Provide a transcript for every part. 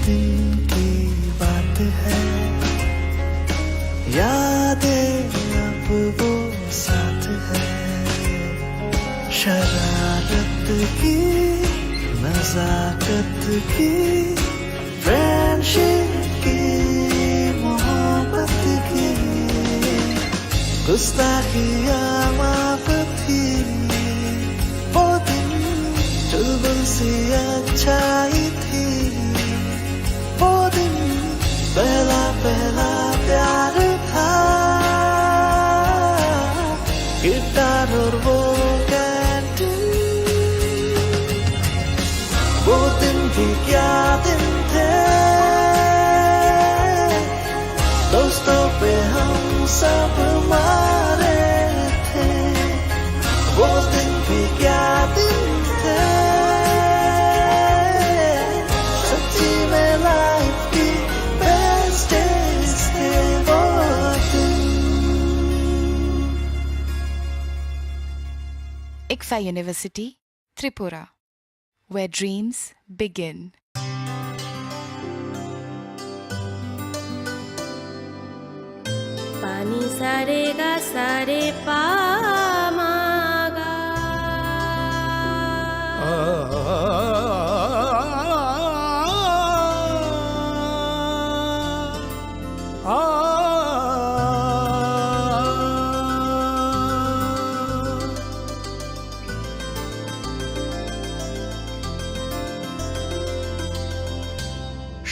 दिन की बात है, यादें अब वो साथ है, शरारत की, नजाकत की, फ्रेंडशिप की, मोहब्बत की, गुस्ताखियाँ माफ थी, वो दिन चुलबुल सी अच्छाई थी, वो दिन पहला पहला प्यार था, गिटार और वो कैंटीन, वो दिन भी क्या दिन थे, दोस्तों पे हम सब मारे थे, वो दिन भी क्या दिन थे, सच्ची में लाइफ की बेस्ट डेज थे वो दिन। ICFA University, Tripura, where dreams begin. पानी सारे गा सारे पामागा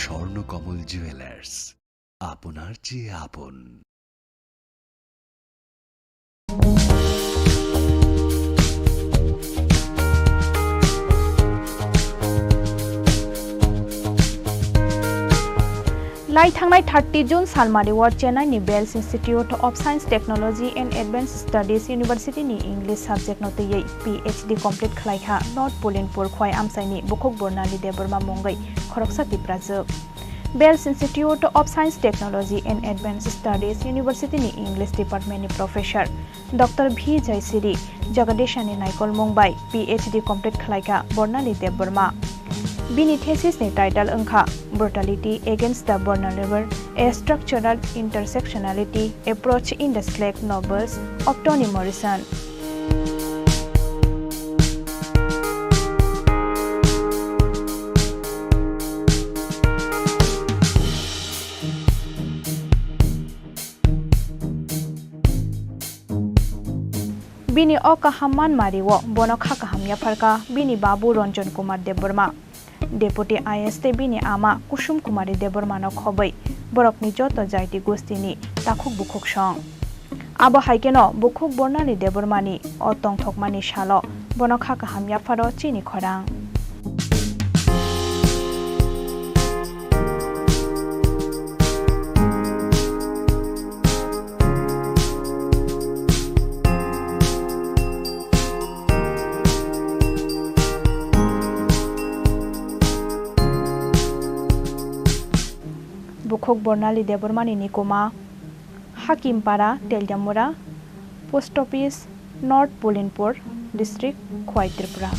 স্বর্ণকমল জুয়েলার্স, আপনার চেয়ে আপন। लाई थांनाय 30 जून सालमारि वार्ड चेन्नाई नि Vels institute of science technology and advance studies university नि इंग्लिश सब्जेक्ट नोतयै PhD कंप्लीट खलाइहा नॉर्थ पोलिनपुर खोय आमसाइनि बुखक बर्नाली देबरमा मंगै खरकसा तिप्राजोब Vels institute of science technology and advance studies university नि इंग्लिश डिपार्टमेंट नि प्रोफेसर डॉक्टर V जयसिरी जगदीशानि नायकल मंगबाय PhD कंप्लीट खलाइहा बर्नाली देबरमा बिनि थेसिस नि टाइटल अंखा Brutality Against the Vulnerable, a Structural Intersectionality Approach in the Slack Novels of Toni Morrison. Bini Oka Hamman Mariwo, Bonokha Kahamya Farka, Bini Babu Ranjan Kumar Deborma. Deputy IST bini ama Kusum Kumari Debormano Khobai, Borokni Joto Jaiti Gustini, Takuk Bukuk Shong. Abo Haikeno, Bukuk Bornali Debormani, Otong Tokmani Shalo, Bonokaka Hamya Faro Chini Khorang. Bukhok Bornali Debormani Nikoma, Hakimpara, Teljamura, Post Office, North Polinpur, District, Khwai Tripura.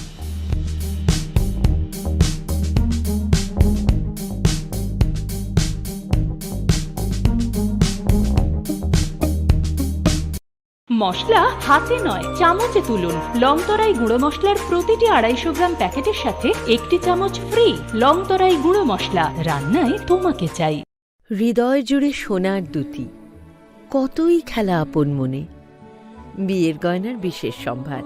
মশলা হাতে নয় চামচে তুলুন। লংতরাই গুঁড়ো মশলার প্রতিটি 250 গ্রাম প্যাকেটের সাথে একটি চামচ ফ্রি। লংতরাই গুঁড়ো মশলা, রান্নায় তোমাকে চাই। হৃদয় জুড়ে সোনার দুটি, কতই খেলা আপন মনে, বিয়ের গয়নার বিশেষ সম্ভার।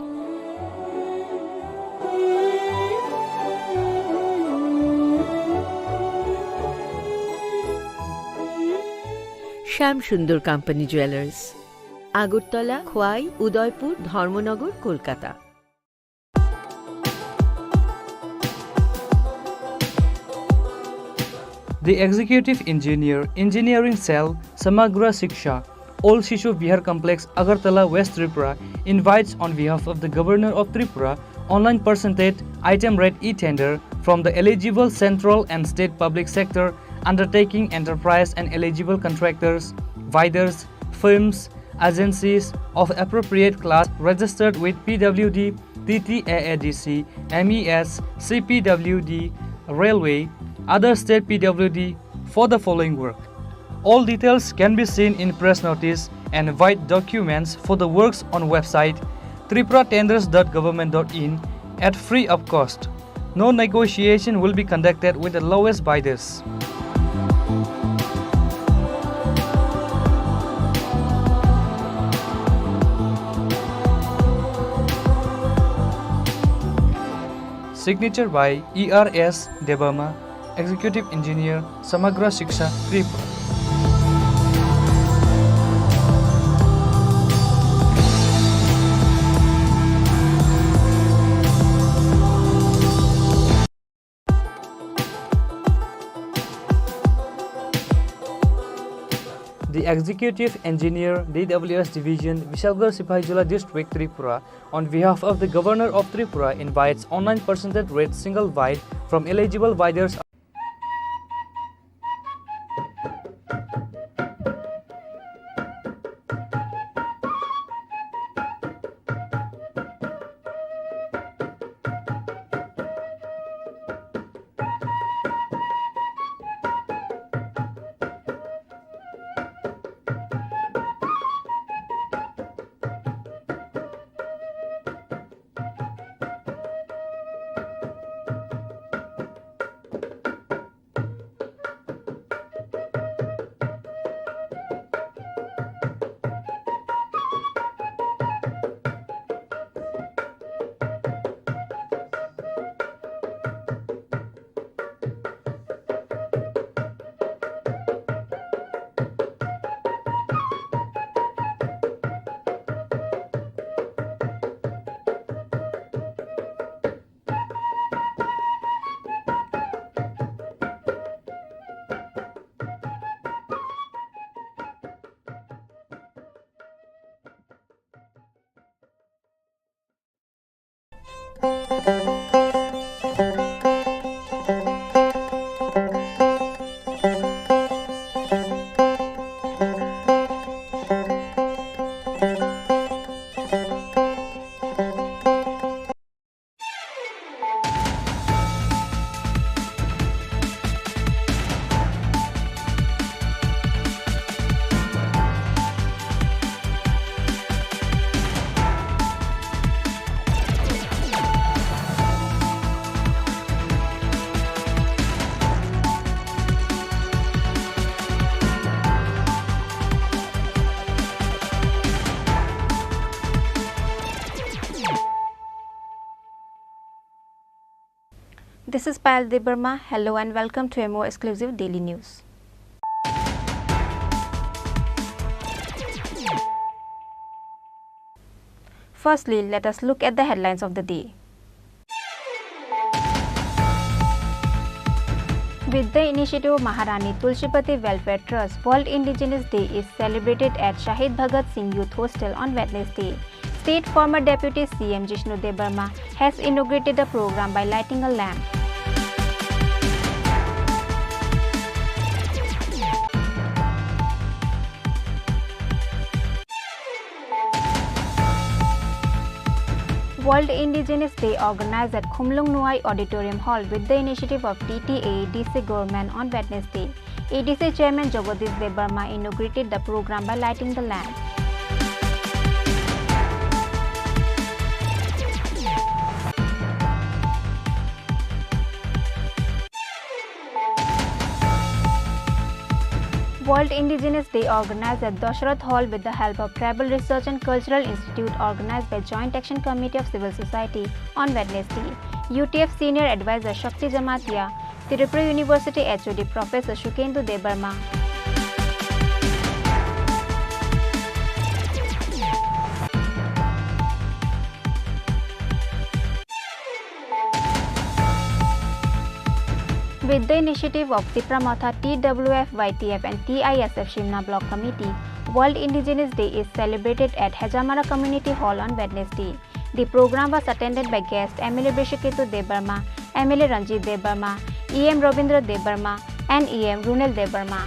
শ্যাম সুন্দর company jewellers, Agartala, Khowai, Udaipur, Dharmanagar, Kolkata. The Executive Engineer, Engineering Cell, Samagra Shiksha, Old Shishu Vihar Complex, Agartala, West Tripura, invites on behalf of the Governor of Tripura, online percentage item rate e-tender from the eligible central and state public sector undertaking enterprise and eligible contractors, bidders, firms, agencies of appropriate class registered with PWD, TTAADC, MES, CPWD, Railway, other state PWD for the following work. All details can be seen in press notice and white documents for the works on website tripuratenders.government.in at free of cost. No negotiation will be conducted with the lowest bidders. Signature by ERS Debarma, Executive Engineer, Samagra Shiksha, Tripura. The Executive Engineer, DWS Division, Vishalgarh Sipahijola District, Tripura, on behalf of the Governor of Tripura, invites online percentage rate single bid from eligible bidders. This is Payal Debarma. Hello and welcome to a more exclusive daily news. Firstly, let us look at the headlines of the day. With the initiative of Maharani Tulsipati Welfare Trust, World Indigenous Day is celebrated at Shahid Bhagat Singh Youth Hostel on Wednesday. State former Deputy CM Jishnu Debarma has inaugurated the program by lighting a lamp. World Indigenous Day organized at Khumlung Nuai Auditorium Hall with the initiative of TTA DC government on Wednesday. ADC Chairman Jagadish Debarma inaugurated the program by lighting the lamp. World Indigenous Day organized at Dashrath Hall with the help of Tribal Research and Cultural Institute organized by Joint Action Committee of Civil Society on Wednesday. UTF Senior Advisor Shakti Jamatia, Tripura University HOD Professor Shukendu Debarma, with the initiative of Tipramatha TWF, YTF and TISF Shimna Block Committee, World Indigenous Day is celebrated at Hejamara Community Hall on Wednesday. The program was attended by guests MLA Brishaketu Debarma, MLA Ranjit Debarma, EM Robindra Debarma and EM Runel Debarma.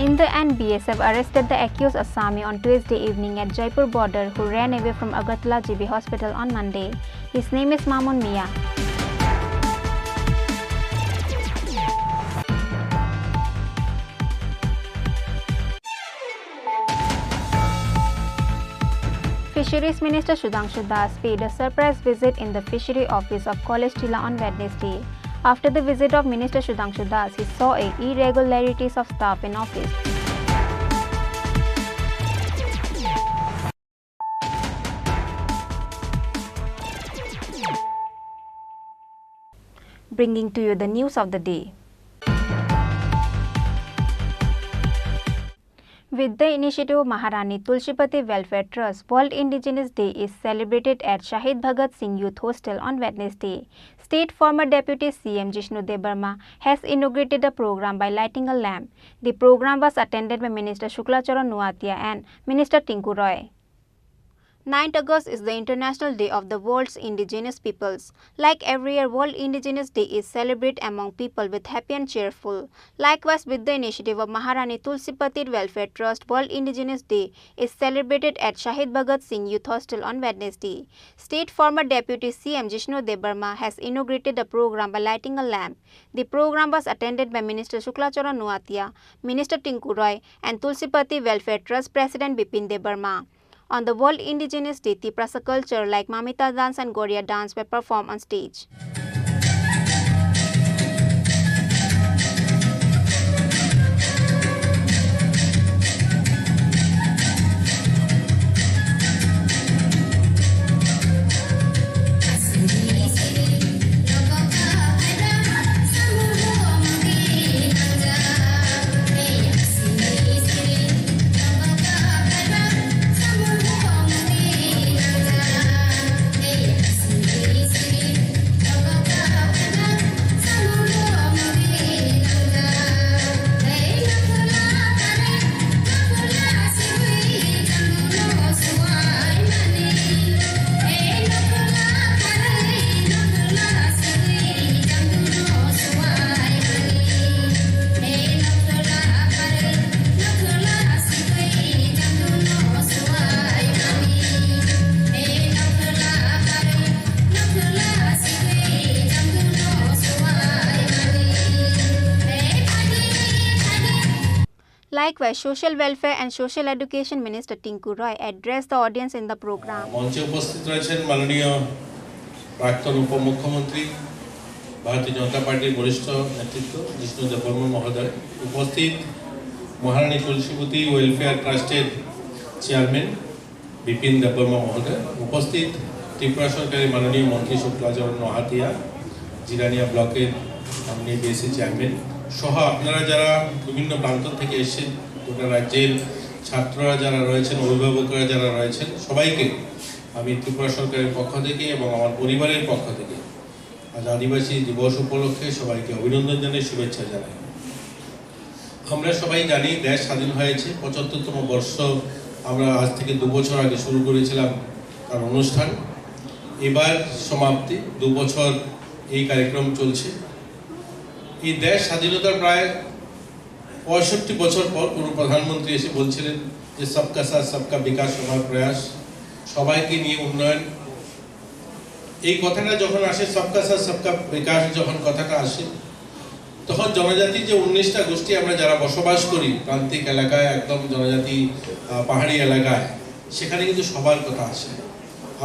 In the end, BSF arrested the accused Assami on Tuesday evening at Jaipur border who ran away from Agartala GB hospital on Monday. His name is Mamun Mia. Fisheries Minister Sudhanshu Das paid a surprise visit in the Fishery Office of College Tila on Wednesday. After the visit of Minister Sudhanshu Das, he saw irregularities of staff in office. Bringing to you the news of the day. With the initiative of Maharani Tulsipati Welfare Trust, World Indigenous Day is celebrated at Shahid Bhagat Singh Youth Hostel on Wednesday. State former Deputy CM Jishnu Debarma has inaugurated the program by lighting a lamp. The program was attended by Minister Shuklacharan Nuatia and Minister Tinku Roy. 9th August is the International Day of the World's Indigenous Peoples. Like every year, World Indigenous Day is celebrated among people with happy and cheerful. Likewise, with the initiative of Maharani Tulsipati Welfare Trust, World Indigenous Day is celebrated at Shahid Bhagat Singh Youth Hostel on Wednesday. State former Deputy CM Jishnu Debarma has inaugurated the program by lighting a lamp. The program was attended by Minister Shuklacharan Nuatia, Minister Tinku Roy, and Tulsipati Welfare Trust President Bipin Debarma. On the World Indigenous Day, Tiprasa culture like Mamita dance and Goria dance were performed on stage. Likewise, Social Welfare and Social Education Minister Tinku Roy addressed the audience in the program. মঞ্চে উপস্থিত রয়েছেন মাননীয় প্রাক্তন উপমুখ্যমন্ত্রী ভারতীয় জনতা পার্টির বরিষ্ঠ নেতৃত্ব জিষ্ণু দেববর্মা মহোদয়, উপস্থিত মহারানী তুলসীপতি ওয়েলফেয়ার ট্রাস্টের চেয়ারম্যান বিপিন দেববর্মা মহোদয়, উপস্থিত ত্রিপুরা সরকারের মাননীয় মন্ত্রী শুক্লাচরণ নহাতিয়া, জিরানিয়া ব্লকের মাননীয় বিএসসি চেয়ারম্যান সহ আপনারা যারা বিভিন্ন প্রান্ত থেকে এসেছেন, গোটা রাজ্যের ছাত্ররা যারা রয়েছেন, অভিভাবকরা যারা রয়েছেন, সবাইকে আমি ত্রিপুরা সরকারের পক্ষ থেকে এবং আমার পরিবারের পক্ষ থেকে আজ আদিবাসী দিবস উপলক্ষে সবাইকে অভিনন্দন জানাই, শুভেচ্ছা জানাই। আমরা সবাই জানি দেশ স্বাধীন হয়েছে ৭৫তম বর্ষ আমরা আজ থেকে ২ বছর আগে শুরু করেছিলাম তার অনুষ্ঠান। এবার সমাপ্তি, ২ বছর এই কার্যক্রম চলছে। এই দেশ স্বাধীনতার প্রায় ৬৫ বছর পর কোনো প্রধানমন্ত্রী এসে বলছিলেন যে সবকা সাথ সবকা বিকাশ হওয়ার প্রয়াস, সবাইকে নিয়ে উন্নয়ন। এই কথাটা যখন আসে, সবকা সাথ সবকা বিকাশ যখন কথাটা আসে, তখন জনজাতি যে ১৯টা গোষ্ঠী আমরা যারা বসবাস করি প্রান্তিক এলাকায়, একদম জনজাতি পাহাড়ি এলাকায়, সেখানে কিন্তু সবার কথা আসে।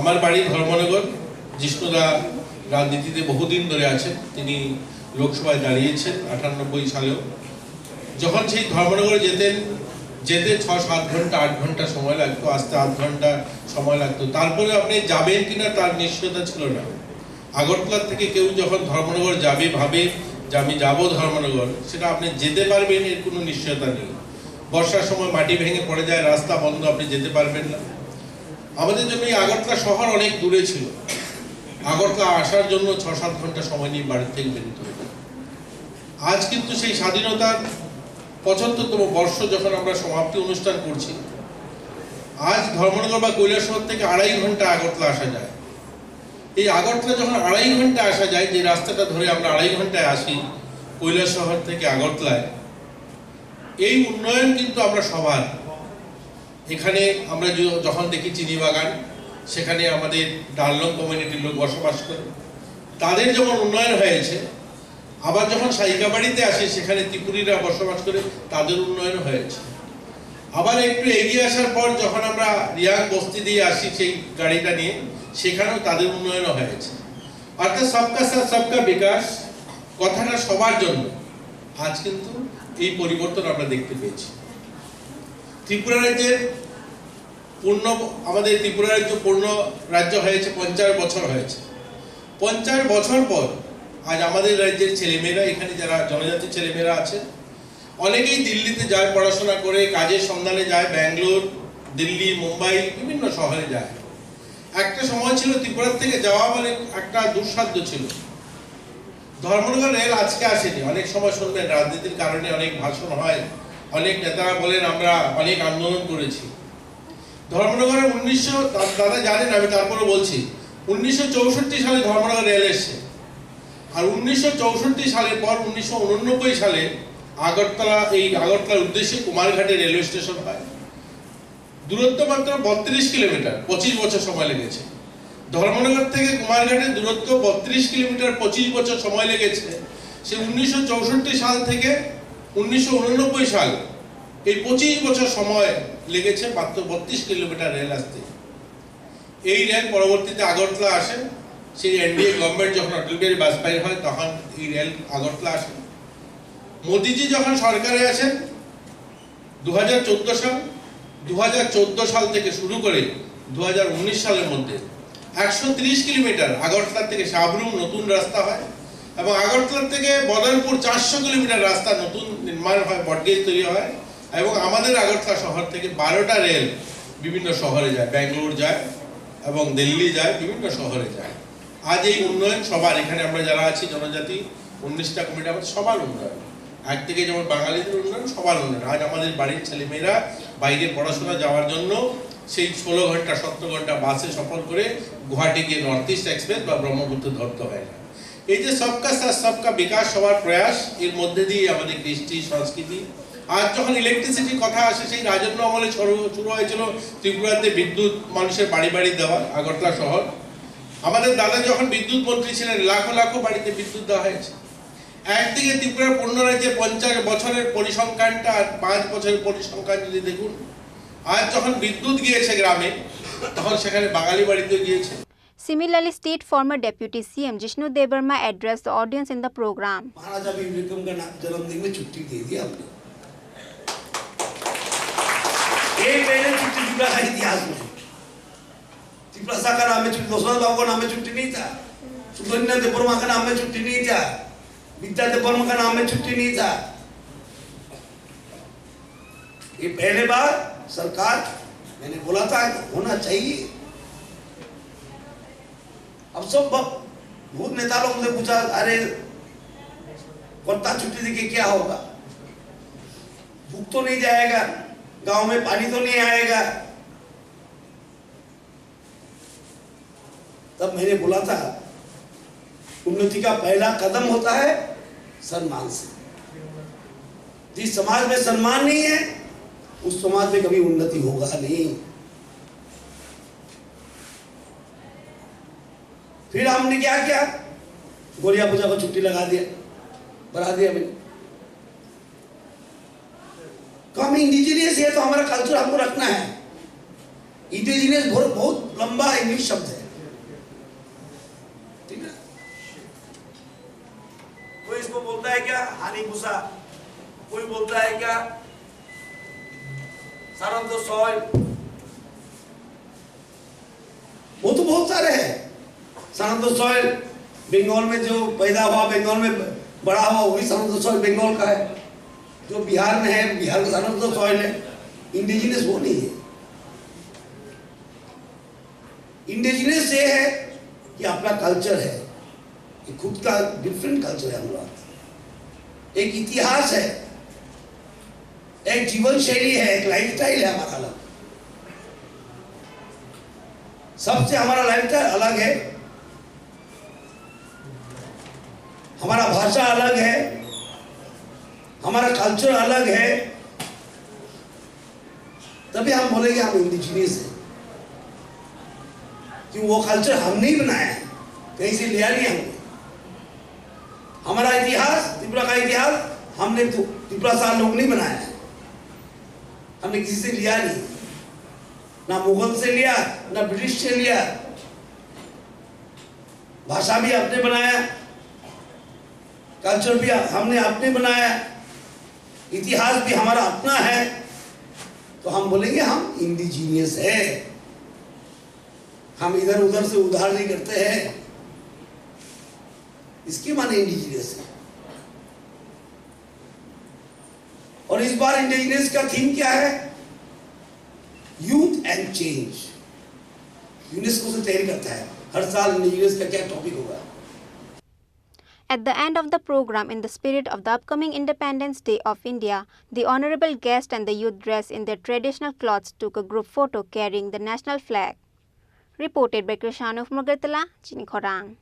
আমার বাড়ি ধর্মনগর, জিষ্ণুদা রাজনীতিতে বহুদিন ধরে আছেন, তিনি লোকসভায় দাঁড়িয়েছেন ৯৮ সালেও। যখন সেই ধর্মনগরে যেতে ৬-৭ ঘন্টা ৮ ঘন্টা সময় লাগতো, আসতে ৮ ঘন্টা সময় লাগতো। তারপরে আপনি যাবেন কিনা তার নিশ্চয়তা ছিল না। আগরতলা থেকে কেউ যখন ধর্মনগর যাবে, ভাবে যে আমি যাবো ধর্মনগর, সেটা আপনি যেতে পারবেন এর কোনো নিশ্চয়তা নেই। বর্ষার সময় মাটি ভেঙে পড়ে যায়, রাস্তা বন্ধ, আপনি যেতে পারবেন না। আমাদের জন্য এই আগরতলা শহর অনেক দূরে ছিল। আগরতলা আসার জন্য ৬-৭ ঘন্টা সময় নিয়ে বাড়ি থেকে বেরোতে হতো। আজ কিন্তু সেই স্বাধীনতার ৭৫তম বর্ষ যখন আমরা সমাপ্তি অনুষ্ঠান করছি, আজ ধর্মনগর বা কৈলাসহর থেকে ২.৫ ঘন্টা আগরতলা আসা যায়। এই আগরতলা যখন ২.৫ ঘন্টা আসা যায়, যে রাস্তাটা ধরে আমরা ২.৫ ঘন্টায় আসি কৈলাসহর থেকে আগরতলায়, এই উন্নয়ন কিন্তু আমরা সবার এখানে আমরা যখন দেখি চিনি বাগান, সেখানে আমাদের ডাললং কমিউনিটির লোক বসবাস করে, তাদের যেমন উন্নয়ন হয়েছে, আবার যখন সাইকাবাড়িতে আসে সেখানে ত্রিপুরীরা বসবাস করে, তাদের উন্নয়ন হয়েছে। আবার একটু এগিয়ে আসার পর যখন আমরা রিয়াং বস্তি দিয়ে আসি সেই গাড়িটা নিয়ে, সেখানেও তাদের উন্নয়ন হয়েছে। অর্থাৎ সবকা সাথ সবকা বিকাশ কথাটা সবার জন্য, আজ কিন্তু এই পরিবর্তন আমরা দেখতে পেয়েছি। ত্রিপুরা রাজ্যের আমাদের ত্রিপুরা রাজ্য পূর্ণ রাজ্য হয়েছে 50 বছর হয়েছে। 50 বছর পর আজ আমাদের রাজ্যের ছেলেমেয়েরা, এখানে যারা জনজাতি ছেলেমেয়েরা আছে, অনেকেই দিল্লিতে যায় পড়াশোনা করে, কাজের সন্ধানে যায়, ব্যাঙ্গালোর, দিল্লি, মুম্বাই, বিভিন্ন শহরে যায়। একটা সময় ছিল ত্রিপুরা থেকে যাওয়া মানে একটা দুঃসাধ্য ছিল। ধর্মনগর রেল আজকে আসেনি। অনেক সময় শুনবেন রাজনীতির কারণে অনেক ভাষণ হয়, অনেক নেতারা বলেন আমরা অনেক আন্দোলন করেছি। ধর্মনগরে দাদা জানেন, আমি তারপরে বলছি, 1964 সালে ধর্মনগর রেল এসছে। আর 1964 সালের পর 1989 সালে আগরতলার উদ্দেশ্যে কুমারঘাটে রেলওয়ে স্টেশন হয়। দূরত্ব মাত্র 32 কিলোমিটার, 25 বছর সময় লেগেছে। ধর্মনগর থেকে কুমারঘাটের দূরত্ব 32 কিলোমিটার, 25 বছর সময় লেগেছে। সে 1964 সাল থেকে 1989 সাল, এই 25 বছর সময় লেগেছে মাত্র 32 কিলোমিটার রেল আসতে। এই রেল পরবর্তীতে আগরতলা আসে। সেই এনডিএ গভর্নমেন্ট যখন অটল বিহারী বাজপেয়ী হয়, তখন এই রেল আগরতলা আসে। মোদিজি যখন সরকারে আছেন 2014 সাল থেকে শুরু করে 2019 সালের মধ্যে 130 কিলোমিটার আগরতলা থেকে সাবরুম নতুন রাস্তা হয়, এবং আগরতলা থেকে বদরপুর 400 কিলোমিটার রাস্তা নতুন নির্মাণ হয়, ব্রডগেজ তৈরি হয়। এবং আমাদের আগরতলা শহর থেকে 12টা রেল বিভিন্ন শহরে যায়, ব্যাঙ্গালোর যায় এবং দিল্লি যায়, বিভিন্ন শহরে যায়। আজ এই উন্নয়ন সবার, এখানে আমরা যারা আছি জনজাতি 19টা কমিটি, আমাদের সবার উন্নয়ন। একদিকে যেমন বাঙালিদের উন্নয়ন, সবার উন্নয়ন। আজ আমাদের বাড়ির ছেলেমেয়েরা বাইরে পড়াশোনা যাওয়ার জন্য সেই 16 ঘন্টা 17 ঘন্টা বাসে সফর করে গুয়াহাটি গিয়ে নর্থ ইস্ট এক্সপ্রেস বা ব্রহ্মপুত্র ধরতে হয় না। এই যে সবকা সাথ সবকা বিকাশ সবার প্রয়াস, এর মধ্যে দিয়ে আমাদের কৃষ্টি সংস্কৃতি। আজ যখন ইলেকট্রিসিটির কথা আসে, সেই রাজন্য আমলে শুরু হয়েছিল ত্রিপুরাতে বিদ্যুৎ মানুষের বাড়ি বাড়ি দেওয়া, আগরতলা শহর। আমাদের দাদা যখন বিদ্যুৎ মন্ত্রী ছিলেন, লাখো লাখো বাড়িতে বিদ্যুৎ দেওয়া হয়েছে। একদিকে ত্রিপুরার পূর্ণ রাজ্যে 50 বছরের পরিসংখ্যানটা আর 5 বছরের পরিসংখ্যান যদি দেখুন, আজ যখন বিদ্যুৎ গিয়েছে গ্রামে, তখন সেখানে বাঙালি বাড়িতে গিয়েছে। Similarly, State former Deputy CM Jishnu Debarma addressed the audience in the program. महाराजा विक्रम का जन्मदिन में छुट्टी दे दी हमने। एक महीने छुट्टी त्रिपुरा का इतिहास में, त्रिपुरा का नाम में छुट्टी, दोस्तों बाबू का नाम में छुट्टी नहीं था, सुब्रमण्य देववर्मा का नाम में छुट्टी नहीं था, विद्या देववर्मा का नाम में छुट्टी नहीं था। ये पहले बार सरकार, मैंने बोला था होना चाहिए। अब सब बहुत नेता लोग मुझे पूछा, अरे कोटा छुट्टी देके क्या होगा, भूख तो नहीं जाएगा, गांव में पानी तो नहीं आएगा। तब मैंने बोला था उन्नति का पहला कदम होता है सम्मान से। जिस समाज में सम्मान नहीं है, उस समाज में कभी उन्नति होगा नहीं। फिर हमने क्या किया, गोरिया पूजा को छुट्टी लगा दिया, बढ़ा दिया मैंने। तो हम इंडिजिनियस है, तो हमारा कल्चर हमको रखना है। इंडिजिनियस बहुत लंबा इंग्लिश शब्द है, ठीक है। कोई इसको बोलता है क्या हानि भूसा, कोई बोलता है क्या सारंग सॉइल, वो तो बहुत सारे हैं। सारंग सॉइल बंगाल में जो पैदा हुआ, बंगाल में बड़ा हुआ, वही सारंग सॉइल बंगाल का है। जो बिहार में है, बिहार का सारंग सॉइल है। इंडिजिनियस वो नहीं है। इंडिजिनियस ये है कि अपना कल्चर है, ये खुद का डिफरेंट कल्चर है हमारा, एक इतिहास है, एक जीवन शैली है, एक लाइफस्टाइल है हमारा अलग। सबसे हमारा लाइफस्टाइल अलग है, हमारा भाषा अलग है, हमारा कल्चर अलग है, तभी हम बोलेंगे हम इंडिजीनियस हैं, कि वो कल्चर हमने ही बनाया है, कहीं से लिया नहीं हमने। हमारा इतिहास, त्रिपुरा का इतिहास हमने त्रिपुरा साल लोग नहीं बनाया है, हमने किसी से लिया नहीं, ना मुगल से लिया ना ब्रिटिश से लिया। भाषा भी आपने बनाया, कल्चर भी हमने अपने बनाया, इतिहास भी हमारा अपना है, तो हम बोलेंगे हम इंडिजीनियस है। हम इधर उधर से उधार नहीं करते हैं, इसके माने इंडिजीनियस है। और इस बार इंडिजीनियस का थीम क्या है? Youth and change. यूनेस्को से तैयारी करता है हर साल इंडिजीनियस का क्या टॉपिक होगा। At the end of the program, in the spirit of the upcoming Independence Day of India, the honorable guest and the youth dressed in their traditional clothes took a group photo carrying the national flag. Reported by Krishanu from Agartala, Chini Khorang.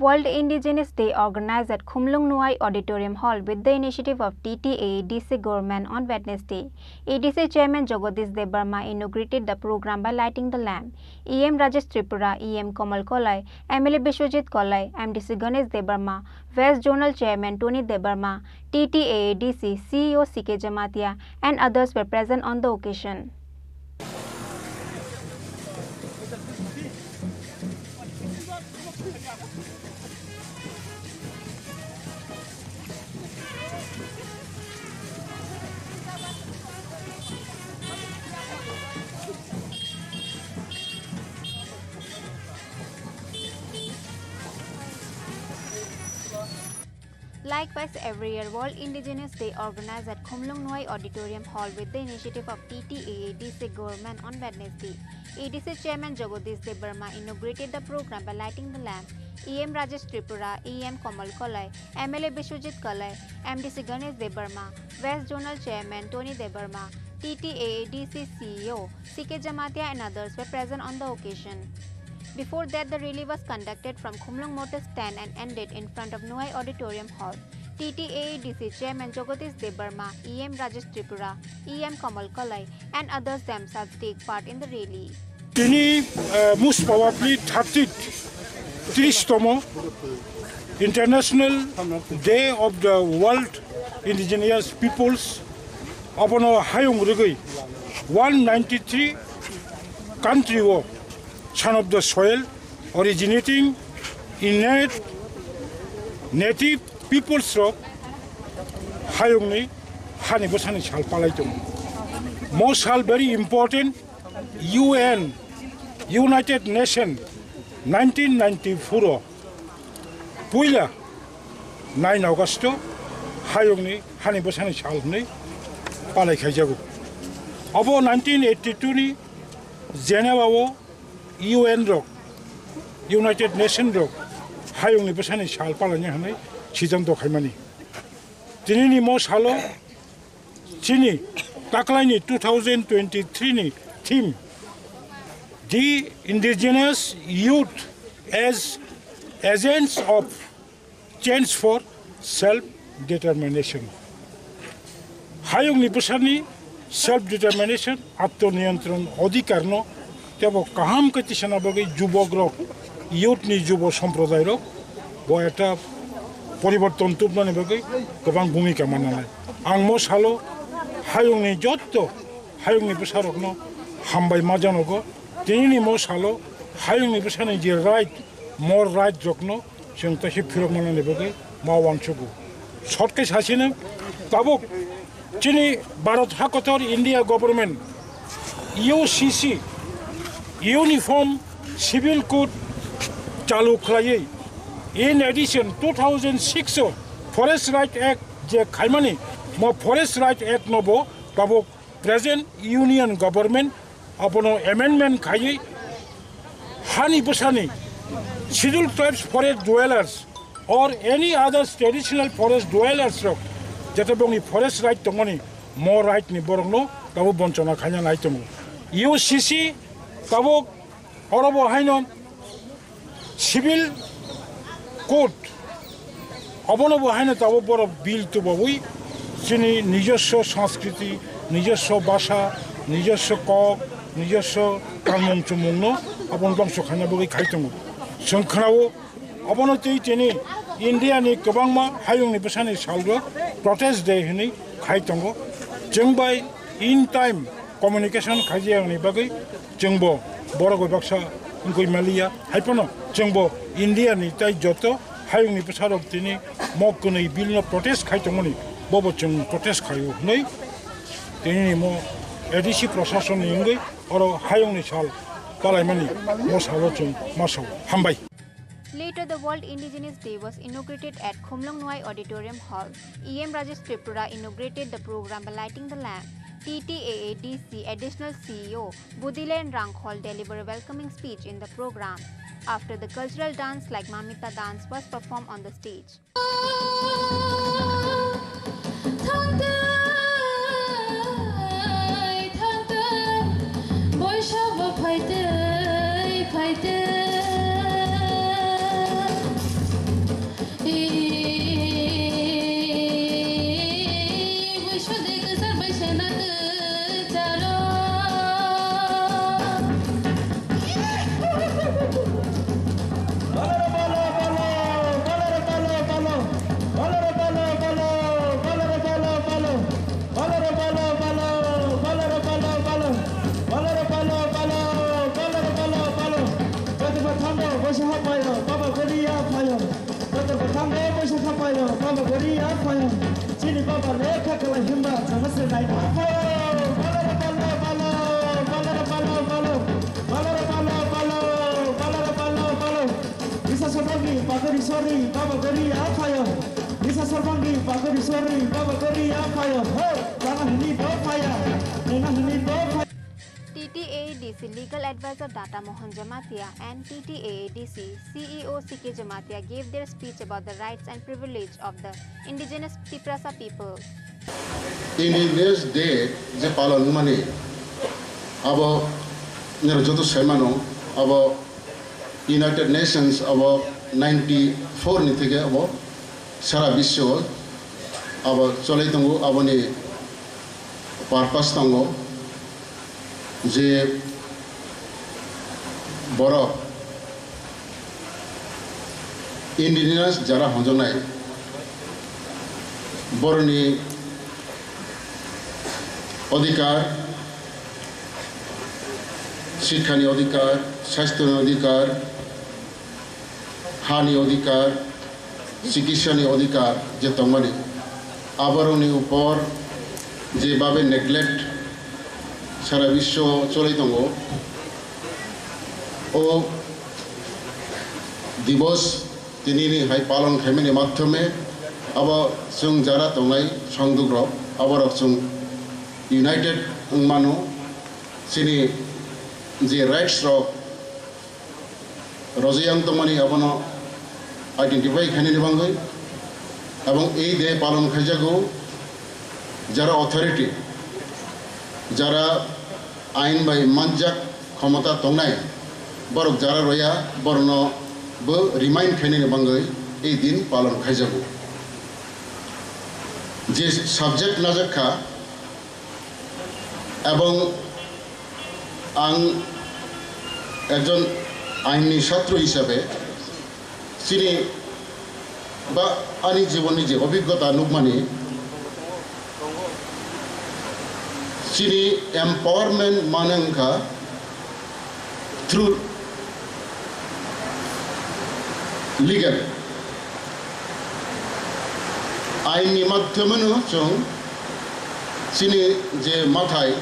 World Indigenous Day organized at Khumlung Nuai Auditorium Hall with the initiative of TTA-ADC government on Wednesday. ADC Chairman Jagadish Debarma inaugurated the program by lighting the lamp. EM Rajesh Tripura, EM Kamal Kolai, MLA Bishwajit Kolai, MDC Ganesh Debarma, West Zonal Chairman Tony Debarma, TTA-ADC CEO CK Jamatia and others were present on the occasion. Likewise, every year, World Indigenous Day organized at Khumlung Nuai Auditorium Hall with the initiative of TTA-ADC government on Wednesday. ADC Chairman Jagadish Debarma inaugurated the program by lighting the lamp. EM Rajesh Tripura, EM Kamal Kolai, MLA Bishwajit Kolai, MDC Ganesh Debarma, West Zonal Chairman Tony Debarma, TTA-ADC CEO CK Jamatia and others were present on the occasion. Before that, the rally was conducted from Khumlung Motor Stand and ended in front of Nuai Auditorium Hall. TTA-ADC Chairman Jagadish Debarma, EM Rajesh Tripura, EM Kamal Kolai and others themselves take part in the rally. Chini most probably 33tm International Day of the World Indigenous Peoples abono hayung rugui 193 country wo son of the soil originating in native peoples of hayung ni hani bosani sal palaitum most sal very important UN United Nations 1994 puila 9 August hayung ni hani bosani sal ni palai khaijagu abo 1982 ni Geneva wo UN rock United Nations rock hayung ni bosani sal palai ni hanai chijang do khaimani tinini mo salo chini taklai ni 2023 ni theme the indigenous youth as agents of change for self-determination. Hayung ni pusani self-determination atmoniyantron adhikar no tebo kaham katisana bagi jubok rok youth ni jubo somproday rok bo eta poriborton tupnani bagi gobang bhumika mananai. Ang mo salo hayung ni jotto hayung ni pusarok no hambai majanogo tinini mo salo hayung ni pusani je right more right jokno sengta hi phirok manani bagi mawanchugu shortke sasine tabuk chini Bharat Hakotor India government UCC uniform civil code chalu khlai. In addition 2006 forest right act je khaimani mo forest right act nobo tabuk present union government apono amendment khai hani busani scheduled tribes forest dwellers or any other traditional forest dwellers rok jeta bongi forest right tongoni more right ni borongno tabu bonchona khanya nai tomo UCC tabu orobo haino civil code অবনব হয় না তাও বড় বিল তো বাবুই চিনি নিজস্ব সংস্কৃতি নিজস্ব ভাষা নিজস্ব কক নিজস্ব কামং চুমুंग अपन बंश खानाबो खाइतंगो जों खोनावो अबनति तिनि इन्डियानि गोबांमा हायुंनि बेसानि सालगो प्रोटेस्ट डे होनै खाइतंगो जों बाय इन टाइम कम्युनिकेशन खाइजियानि बागै जोंबो बरगो बाक्सा इंगै मालिया हाइपनो जोंबो इन्डियानि ताइ जत हायुंनि बेसारक तिनि मकनै बिलनो प्रोटेस्ट खाइतंगोनि बबो जों प्रोटेस्ट खायो नै तिनि मो एडिसि प्रशासन इंगै और हायुंनि साल Later, the World Indigenous Day was inaugurated at Khumlung Nwai Auditorium Hall. E.M. Rajesh Tripura inaugurated the program by lighting the lamp. TTAADC Additional CEO Budilen Rankhol delivered a welcoming speech in the program. After the cultural dance like Mamita dance was performed on the stage. TTAADC Legal Advisor Data Mohan Jamatia and TTAADC CEO CK Jamatia gave their speech about the rights and privilege of the indigenous Tiprasa people. Indigenous Day je palan mane abo nero joto semano abo United Nations abo 94 ni theke abo sara bisho abo cholai tongo abo ni purpose tongo je boro indigenous jara honjonai boroni অধিকার শিক্ষানি অধিকার স্বাস্থ্যনি অধিকার হানি অধিকার চিকিৎসানি অধিকার যে তমারি আবরণী উপর যেভাবে neglect সারা বিশ্ব চলে দङ ও দিবস তিনিনি হাই পালন খাইমেनि মাধ্যমে আব जों যারা দङाइ সংদুগ্র আবার जों United Manu sini je rights rok Rojiyang tomani abono identify khani ni bangoi ebong ei de palon khaijago jara authority jara ain bai manjak ক্ষমতা tongnai borok jara roya borno bo remind khani ni bangoi ei din palon khaijago je subject najakha এবং আং একজন আইনি ছাত্র হিসাবে চিনি বা আনি জীবনী যে অভিজ্ঞতা নুকমানি চিনি এম্পাওয়ারমেন্ট মানংখা থ্রু লিগ্যাল আইনি মাধ্যমেও जों চিনি যে মাথায়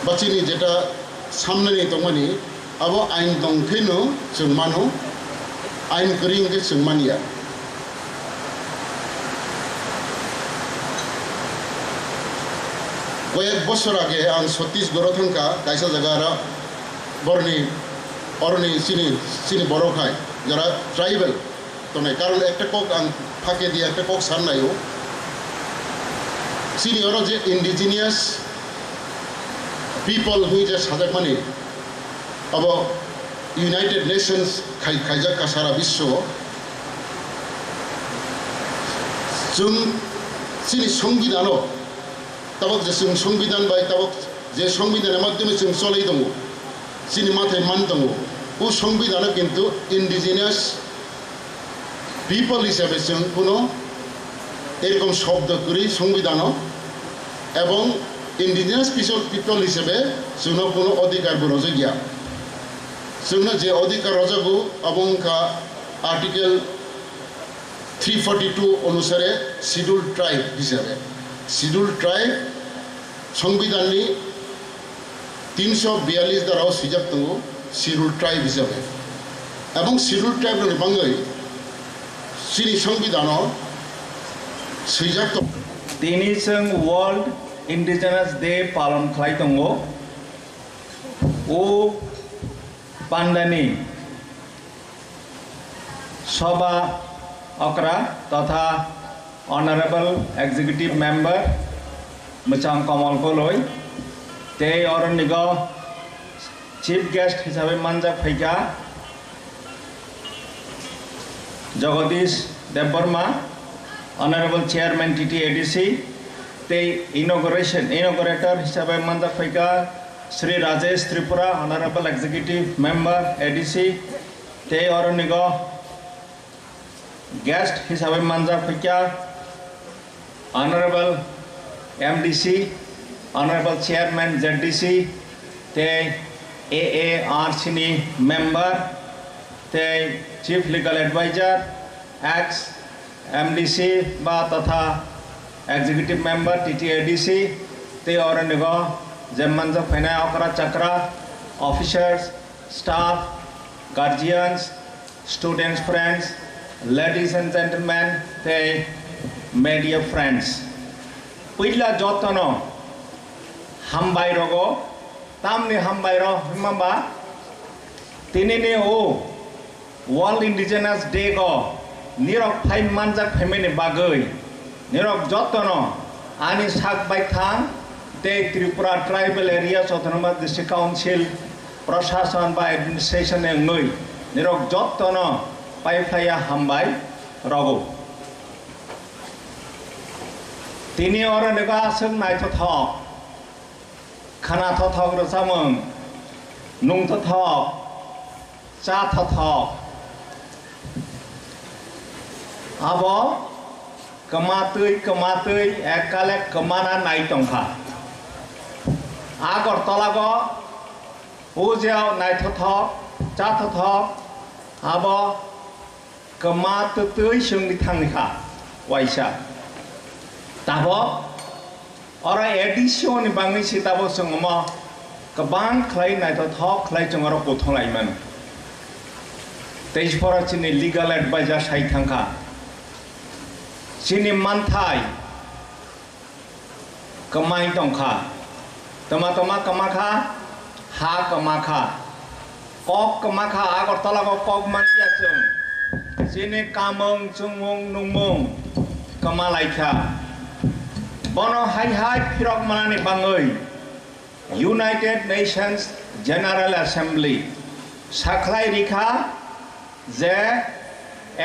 বা চিনি যেটা সামনে নিয়ে দङमानि আবো আইন দংখैनो जों मानो आइन गैयैखौ जों मानिया কয়েক বছর আগে আं ছত্তিশগড় थांखा কাইসা জায়গারা বরনি অরনি চিনি বড়খাই যারা ট্রাইবেল তনে কারণ একটা কক আं ফাঁকে দিয়ে একটা কক সারনায়ও চিনি ওরা যে indigenous people who just hadak mani abo United Nations khaijak ka sara bisho जों सिनि संविधान ताबक जे जों संविधान बाय ताबक जे संविधान माध्यमे जों चलै दङ सिनि माथे मान दङ उ संविधान किन्तु इंडिजिनियास पिपल हिसाबै जों কোনো এরকম শব্দ করি সংবিধান এবং इंडिजिनियास पिपल हिसाबै जोंनो কোনো অধিকার রজে গিয়া जोंनो जे अधिकार रजागु अबंका आर्टिकल 342 अनुसारे शिड्यूल ट्राइब हिसाबै शिड्यूल ट्राइब संविधाननि 342 धाराव सिजाब दङ शिड्यूल ट्राइब हिसाबै এবং शिड्यूल ट्राइबनि बाङै सिनि संविधानाव सिजाब दङ तिनि जों वर्ल्ड इंडिजिनास डे पालन खालाय दङ ओ पांडानी सभा अकरा तथा ऑनरेबल एग्जीक्यूटिव मेंबर मचांग कमल कोलोय ते और निगो चीफ गेस्ट हिसाबै मानजा फैगा Jagadish Debbarma honourable chairman TTADC ते इनॉग्रेटर हिसाबै मानजा फैगा Shri Rajesh Tripura honourable executive member ADC ते और निगो गेस्ट हिसाबै मानजा फैका honourable MDC honourable chairman ZDC ते AARC नि मेंबर ते chief legal advisor ex MDC बा तथा एग्जीक्यूटिव मेंबर TTADC ते और निगो जेमंजा फैना अकरा चक्रा officers staff guardians students friends ladies and gentleman ते मीडिया फ्रेंड्स पहिला जतन हामबाय रगो तामनि हामबाय र हिमाबा तिनिने ओ वर्ल्ड इंडिजिनस डे को निरक फाइ मानजाक फैमेनि बागै निरक जतन आनि साक बाय थां ते Tripura tribal areas autonomous district council प्रशासन बा एडमिनिस्ट्रेशन नै निरक जतन पाइफाया हामबाय रगो तिनि और निगा जों नायथथ खाना थथक रसामों नुंथथ चाथथ अब कमातै एकाले कमाना नायतंखा आगरतलागो उजियाव नायथथ चाथथ अब कमातै जोंनि थांनिखा वाइसा ताबो और एडिशन बाङै सिताबो जोङो गोबां खालाय नायथथ खालाय जोङो गथंलायमोन तेजफरा चिनि लीगल एडवाइजर साइ थांखा चिनि मानथाय कमाय दंखा तमा कमाखा हा कमाखा कक कमाखा आगरतला कक मानसिया जों चिनि कामं चुमुं नुमुं कमालायखा बनो हाय फिरक मानानि बाङै यूनाइटेड नेशंस जनरल असेंबली साख्लाय रिखा जे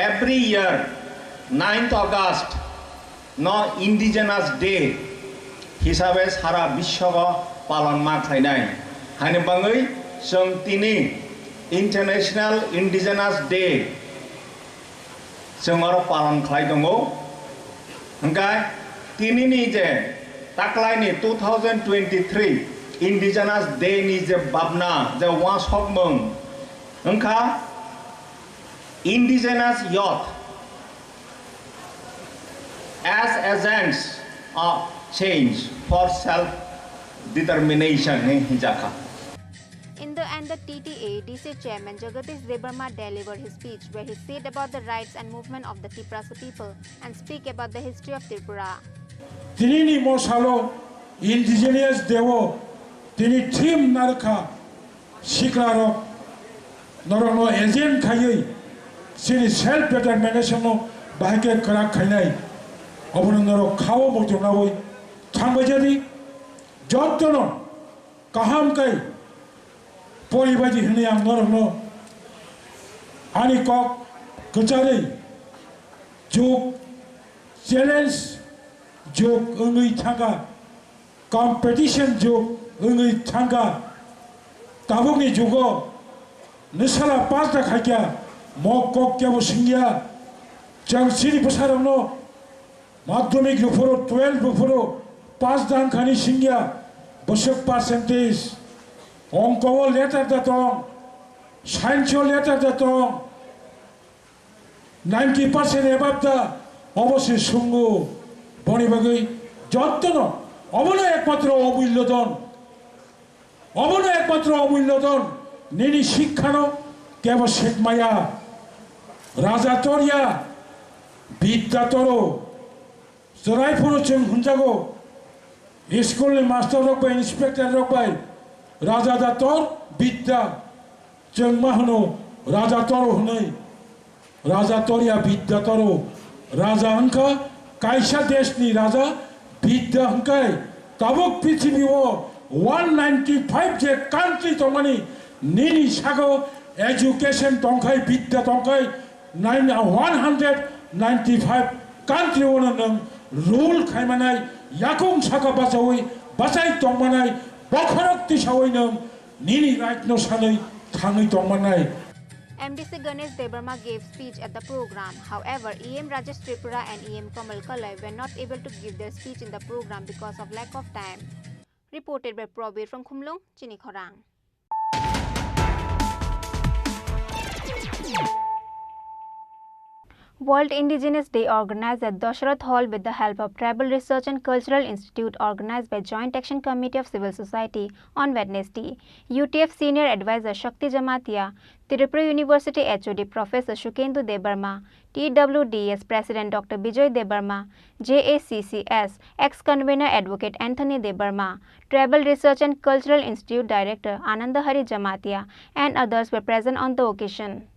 every year 9th August no indigenous day हिसाबै सारा विश्व पालन मा खालायनाय हानि बाङै जों तिनि इंटरनेशनल इंडिजिनस डे जों पालन खालाय दङ ओंखाय तिनिनि जे ताकलायनि 2023 इंडिजिनस डे नि जे बाबना जे वासकमों ओंखा indigenous youth as agents of change for self-determination in Jaka. In the end, the TTADC chairman Jagadish Debarma delivered his speech where he said about the rights and movement of the Tripura people and speak about the history of Tripura. Tinini mosalo indigenous devo tini team narka shiklaro norono agent khayai sini self determination no bahake kara khainai অবনন্দর খাও মজনাবই থাঙ্গজাদি যতন কাহামকাই পরিবাজি হনে আং নরম আনি cock গচারে যোগ challenge jok ungi thanga competition jok ungi thanga tabungi jogo nisala pasta khakya mokok kyabo singya jang siri pasarangno madhyamik luforo 12 luforo 5 dan khani singya bosok percentage ongko letter da tong science letter da tong 90% above da অবশ্যই সঙ্গ বনিবাগৈ যত্ন অবন একমাত্র অমূল্যধন নিনি শিক্ষানো কেবল শেখ মায়া রাজা তরিয়া বিদ্যা তর জরাইফুর जों হুনজাগো স্কুলनि master রকবাই inspector রকবাই রাজা দাতর বিদ্যা जों मा होनो রাজা তর হनै राजा तोरिया विद्या तरो राजा हंका कायसा देशनि राजा विद्या हंकाय ताबुक पृथ्वी 195 जे कांट्री तंगानि निनि सागो एजुकेशन तंखाय विद्या तंखाय 195 कांट्री वन नों रूल खायमानाय याकुं सागा बाजावै बासाय तंमानाय बखरक तिसावै नों निनि राइट नो सानै थाङै तंमानाय MDC Ganesh Debarma gave speech at the program. However, EM Rajesh Tripura and EM Kamal Kalai were not able to give their speech in the program because of lack of time. Reported by Probir from Khumlung, Chini Khorang. World Indigenous Day organized at Dashrath Hall with the help of Tribal Research and Cultural Institute organized by Joint Action Committee of Civil Society on Wednesday. UTF Senior Advisor Shakti Jamatia, Tripura University HOD Professor Shukendu Debarma, TWDS President Dr. Bijoy Debarma, JACCS ex-convener Advocate Anthony Debarma, Tribal Research and Cultural Institute Director Anandahari Jamatia and others were present on the occasion.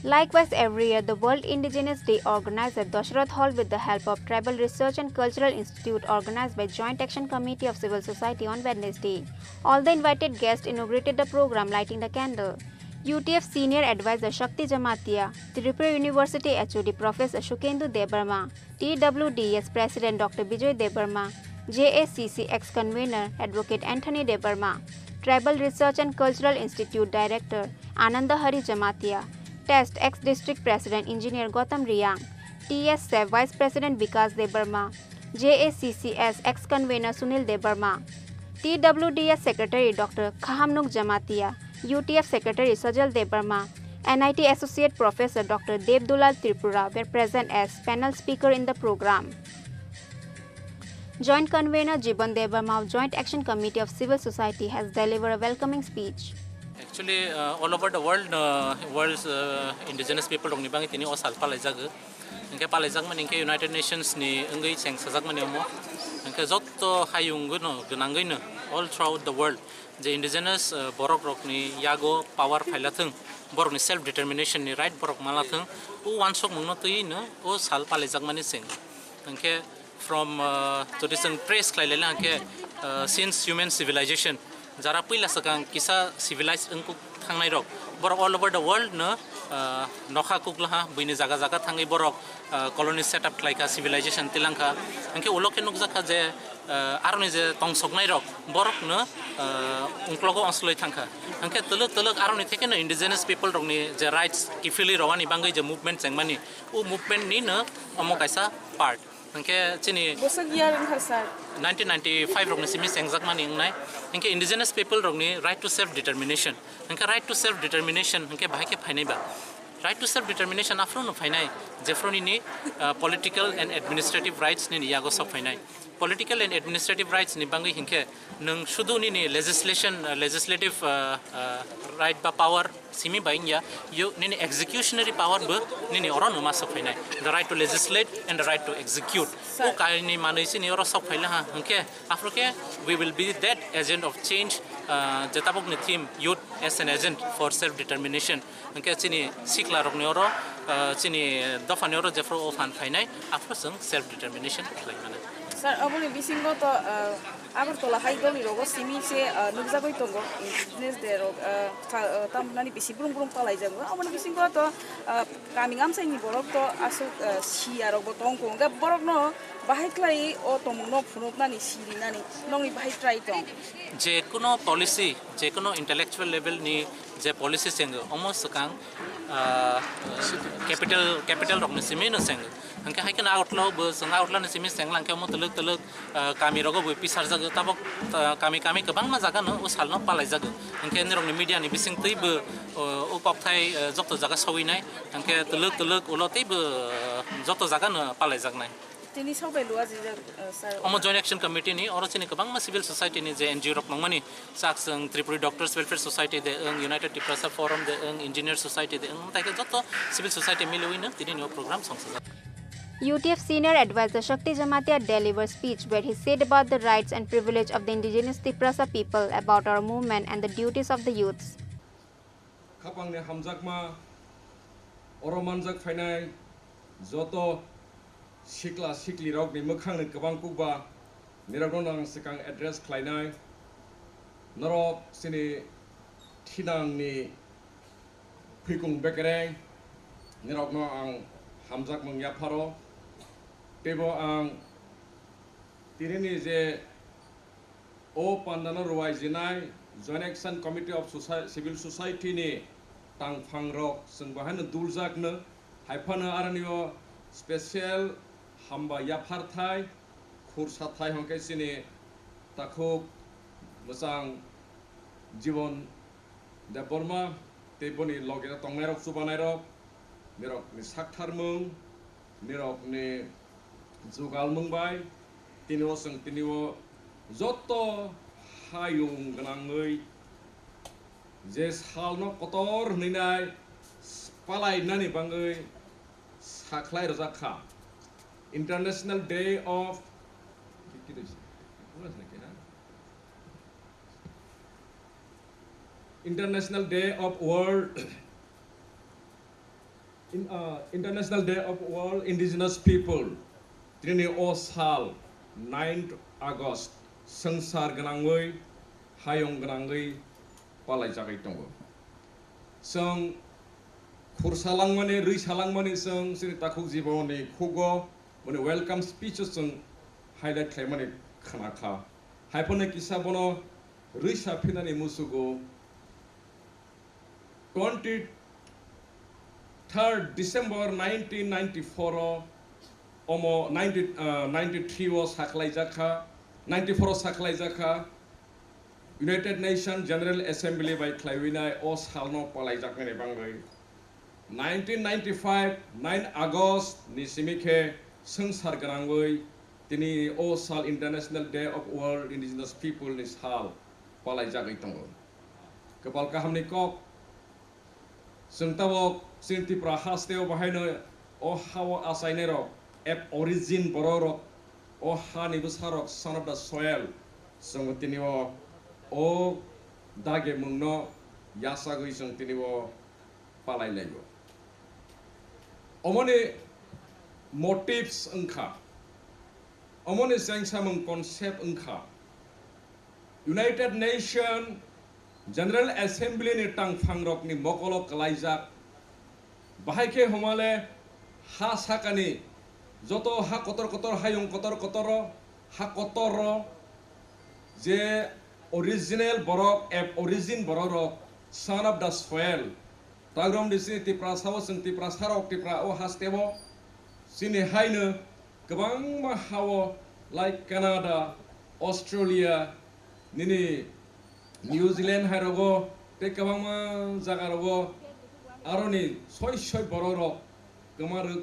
Likewise, every year, the World Indigenous Day organized at Dashrath Hall with the help of Tribal Research and Cultural Institute organized by Joint Action Committee of Civil Society on Wednesday. All the invited guests inaugurated the program lighting the candle. UTF Senior Advisor Shakti Jamatia, Tripura University HOD Professor Shukendu Debarma, TWDS President Dr. Bijoy Debarma, JACC ex-convener Advocate Anthony Debarma, Tribal Research and Cultural Institute Director Anandahari Jamatia, TEST ex-District President Engineer Gautam Riyang, TS Vice President Vikas Debarma, JACCS ex-convener Sunil Debarma, TWDS Secretary Dr. Khamnuk Jamatia, UTF Secretary Sajal Debarma, NIT Associate Professor Dr. Devdulal Tripura were present as panel speaker in the program. Joint Convener Jiban Debarma of Joint Action Committee of Civil Society has delivered a welcoming speech. Actually, all over the world, world's indigenous people rong nibang itini osal palajag. Engke palajag man engke United Nations ni engai seng sajak man yomo. Engke zotto hayung guno gunangai no all throughout the world. The indigenous borok rok ni yago power phailathung. Borok ni self determination ni right borok malathung. U wansok mungno tui no o sal palajag man seng. Engke from tradition trace kailela engke since human civilization. Jara pila sakang kisa civilized engku thangnai rok borok all over the world no nokha kukla buini jaga jaga thangai borok colony setup klaika civilization tilangka engke uloke nukjaka je aroni je tongsoknai rok borok no ungklogo onsloi thangka engke tuluk tuluk aroni theke no indigenous people rok ni je rights kifili rawani bangai je movement chengmani u movement ni no omokaisa part engke chini 1995 rok ni simi sengjak mani ngnai engke indigenous people rok ni right to self determination engke right to self determination engke bahai ke phainai ba right to self determination afro no fainai jefroni ni political and administrative rights ni yago sok fainai political and administrative rights ni bangai hinke nung shudu ni legislative right ba power simi bainya you ni executionary power ba ni oron ma sok fainai the right to legislate and the right to execute o kai ni manai si ni oro sok faila ha hinke afroke we will be that agent of change jetabok ni theme youth as an agent for self determination hinke chini sikla rok ni oro chini dofa ni oro jefro of han fainai afro sung self determination like mana sir aboni bisingo to agartola haidol ni rogo simi se nugzagoi tongo business de rog tam nani bisi burung palai jango aboni bisingo to kamingam sai ni borok to asu si arok bo tongko ga borok no bahai klai o tomno phunok nani siri nani nongi bahai try tong je kono policy je kono intellectual level ni je policy seng almost kang capital rok ni simi no seng angke hai kana outlaw bo sanga outlaw ni simi seng langke mo teluk kami rogo bo pisar jaga tabok kami kebang ma jaga no usal no palai jaga angke ni rok ni media ni bising tei bo o kok thai jokto jaga sawi nai angke teluk ulo tei bo jokto jaga no palai jag nai tini sabai luwa ji sir omo joint action committee ni oro chini kebang ma civil society ni je NGO rok nongmani saksang Tripura Doctors Welfare Society de United Tripura Forum de Engineer Society de tai ke joto civil society miloi na tini no program songsa UTF senior advisor Shakti Jamatia delivered speech where he said about the rights and privilege of the indigenous Tripura people, about our movement and the duties of the youths. Kapang ne hamjakma oromanjak fainai joto sikla sikli rok ni mokhang ni kabang kuba niragonang sikang address khlainai norok sini thinang ni phikung bekereng nirok no ang hamjak mong yaparo tebo ang tirini je o pandana ruwai jinai joint action committee of civil society ni tang phangrok sungbahan duljak ne haifana aranio special hamba yapar thai khursa thai hongke sini takhuk musang jibon da borma teboni logena tongnai subanai rok nirok ni sakthar mung nirok ni jugal mung bai tinio sung tinio joto hayung ganangoi je salno kotor ninai palai nani bangai saklai rojaka International Day of International Day of World Indigenous People Trini Osal 9th August Sangsar Ganangoi Hayong Ganangoi Palai Jagai Tongo Song Kursalang mane risalang mane song sini takuk jiboni khugo mane welcome speeches song highlight khai mane khana kha haipone kisa bono risa phinani musugo 23rd December 1994 omo 93 was saklai jakha 94 saklai jakha United Nations General Assembly by Klaiwinai os halno palai jakmene bangai 1995 9 August ni simike sangsar ganangoi tini o sal International Day of World Indigenous People ni sal palai jagai tongo kepal kahamni kok sengtawok sinti prahasteo bahaino o hawa asainero ep origin bororok o hani busarok son of the soil song tini o dage mungno yasagoi song tini palai lego omone motives engkha omone sangsamung concept engkha United Nations General Assembly ni tang phangrok ni mokolok kalaijak bahaike homale ha sakani joto ha kotor hayung kotor ha kotoro je original borok origin borok son of the soil Tagrom di sini tipra sawo sing tipra sarok tipra o hastebo sini haine kebang mahawo like Canada, Australia, nini New Zealand hairogo te kebang ma jaga rogo आरोनि सय बर'रक गोमारो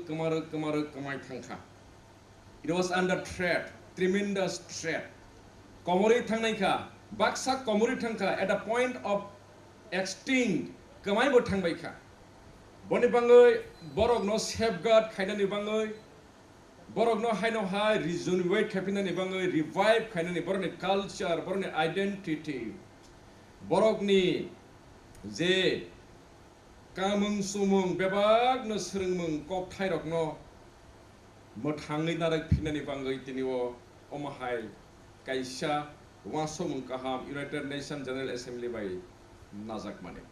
कमाय थांखा it was under threat tremendous threat कमरी थांनायखा बाक्सा कमरी थांखा at the point of extinct कमायबो थांबायखा बनि बाङै बरक न safeguard खायनानि बाङै बरक न हायनो हाय regenerate खायफिननानि बाङै revive खायनानि बरनि culture बरनि identity बरकनि जे कामुं सुमुं बेबाग न सोलोंमुं कक थाइरक न मोथाङै नारक फिननानि बाङै दिनिव अमाहाय कायसा वासमुं काहाम यूनाइटेड नेशन जनरल असेंबली बाय नाजाक माने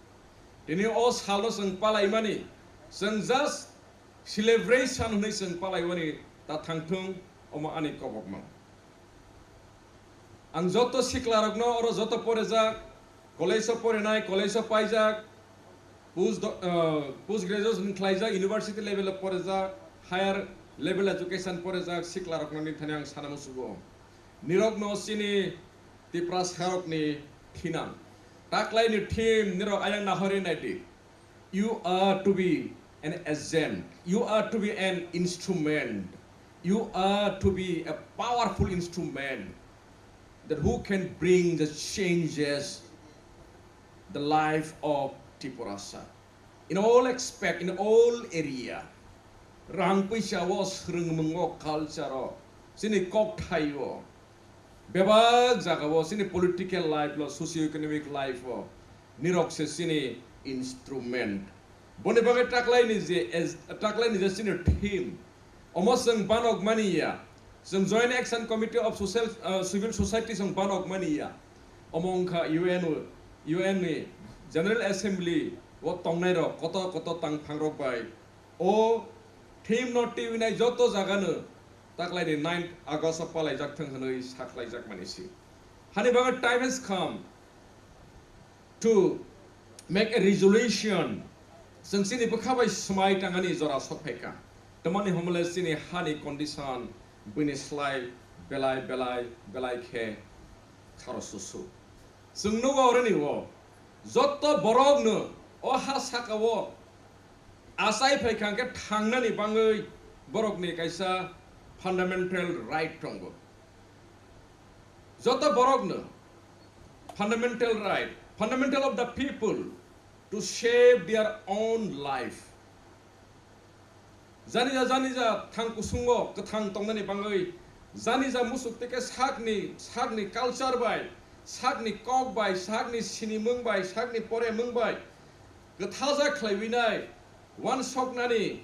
दिनि अ सालो जों पालायमानि जों जास्ट सेलिब्रेशन होनै जों पालायमानि ता थांथों अमा आनि कबकमा आं जत सिक्लारक न अर जत परेजाक कलेजआव फरायनाय कलेजआव पाइजाक पोस्ट ग्रेजुएशन खालायजाक यूनिवर्सिटी लेवल फरायजाक हायर लेवल एजुकेशन फरायजाक सिक्लारक ननि थाने आं साना मुसुगो निरक न सिनि तिप्रा सारकनि थिना ताकलायनि टीम निरक आयं नाहरे नायदि you are to be an agent you are to be an instrument you are to be a powerful instrument that who can bring the changes the life of Tripurasa in all aspect in all area rang paisa was rungmungo culture sini kok thayo bebag jaga wo sini political life lo socio economic life wo nirok se sini instrument bone bagai taklai ni je sini team almost sang banok mania some joint action committee of social civil society some banok mania among ka UN ni general assembly wo tongnai ro koto tang phangrok bai o team not tv nai joto jaga no taklai ni 9 August palai jak thang hanoi saklai jak manisi hani baga time has come to make a resolution जों सिनि बखाबाय समाय टांगानि जरा सफायका तमानि हमले सिनि हानि condition बिनि स्लाय बेलाय खे खारसुसु जों नो गरनि वो जत्त बरग नो अ हा साकावो आसाय फैखांके थांनानि बाङै बरगनि कायसा फंडामेंटल राइट दंगो जत्त बरग नो fundamental right fundamental of the people to shape their own life janija thang kusungo kathang tongnani bangai janija musuk teke sakni culture bai sakni kok bai sakni sinimung bai sakni pore mung bai gathaja khlaibinai one soknani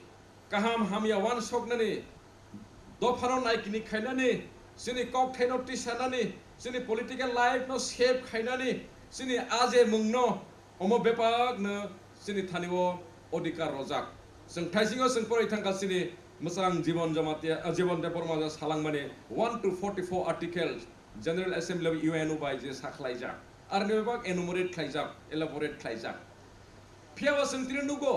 kaham hamia one soknani dofaro naikini khainani sini kok thaino tisanani sini political life no shape khainani sini aje mungno omo bepak no sini thaniwo odikar rojak जों थाइसिङाव जों फरायथांगा सिनि मोजां जीवन जमातिया जीवन देपरमाजा सालांमाने 1 to 44 articles general assembly of UN बाय जे साखलायजा आरो नेबाक एनुमरेट खालायजाक एलाबोरेट खालायजाक फियावा जों तिरनुगो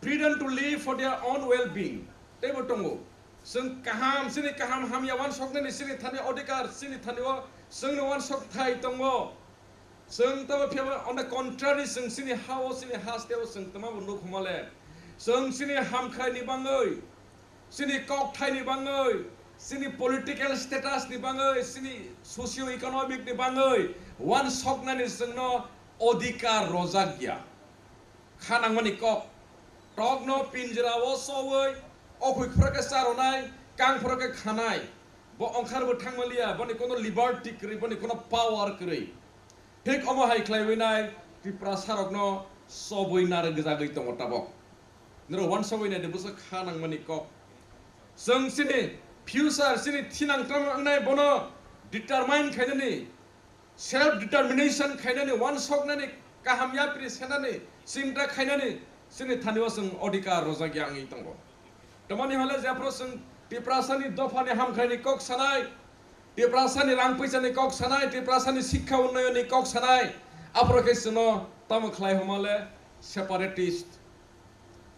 freedom to live for their own well being तेबो दंगो जों काहाम सिनि काहाम हामिया वान सकने सिनि थाने अधिकार सिनि थानेवा जोंनो वान सक थाय दंगो जों तब फियावा on the contrary जों सिनि हाव सिनि हास्तेव जों तमा बन्द खमाले जों सिनि हामखायनि बाङै सिनि ककथायनि बाङै सिनि पलिटिकल स्टेटास नि बाङै सिनि सोशियो इकोनॉमिक नि बाङै वान सकनानि जोंनो अधिकार रजागिया खानांमानि कक टकनो पिंजराव सवै अखुइफोरके सारनाय कांफोरके खानाय ब अंखारबो थांमालिया बनि कोनो लिबार्टी करै बनि कोनो पावर करै ठीक अमा हाइख्लायनाय त्रिपुरा सारकनो सबै नारे गजागै दङ ताबक नरो वान सबैना देबसो खानांमानि कक जों सिनि फ्यूचर सिनि थिनांत्रामनाय बनो डिटरमाइन खायनानि सेल्फ डिटरमिनेशन खायनानि वान सकनानि काहामया प्रिसेनानि सिंद्रा खायनानि सिनि थानिवा जों अधिकार रजागि आंनि दङ तमानि हले जाफ्रो जों त्रिपुरासानि दफानि हामखायनि कक सानाय त्रिपुरासानि रां पैसानि कक सानाय त्रिपुरासानि शिक्षा उन्नयननि कक सानाय आप्रकेसनो तामखलाय हमाले सेपारेटिस्ट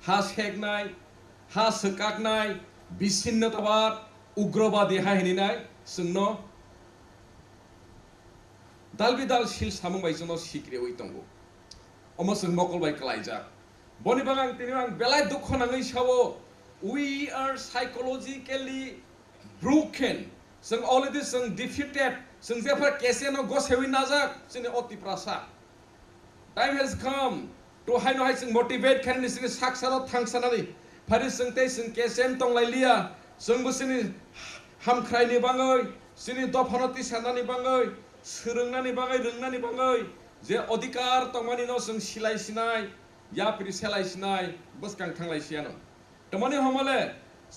हा सेकनाय हा सकाकनाय बिसिन्नताबाद उग्रबादी हाहिनिनाय जोंनो दालबिदाल सिल सामुंबाय जोंनो सिक्रेवै दंगो अमसों मकल बाय कलाइजा बनि बांग तिनि आं बेलाय दुख नाङै सावो we are psychologically broken जों already जों defeated जों जेफोर केसेनो गसेवि नाजाक जोंनि अति Prasa time has come to हायनो हाय जों motivate खानि जोंनि साक्साराव थांसानानै फारि जों ते जों केसेन तंलायलिया जों बोसोरनि हामख्रायनि बाङै जोंनि दफानति सानानि बाङै सोलोंनानि बाङै रोंनानि बाङै जे अधिकार तंमानि न जों सिलायसिनाय या फिर सेलायसिनाय बसकां थांलायसियानो तमानि हमले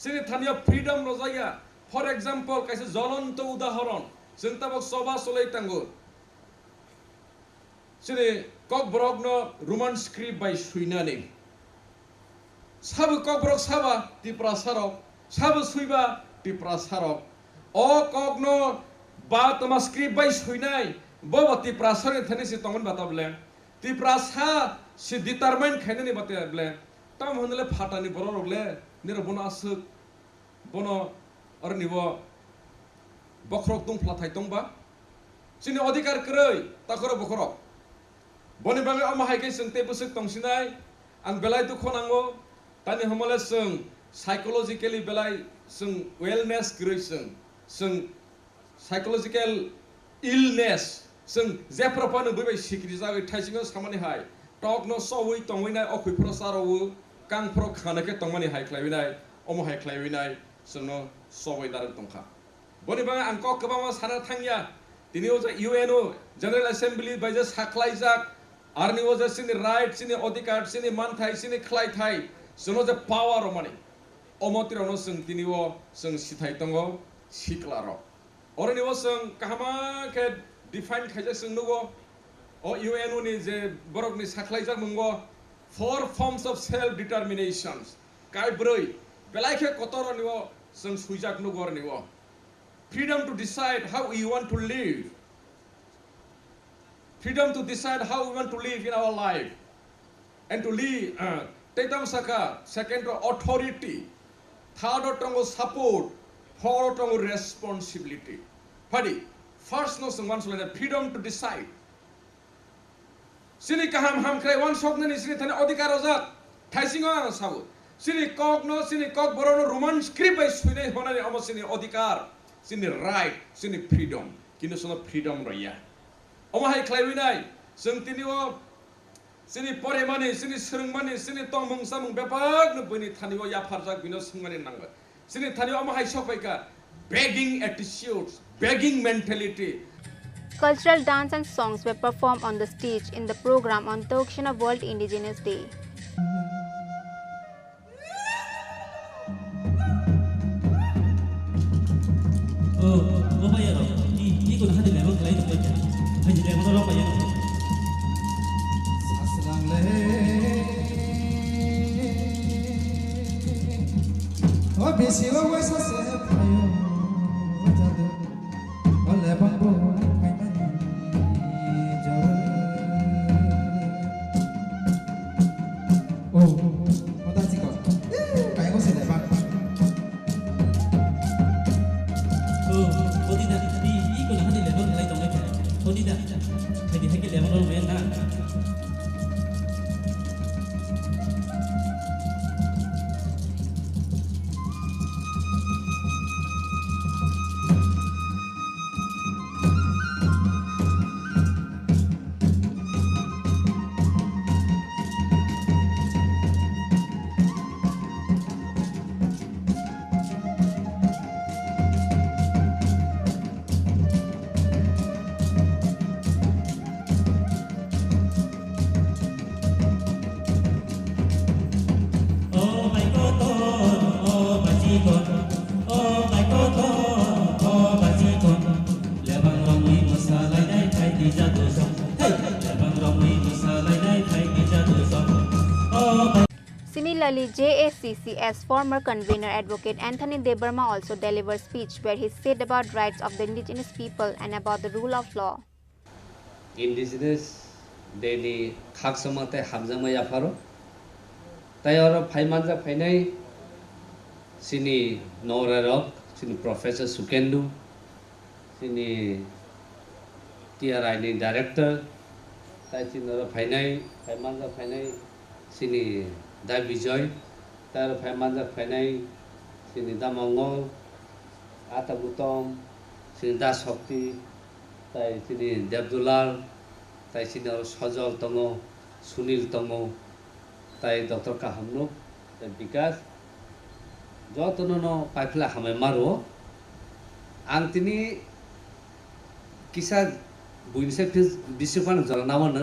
जोंनि थानिया फ्रीडम रजाया फॉर एग्जांपल कैसे ज्वलंत उदाहरण जों तब सभा सलायतांगो जोंनि कक ब्रगनो रोमान स्क्रिप्ट बाय सुइनानि साबो कक ब्रग साबा तिप्रा सारक साबो सुइबा तिप्रा सारक अ ककनो बा तमा स्क्रिप्ट बाय सुइनाय बबा तिप्रा सारनि थानि से तंगन बाताबले तिप्रा सा से डिटरमाइन खायनानि बाताबले तम होनले फाटानि बररगले निर बनासुक बनो अरनिबो बखरक दंफ्ला थायतंबा जोंनि अधिकार कै ताखर बखरक बनि बाङै अमाहायके जोंते बसुक तंसिनाय आं बेलाय दुख नांगौ तानि हमले जों साइकोलॉजिकली बेलाय जों वेलनेस कै जों साइकोलॉजिकल इलनेस जों जेफ्रपानो बैबाय सिक्रि जागै थाइसिङो सामानि हाय टकनो सवै तंवैनाय अखैफ्र सारावो कांफ्र खानके तंमानि हायख्लायनाय अम हायख्लायनाय जोंनो सवै दार दंखा बनि बाङै आं क गोबां साना थांया दिनै जे यूएनओ जनरल असेंबली बायजे साख्लायजाक आरनिओ जे सिनि राइट सिनि अधिकार सिनि मानथाय सिनि ख्लायथाय जोंनो जे पावर माने अमतिरावनो जों दिनैओ जों सिथाय दङ सिक्लार अरनिओ जों काहामा के डिफाइन खायजे जोंनो अ यूएनओ नि जे बरकनि साख्लायजाक मंगो 4 forms of self determinations काय ब्रै बेलायखे कतरनिओ जों सुइजाक नगरनिओ freedom to decide how we want to live, freedom to decide how we want to live in our life, and to live. Tetam saka second authority, third tongo support, fourth tongo responsibility. Padi first no someone so like freedom to decide. Sini kaham ham kray one shok nani sini thane adhikar ojak thaisinga sabu sini kok no sini kok borono roman script by suine honani amo sini adhikar sini right sini freedom kini sono freedom raya omo hai khlaibinai जों तिनिओ sini poremani sini serengmani sini tongmung samung bepak no bini thaniओ या फारजाक बिनो संगमानि नांगो sini thaniओ omo hai sokpaika begging attitudes begging mentality. Cultural dance and songs were performed on the stage in the program on the occasion of World Indigenous Day. Similarly, JACC's former convener Advocate Anthony Debarma also delivered speech where he said about rights of the indigenous people and about the rule of law. Indigenous daily khaksamate hamzama yafaro tayaro phaimanja phainai sini norarok sini Professor Sukendu sini TRI ni director তাই চিনর ফাইনাই ফাইমানজা ফাইনাই চিনি দা বিজয় তার ফাইমানজা ফাইনাই চিনি দা মঙ্গল আতা গুতম চিনি দা শক্তি তাই চিনি দেবদুলাল তাই চিনি সজল দङ সুনীল দङ তাই ডক্টর কাহামনুক তাই বিকাশ যতन पाइफला हामे मारो आं तिनी किसा बुइनसे फिस बिसिफान जलनावन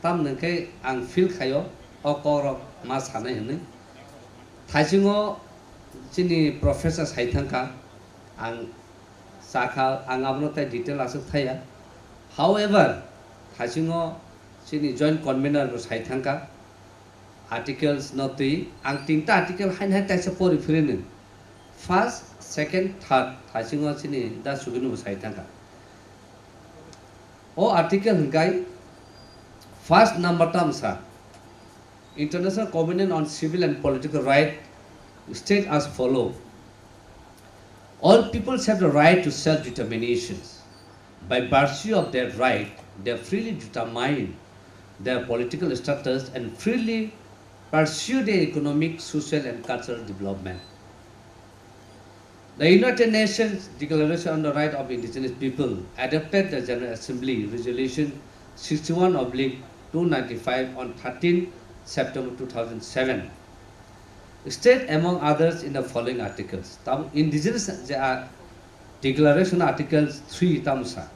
ताम नंखाय आं फिल खायो अकर मा सानाय हनै थाइसिङो चिनि प्रोफेसर साइथांका आं साखा आं आबनो ताय डिटेल आसो थाया हाउएवर थाइसिङो चिनि जॉइंट कन्वेनर साइथांका आर्टिकल्स नतुई आं तीनटा आर्टिकल हाइन हाइन ताइसे परिफिरेनो फर्स्ट सेकेंड थर्ड थाइसिङो चिनि दा सुगिनु साइथांका ओ आर्टिकल हंगाय फर्स्ट नंबर टर्मसा international convention on civil and political right state as follow all peoples have the right to self determination by virtue of their right they freely determine their political status and freely pursue their economic, social and cultural development. The United Nations Declaration on the Right of Indigenous People adopted the General Assembly Resolution 61/295 on 13 September 2007. State among others in the following articles. Indigenous Declaration Articles 3 Tamsa.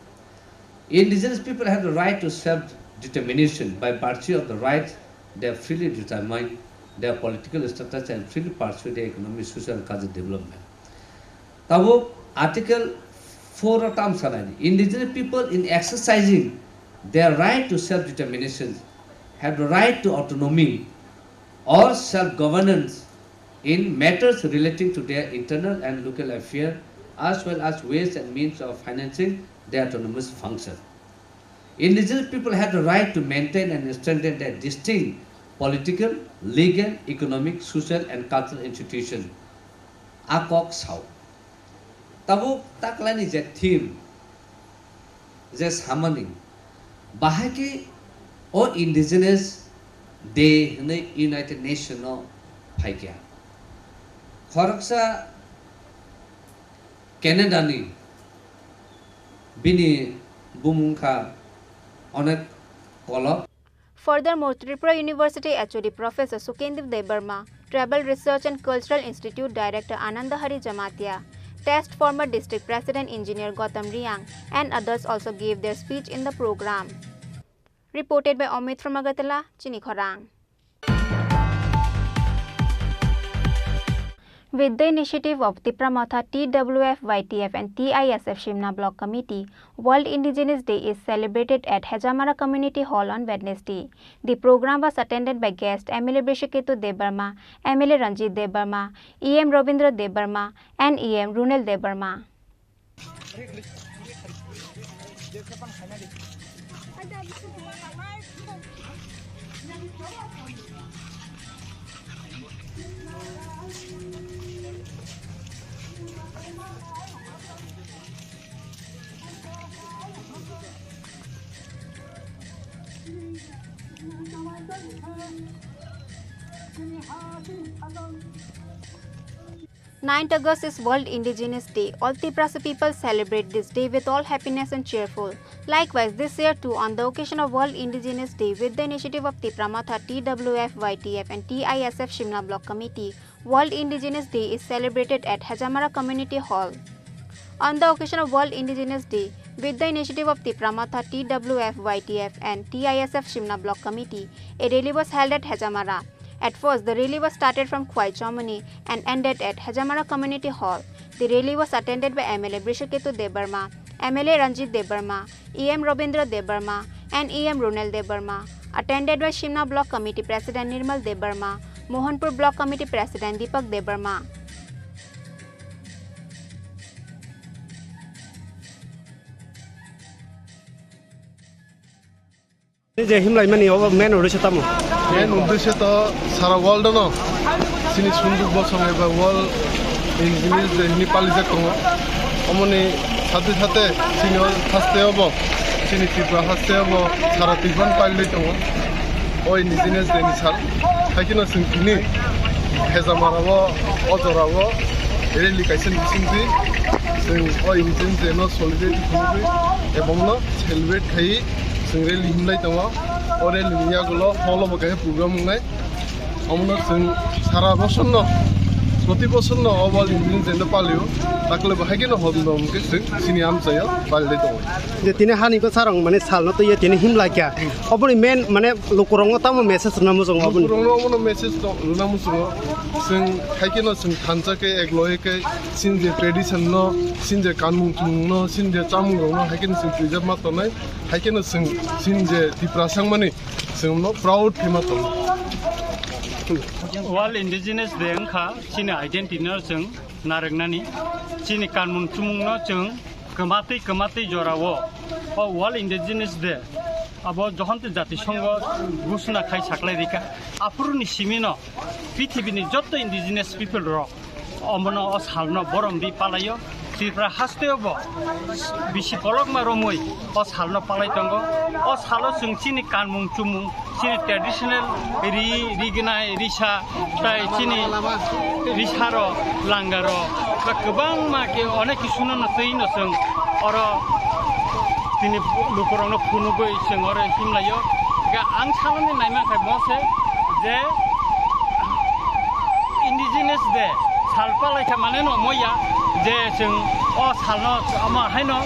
Indigenous people have the right to self-determination by virtue of the right they freely determine their political status and freely pursue their economic, social and cultural development. Tabo Article 4 of Tamsanani. Indigenous people in exercising their right to self-determination have the right to autonomy or self-governance in matters relating to their internal and local affairs as well as ways and means of financing their autonomous function. Indigenous people have the right to maintain and strengthen their distinct political, legal, economic, social and cultural institutions. Akok sao. Tabo taklani je theme je summoning. Bahaki o indigenous day ne United Nations no phaikya. Khoraksa Canada ni bini bumungkha onek kolok. Furthermore, Tripura University HOD Professor Sukendip Debarma, Tribal Research and Cultural Institute Director Anandahari Jamatia, Test former District President Engineer Gautam Riang, and others also gave their speech in the program. Reported by Amit from Agartala, Chini Khorang. With the initiative of Tipramotha TWF, YTF and TISF Shimna Block Committee, World Indigenous Day is celebrated at Hejamara Community Hall on Wednesday. The program was attended by guests MLA Brishiketu Debarma, MLA Ranjit Debarma, EM Robindra Debarma and EM Runel Debarma. August 9 is World Indigenous Day. All Tiprasa people celebrate this day with all happiness and cheerful. Likewise, this year too, on the occasion of World Indigenous Day, with the initiative of Tipramotha TWF, YTF and TISF Shimna Block Committee, World Indigenous Day is celebrated at Hejamara Community Hall. On the occasion of World Indigenous Day, with the initiative of Tipramotha TWF, YTF and TISF Shimna Block Committee, a rally was held at Hejamara. At first, the rally was started from Khwai Chomani and ended at Hejamara Community Hall. The rally was attended by MLA Brishiketu Debarma, MLA Ranjit Debarma, EM Robindra Debarma and EM Runel Debarma, attended by Shimna Block Committee President Nirmal Debarma, Mohanpur Block Committee President Deepak Debarma. Main उद्देश्य तो सारा world न सिनी सुंदुक बसंग एबा world engineer जे हिनी पालिजे को अमने साथे साथे सिनी फास्टे हबो Chini Khorang Tripura Sara Tiban Palai Tongo O Indigenous Day Misal Hakino Singkini Hezamarawo Ozorawo Really Kaisen Bisingti Sing O Indigenous Day no Solidarity Community Ebongno Celebrate Kai Sing Really Himlai Tongo O Really Niyagulo Holo Mokai Program Ngai Omno Sing Sara Bosonno Soti Bosonno Oval Indigenous Day no Palio Takle Bahagino Hodno Mke Sing Sini Amsayo Palai Tongo যে তিনি হানি ko sarang mane salno to ye tini himla kya oboni men mane lokorong tamo message namu jong oboni lokorong no message to namu jong sing haikino sing thanjake egloike sinje tradition no sinje kanmung no sinje chamung no haikino sing preserve ma to nai haikino sing sinje Tripura sangmani sing no proud thema to World Indigenous Day angkha chini identity no jeng naregnani chini kanmung chumung no jeng kemati jorawo o World Indigenous Day abo johanti jati songo ঘোষণা খাই সাকলাই রিকা আপুরনি Cimino পৃথিবীনি যত indigenous people ro অমনো o salno borom di palayo Tripura hasteobo bisi polok maromoi o salno palai tongo o salo sing chini kanmung chumung chini traditional rignai risa tai chini risaro langaro ba gobang ma ke onek kisuno no teino sing oro tini lokorongno phunugoi sing ore himlayo ga ang saloni naima khai mose je Indigenous Day salpalai kha mane no moya je sing o salno ama haino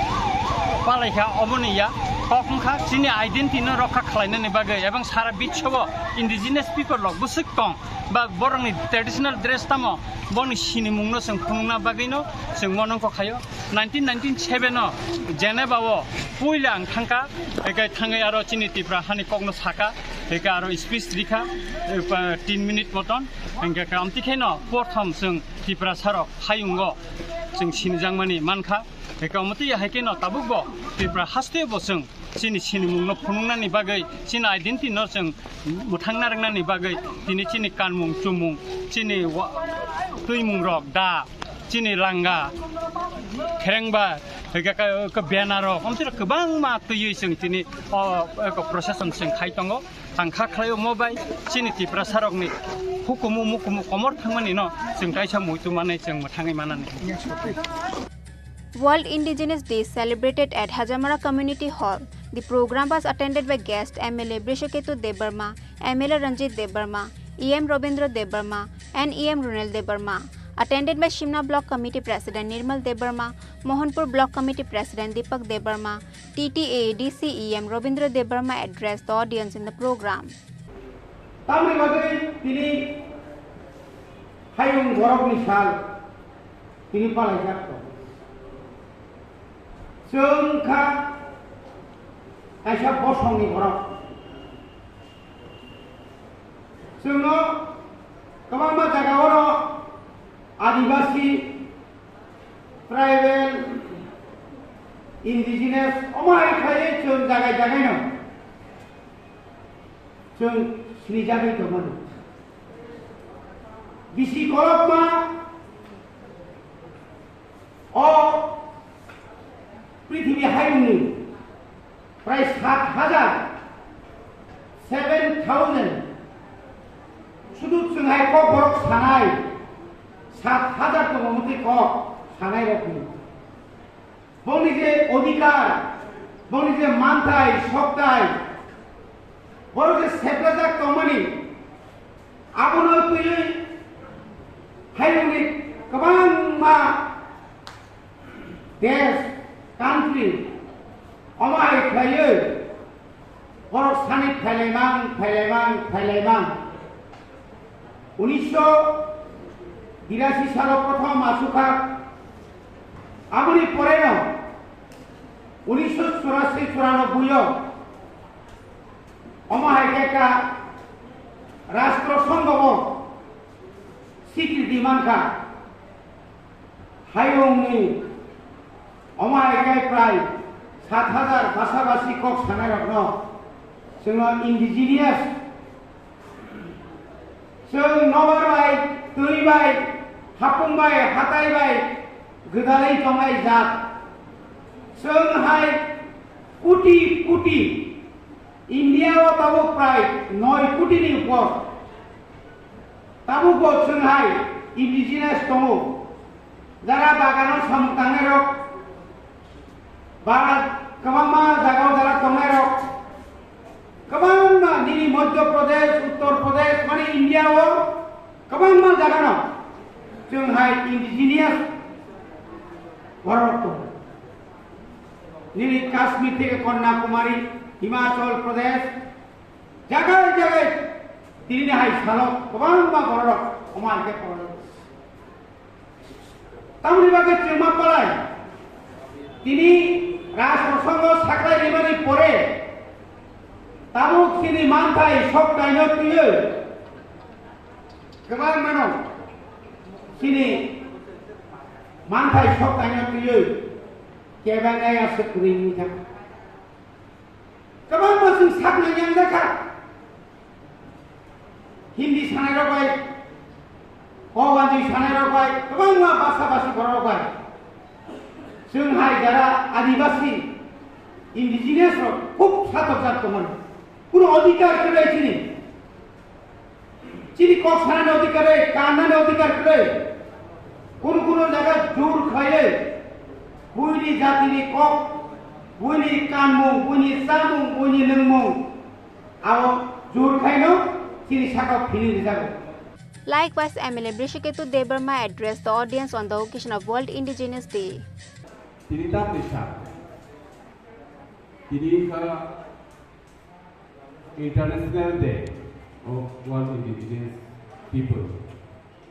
palai kha omoniya kokmkha chini identity no rokha khlainani bagai ebang sara bishobo indigenous people log busuk tong ba borongni traditional dress tamo boni sinimung no sing phunungna bagai no sing monongko khayo 1997 no Geneva o puila ang thangka ekai thangai aro chini Tripura hani kokno saka eka aro speech dikha 3 minute moton engka kamti kheno prothom sing Tripura sarok hayungo sing sinjangmani mankha eka omoti haikeno tabukbo Tripura hastebo sing chini sinimung no phunungnani bagai chini identity no sing muthangna rangnani bagai tini chini kanmung chumung chini tuimung rok da chini langa kherengba ka banner komtira kobang ma tuyui sing tini ko procession sing khaitongo tangkha khlayo mobile chini Tripura sarokni hukumu mukumu komor thangmani no sing kaisa muitu mane sing muthangai manani World Indigenous Day celebrated at Hajamara Community Hall. The program was attended by guest MLA Brishaketu Debarma, MLA Ranjit Debarma, EM Robindra Debarma, and EM Runel Debarma. Attended by Shimna Block Committee President Nirmal Debarma, Mohanpur Block Committee President Deepak Debarma, TTA DC EM Robindra Debarma addressed the audience in the program. Tamil bagai tini hayung gorok nisal tini palai jakto sengkha kaisa bosongni gorok sengno kabangma jaga oro adivasi tribal indigenous omai khai chung jagai no chung sini jagai to manu bisi korok ma o পৃথিবী হাইনি প্রায় 7,000 শুধু চুঙ্গাই cock বরক সানাই 7,000 তো মমতি cock সানাই রাখি বনি যে অধিকার বনি যে মানতাই সপ্তাই বড় যে সেপ্রাজাক কমনি আবনো তুই হাইনি কবাং মা দেশ country omai khaye borok sanit phailaimang 1982 সাল প্রথম আসুখা আমনি পরে ন 1984-94 omai keka রাষ্ট্রসংঘ স্বীকৃতি মানখা হাইংনি omai kai prai 7,000 basabasi kok sanai rakno sing indigenous sing nobar bai tui bai hapung bai hatai bai gedalai tongai jat sing hai crore crore ইন্ডিয়াও তাবো প্রায় 9 কোটিनि উপর তাবো जोंहाय indigenous दङ যারা বাগানাव सामतांनाय रक बारा गोबां जायगायाव जारा दंनाय रक गोबां दिनै मध्य प्रदेश उत्तर प्रदेश माने इन्डियाव गोबां जायगायाव जोंहाय इन्डिजिनियास बर' दं दिनै काश्मीर থেকে कन्याकुमारी हिमाचल प्रदेश जायगाय जायगाय दिनैहाय सालाव गोबां बर' अमायके बर' तामनि बागै जों मा पालाय दिनै राजसंघ साख्लायनायनि परे तामुखिनि मानथाय सब गायनो तुयो गोबां मानव खिनि मानथाय सब गायनो तुयो केबांगाया सुकुरिनि थाखाय गोबां मानसि साख्लायनायानो जाखा हिन्दी सानाय रबाय हवान्जी सानाय रबाय गोबां भाषा भाषी बर' रबाय जोंहाय যারা आदिवासी इंडिजिनियास खूब सातक जातमोन কোনো অধিকার করে চিনি কক সানার অধিকারে কান্নার অধিকার করে কোন জায়গা জোর খাইয়ে বুইনি জাতিনি কক বুইনি কানমু বুইনি সামু বুইনি লোংমু আও জোর খাইনো চিনি সাকা ফিনি যাবে. Likewise, MLA Brishiketu Debarma addressed the audience on the occasion of World Indigenous Day. Tinita Nisha, Tinika International Day of World Indigenous People.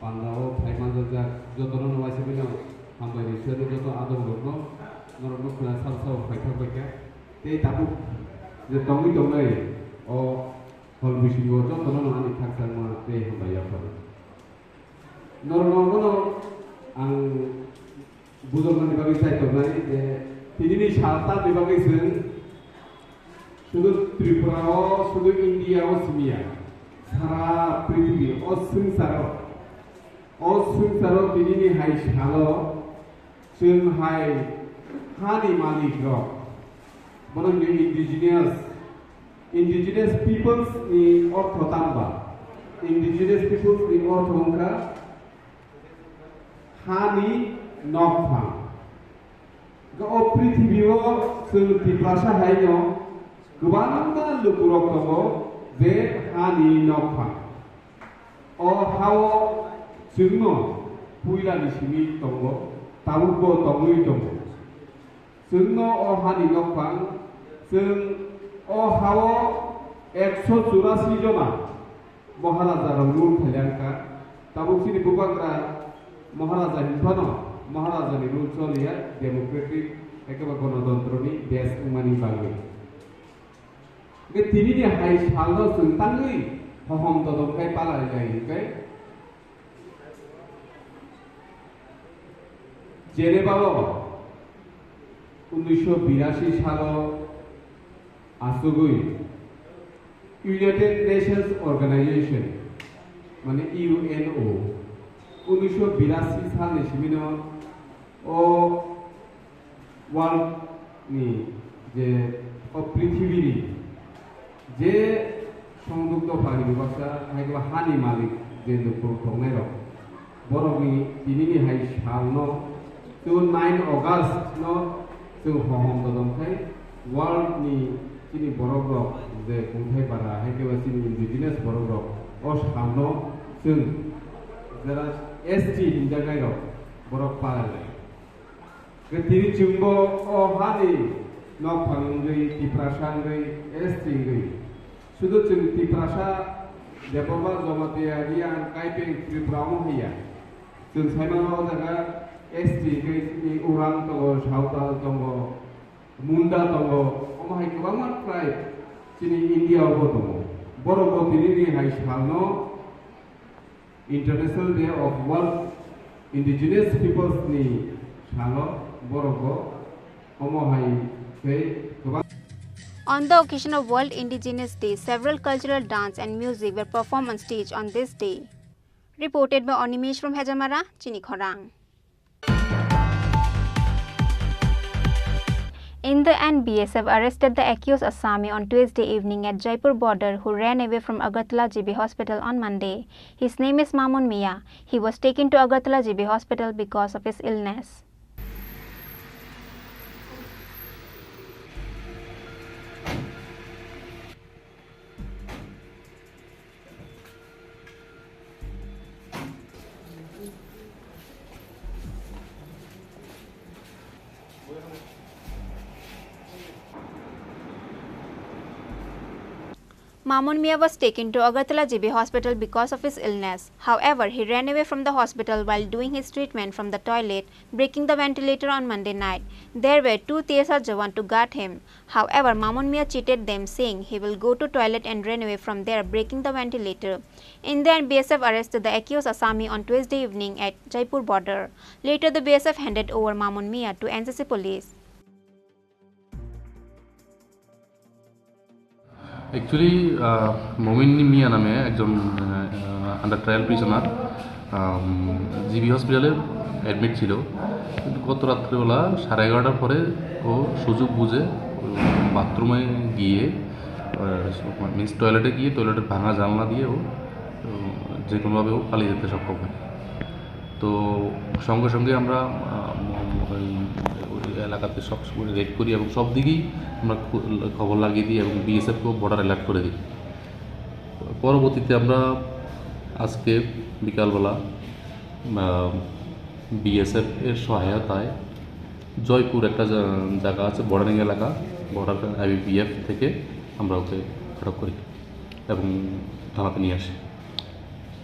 Pandao, Paimanza, Jotono, Vasibino, Hambari, Joto, Adam Lono, Norokuna, Salsa, Paika, they tabu the Tommy Tomei or Holbishing Jotono, and Taxama, they Hambayapa. Norokuna and বুজরমানি ভাবে চাইতো না যে তিনি সাতটা বিভাগে ছিলেন শুধু ত্রিপুরাও শুধু ইন্ডিয়াও সিমিয়া সারা পৃথিবী অসংসারও তিনি হাই সালো जों हाय हानि मालिक रक बरं indigenous peoples ni अर्थ तांबा indigenous peoples ni अर्थ अंका हानि नफा गो पृथ्वीयाव जों तिप्रासा हायनो गोबां लुकुरक दङ जे हानि नफा अ हाव जोंनो पुइलानि सिमि दङ ताबुबो दङै दङ जोंनो अ हानि नफा जों अ हाव 184 जना महाराजा रंगुर थायांका ताबुसिनि बुबाग्रा महाराजा हिंथानो महाराजानि रुल चलिया डेमोक्रेटिक एकेबा गणतंत्रनि देश उमानि बागै बे तिनिनि हाय सालनो जोंतांगै हहम ददंखाय पालाय जायैखाय जेनेबालो 1982 सालाव आसुगै यूनाइटेड नेशंस ऑर्गेनाइजेशन माने यूएनओ 1982 सालनि सिमिनो ओ वर्ल्डनि जे पृथ्वीनि जे संयुक्त फाहिनि बासा हायबा हानि मालिक जे लोकफोर दंनाय दं बर'नि दिनैनि हाय सालनो 9 अगस्त नो जों हहम ददंखाय वर्ल्डनि चिनि बर'फोर जे खुंथाय बारा हायबा चिनि इंडिजिनियास बर'फोर अ सालनो जों जरा एसटी हिंजागाय बरफ पालाय गतिनि जोंबो अ हानि नफांगै तिप्रासांगै एसटींगै शुद्ध जों तिप्रासा देबबा जमातियारि आं काइपें त्रिपुराव हैया जों साइमानाव जागा एसटी गै उरां दङ सावताल दङ मुंडा दङ अमाहाय गोबां फ्राय चिनि इन्डियावबो दङ बर'बो दिनैनि हाय सालनो International Day of World Indigenous Peoples ni salo borogo omohai ke goba. On the occasion of World Indigenous Day, several cultural dance and music were performed on stage on this day. Reported by Onimesh from Hejamara, Chini Khorang. In the end, BSF arrested the accused Assami on Tuesday evening at Jaipur border who ran away from Agartala GB Hospital on Monday. His name is Mamun Mia. He was taken to Agartala GB Hospital because of his illness. Mamun Mia was taken to Agartala GB Hospital because of his illness. However, he ran away from the hospital while doing his treatment from the toilet, breaking the ventilator on Monday night. There were 2 TSR Jawan to guard him. However, Mamun Mia cheated them, saying he will go to toilet and ran away from there, breaking the ventilator. In the end, BSF arrested the accused Assami on Tuesday evening at Jaipur border. Later, the BSF handed over Mamun Mia to NCC police. Actually, Momin Mia নামে একজন under trial prisoner GB হসপিটালে admit ছিল, কিন্তু গত রাত্রিবেলা 11:30টার পরে ও সুযোগ বুঝে বাথরুমে গিয়ে মিন্স টয়লেটে গিয়ে টয়লেটের ভাঙা জানলা দিয়ে ও যে কোনোভাবে ও পালিয়ে যেতে সক্ষম হয়। তো সঙ্গে সঙ্গে আমরা এলাকাতে সব রেড করি এবং সব দিকেই আমরা খবর লাগিয়ে দিই এবং বিএসএফকেও বর্ডার অ্যালার্ট করে দিই। পরবর্তীতে আমরা আজকে বিকালবেলা বিএসএফ এর সহায়তায় জয়পুর একটা জায়গা আছে বর্ডারিং এলাকা, বর্ডার আইবিপিএফ থেকে আমরা ওকে আটক করি এবং থানাতে নিয়ে আসি।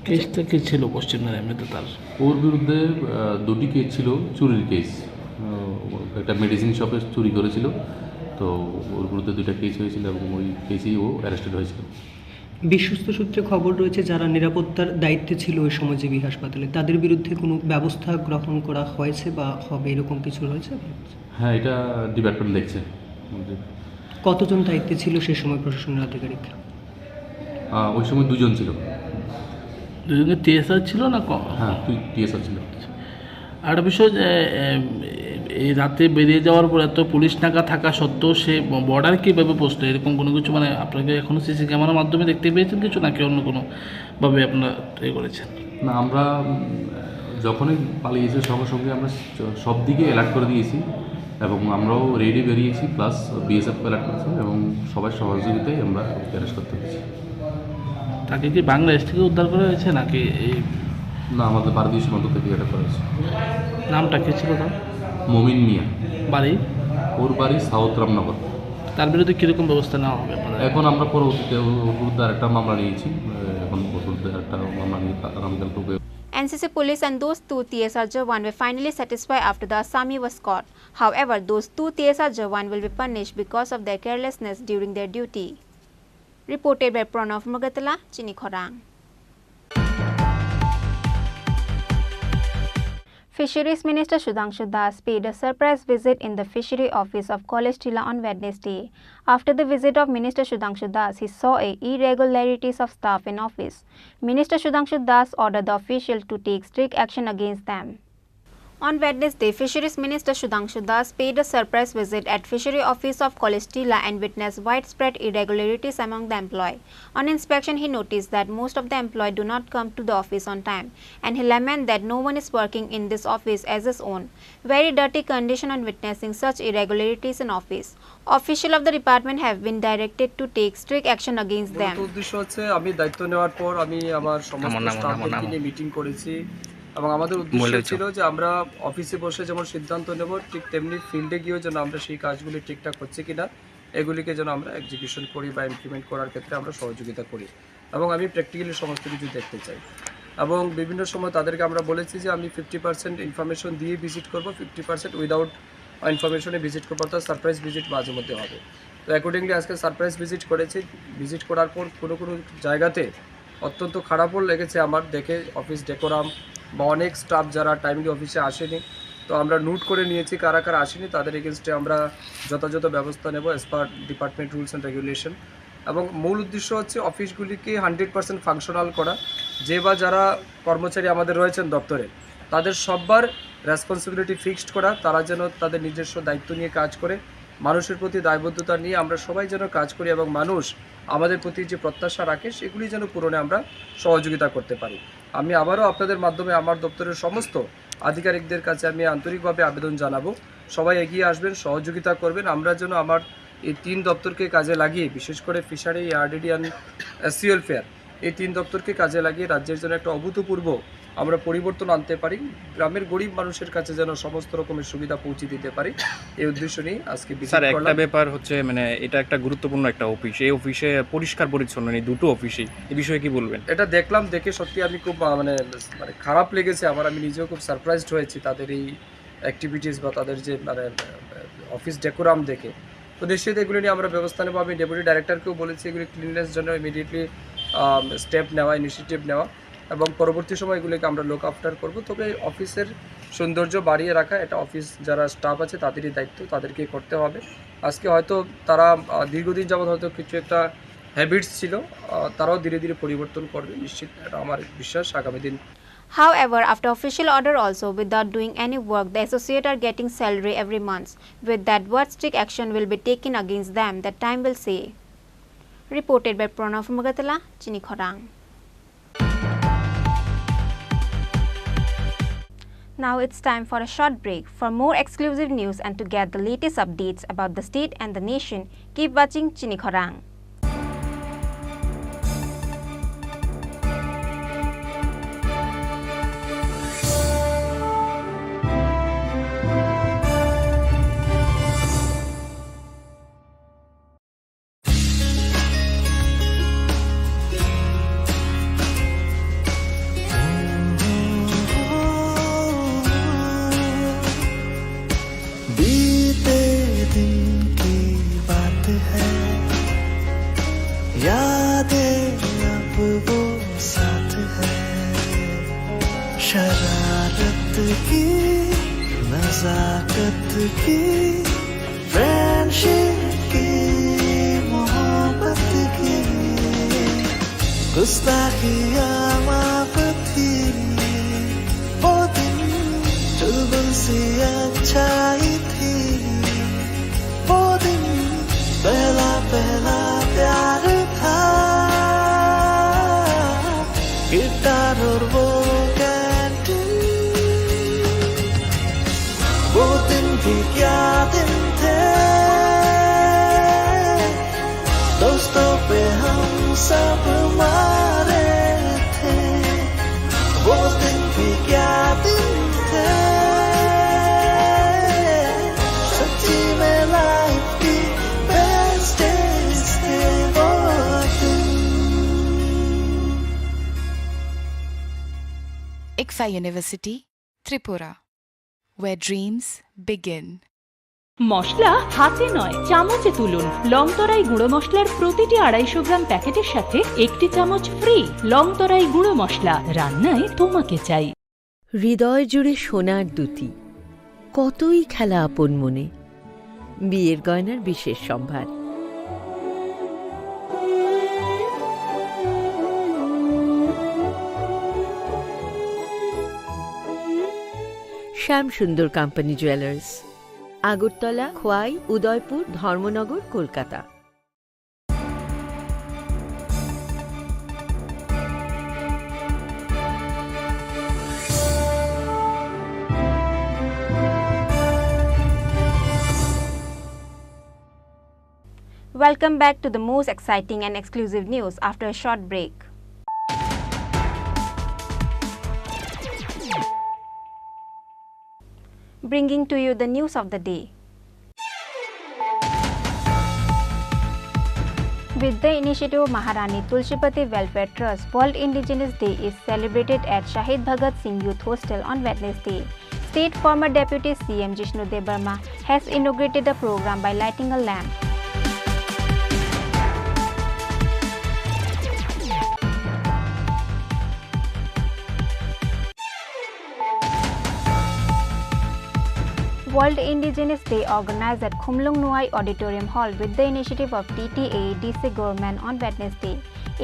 কেসটা কি ছিল পশ্চিমবঙ্গের এমনিতে তার? ওর বিরুদ্ধে 2টি কেস ছিল, চুরির কেস, একটা মেডিসিন শপে চুরি করেছিল, তো ওর বিরুদ্ধে 2টা কেস হয়েছিল এবং ওই কেসেই ও অ্যারেস্টেড হয়েছিল। বিশ্বস্ত সূত্রে খবর রয়েছে যারা নিরাপত্তার দায়িত্বে ছিল ওই সময় জিবি হাসপাতালে, তাদের বিরুদ্ধে কোনো ব্যবস্থা গ্রহণ করা হয়েছে বা হবে এরকম কিছু রয়েছে? হ্যাঁ, এটা ডিপার্টমেন্ট দেখছে। কতজন দায়িত্বে ছিল সে সময় প্রশাসনের আধিকারিক? ওই সময় 2জন ছিল। 2জনের টিএসআর ছিল না? হ্যাঁ, টিএসআর ছিল। আর একটা বিষয়, এই রাতে বেরিয়ে যাওয়ার পর এত পুলিশ নাকা থাকা সত্ত্বেও সে বর্ডার কীভাবে বসতো, এরকম কোনো কিছু মানে আপনাকে এখনও সিসি ক্যামেরার মাধ্যমে দেখতে পেয়েছেন কিছু, নাকি অন্য কোনোভাবে আপনারা ট্রাই করেছেন? না, আমরা যখনই পালিয়েছে সঙ্গে সঙ্গে আমরা সব দিকে অ্যালার্ট করে দিয়েছি এবং আমরাও রেডি বেরিয়েছি, প্লাস বিএসএফ অ্যালার্ট করেছি এবং সবার সহযোগিতায় আমরা অ্যারেস্ট করতে পেরেছি। তাকে কি বাংলাদেশ থেকে উদ্ধার করা হয়েছে নাকি? না, আমাদের ভারতীয় সীমান্ত থেকে এটা করা হয়েছে। নামটা কী ছিল তার? মমিন মিয়া। বাড়ি? ওর বাড়ি সাউথ রামনগর। তার বিরুদ্ধে কীরকম ব্যবস্থা নেওয়া হবে? এখন আমরা পরবর্তীতে ওর বিরুদ্ধে আরেকটা মামলা নিয়েছি, এখন ওর বিরুদ্ধে আরেকটা মামলা নিয়ে আগামীকালকে। NCC police and those 2 TSR Jawan were finally satisfied after the Assami was caught. However, those 2 TSR Jawan will be punished because of their carelessness during their duty. Reported by Pranav Mugatala, Chini Khorang. Fisheries Minister Sudhanshu Das paid a surprise visit in the Fishery Office of College Tila on Wednesday. After the visit of Minister Sudhanshu Das, he saw irregularities of staff in office. Minister Sudhanshu Das ordered the official to take strict action against them. On Wednesday, Fisheries Minister Sudhanshu Das paid a surprise visit at Fishery Office of College Tila and witnessed widespread irregularities among the employee. On inspection, he noticed that most of the employees do not come to the office on time, and he lamented that no one is working in this office as his own. Very dirty condition on witnessing such irregularities in office. Officials of the department have been directed to take strict action against them. উদ্দেশ্য হচ্ছে, আমি দায়িত্ব নেওয়ার পর আমি আমার সমস্ত স্টাফকে নিয়ে মিটিং করেছি এবং আমাদের উদ্দেশ্য ছিল যে আমরা অফিসে বসে যেমন সিদ্ধান্ত নেব, ঠিক তেমনি ফিল্ডে গিয়েও যেন আমরা সেই কাজগুলি ঠিকঠাক হচ্ছে কিনা এগুলিকে যেন আমরা এক্সিকিউশন করি বা ইমপ্লিমেন্ট করার ক্ষেত্রে আমরা সহযোগিতা করি এবং আমি প্র্যাকটিক্যালি সমস্ত কিছু দেখতে চাই। এবং বিভিন্ন সময় তাদেরকে আমরা বলেছি যে আমি 50% ইনফরমেশন দিয়ে ভিজিট করব, 50% উইদাউট ইনফরমেশনে ভিজিট করবো, অর্থাৎ সারপ্রাইজ ভিজিট মাঝে মধ্যে হবে। তো অ্যাকর্ডিংলি আজকে সারপ্রাইজ ভিজিট করেছি। ভিজিট করার পর কোনো জায়গাতে অত্যন্ত খারাপও লেগেছে আমার দেখে, অফিস ডেকোরাম বা অনেক স্টাফ যারা টাইমলি অফিসে আসেনি, তো আমরা নোট করে নিয়েছি কারা কারা আসেনি, তাদের এগেনস্টে আমরা যথাযথ ব্যবস্থা নেব as per department rules and regulation. এবং মূল উদ্দেশ্য হচ্ছে অফিসগুলিকে 100% ফাংশনাল করা। যে বা যারা কর্মচারী আমাদের রয়েছেন দপ্তরে, তাদের সববার রেসপন্সিবিলিটি ফিক্সড করা, তারা যেন তাদের নিজস্ব দায়িত্ব নিয়ে কাজ করে মানুষের প্রতি দায়বদ্ধতা নিয়ে আমরা সবাই যেন কাজ করি এবং মানুষ আমাদের প্রতি যে প্রত্যাশা রাখে সেগুলি যেন পূরণে আমরা সহযোগিতা করতে পারি। আমি আবারও আপনাদের মাধ্যমে আমার দপ্তরের সমস্ত আধিকারিকদের কাছে আমি আন্তরিকভাবে আবেদন জানাবো, সবাই এগিয়ে আসবেন, সহযোগিতা করবেন। আমরা যেন আমার এই 3 দপ্তরকে কাজে লাগিয়ে, বিশেষ করে fishery, RDD and C welfare, এই 3 দপ্তরকে কাজে লাগিয়ে রাজ্যের জন্য একটা অভূতপূর্ব আমরা পরিবর্তন আনতে পারি, গ্রামের গরিব মানুষের কাছে যেন সমস্ত রকমের সুবিধা পৌঁছে দিতে পারি, এই উদ্দেশ্য নিয়ে আজকে স্যার একটা ব্যাপার হচ্ছে মানে এটা একটা গুরুত্বপূর্ণ একটা অফিস, এই অফিসে পরিষ্কার পরিচ্ছন্ন নেই দুটো অফিসেই, এই বিষয়ে কি বলবেন? এটা দেখলাম, দেখে সত্যি আমি খুব মানে খারাপ লেগেছে আমার, আমি নিজেও খুব সারপ্রাইজড হয়েছি তাদের এই অ্যাক্টিভিটিস বা তাদের যে মানে অফিস ডেকোরাম দেখে। তো নিশ্চিত এগুলো নিয়ে আমরা ব্যবস্থা নেবো। আমি ডেপুটি ডাইরেক্টরকেও বলেছি এগুলি ক্লিননেস জন্য ইমিডিয়েটলি স্টেপ নেওয়া, ইনিশিয়েটিভ নেওয়া, এবং পরবর্তী সময় এগুলিকে আমরা লুক আফটার করবো। তবে অফিসের সৌন্দর্য বাড়িয়ে রাখা এটা অফিস যারা স্টাফ আছে তাদেরই দায়িত্ব, তাদেরকেই করতে হবে। আজকে হয়তো তারা দীর্ঘদিন যাবৎ হয়তো কিছু একটা হ্যাবিটস ছিল, তারাও ধীরে ধীরে পরিবর্তন করবে, নিশ্চিত এটা আমার বিশ্বাস আগামী দিন। However, after official order also, without doing any work, the associates are getting salary every month. With that, what strict action will be taken against them, that time will say. Reported by Pranav Magatala, Chini Khorang. Now it's time for a short break. For more exclusive news and to get the latest updates about the state and the nation, keep watching Chini Khorang. शरारत की, नजाकत की, friendship की, मोहब्बत की, गुस्ताखियाँ माफ थी, वो दिन चुलबुल सी अच्छाई थी, वो दिन पहला पहला प्यार था, गिटार और वो वो दिन भी क्या दिन थे, दोस्तों पे हम सब मारे थे, वो दिन भी क्या दिन थे, सच्ची में लाइफ की बेस्ट डेज थे वो दिन। ICFA University, Tripura, where dreams begin. মশলা হাতে নয় চামচে তুলুন। লংতরাই গুঁড়ো মশলার প্রতিটি 250 গ্রাম প্যাকেটের সাথে 1টি চামচ ফ্রি। লংতরাই গুঁড়ো মশলা, রান্নায় তোমাকে চাই। হৃদয় জুড়ে সোনার দুটি, কতই খেলা আপন মনে, বিয়ের গয়নার বিশেষ সম্ভার। শ্যাম সুন্দর company jewellers, Agartala, Khowai, Udaipur, Dharmanagar, Kolkata. Welcome back to the most exciting and exclusive news after a short break. Bringing to you the news of the day. With the initiative of Maharani Tulsipati Welfare Trust, World Indigenous Day is celebrated at Shahid Bhagat Singh Youth Hostel on Wednesday. State former Deputy CM Jishnu Debarma has inaugurated the program by lighting a lamp. World Indigenous Day organized at Khumlung Nuai Auditorium Hall with the initiative of TTA DC government on Wednesday.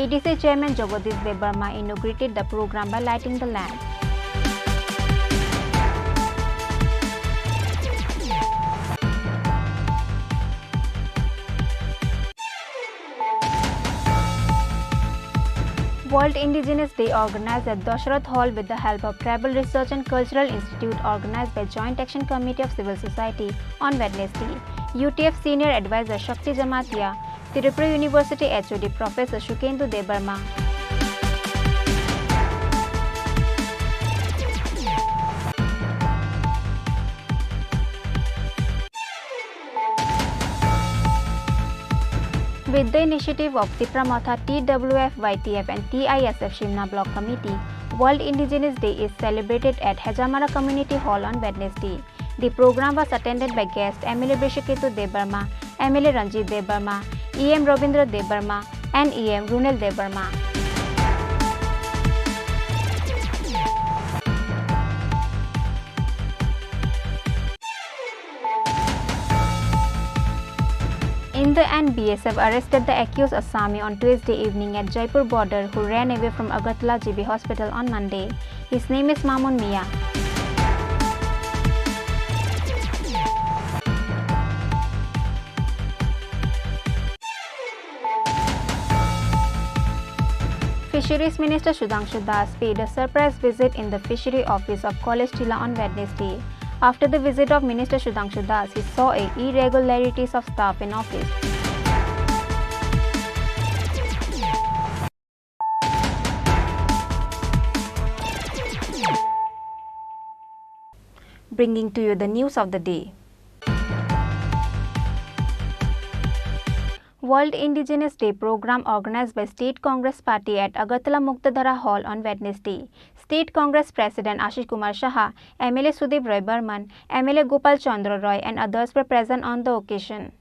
ADC Chairman Jagadish Debarma inaugurated the program by lighting the lamp. World Indigenous Day organized at Dashrath Hall with the help of Tribal Research and Cultural Institute organized by Joint Action Committee of Civil Society on Wednesday. UTF Senior Advisor Shakti Jamatia, Tripura University HOD Professor Shukendu Debarma, with the initiative of Tripura TWF, YTF and TISF Shimna Block Committee, World Indigenous Day is celebrated at Hejamara Community Hall on Wednesday. The program was attended by guests MLA Brishiketu Debarma, MLA Ranjit Debarma, EM Robindra Debarma and EM Runel Debarma. In the end, BSF arrested the accused Assami on Tuesday evening at Jaipur border who ran away from Agartala GB Hospital on Monday. His name is Mamun Mia. Fisheries Minister Sudhanshu Das paid a surprise visit in the Fishery Office of College Chilla on Wednesday. After the visit of Minister Sudhanshu Das, he saw irregularities of staff in office. Bringing to you the news of the day. World Indigenous Day program organized by State Congress Party at Agartala Muktadhara Hall on Wednesday. State Congress President Ashish Kumar Saha, MLA Sudeep Roy Burman, MLA Gopal Chandra Roy and others were present on the occasion.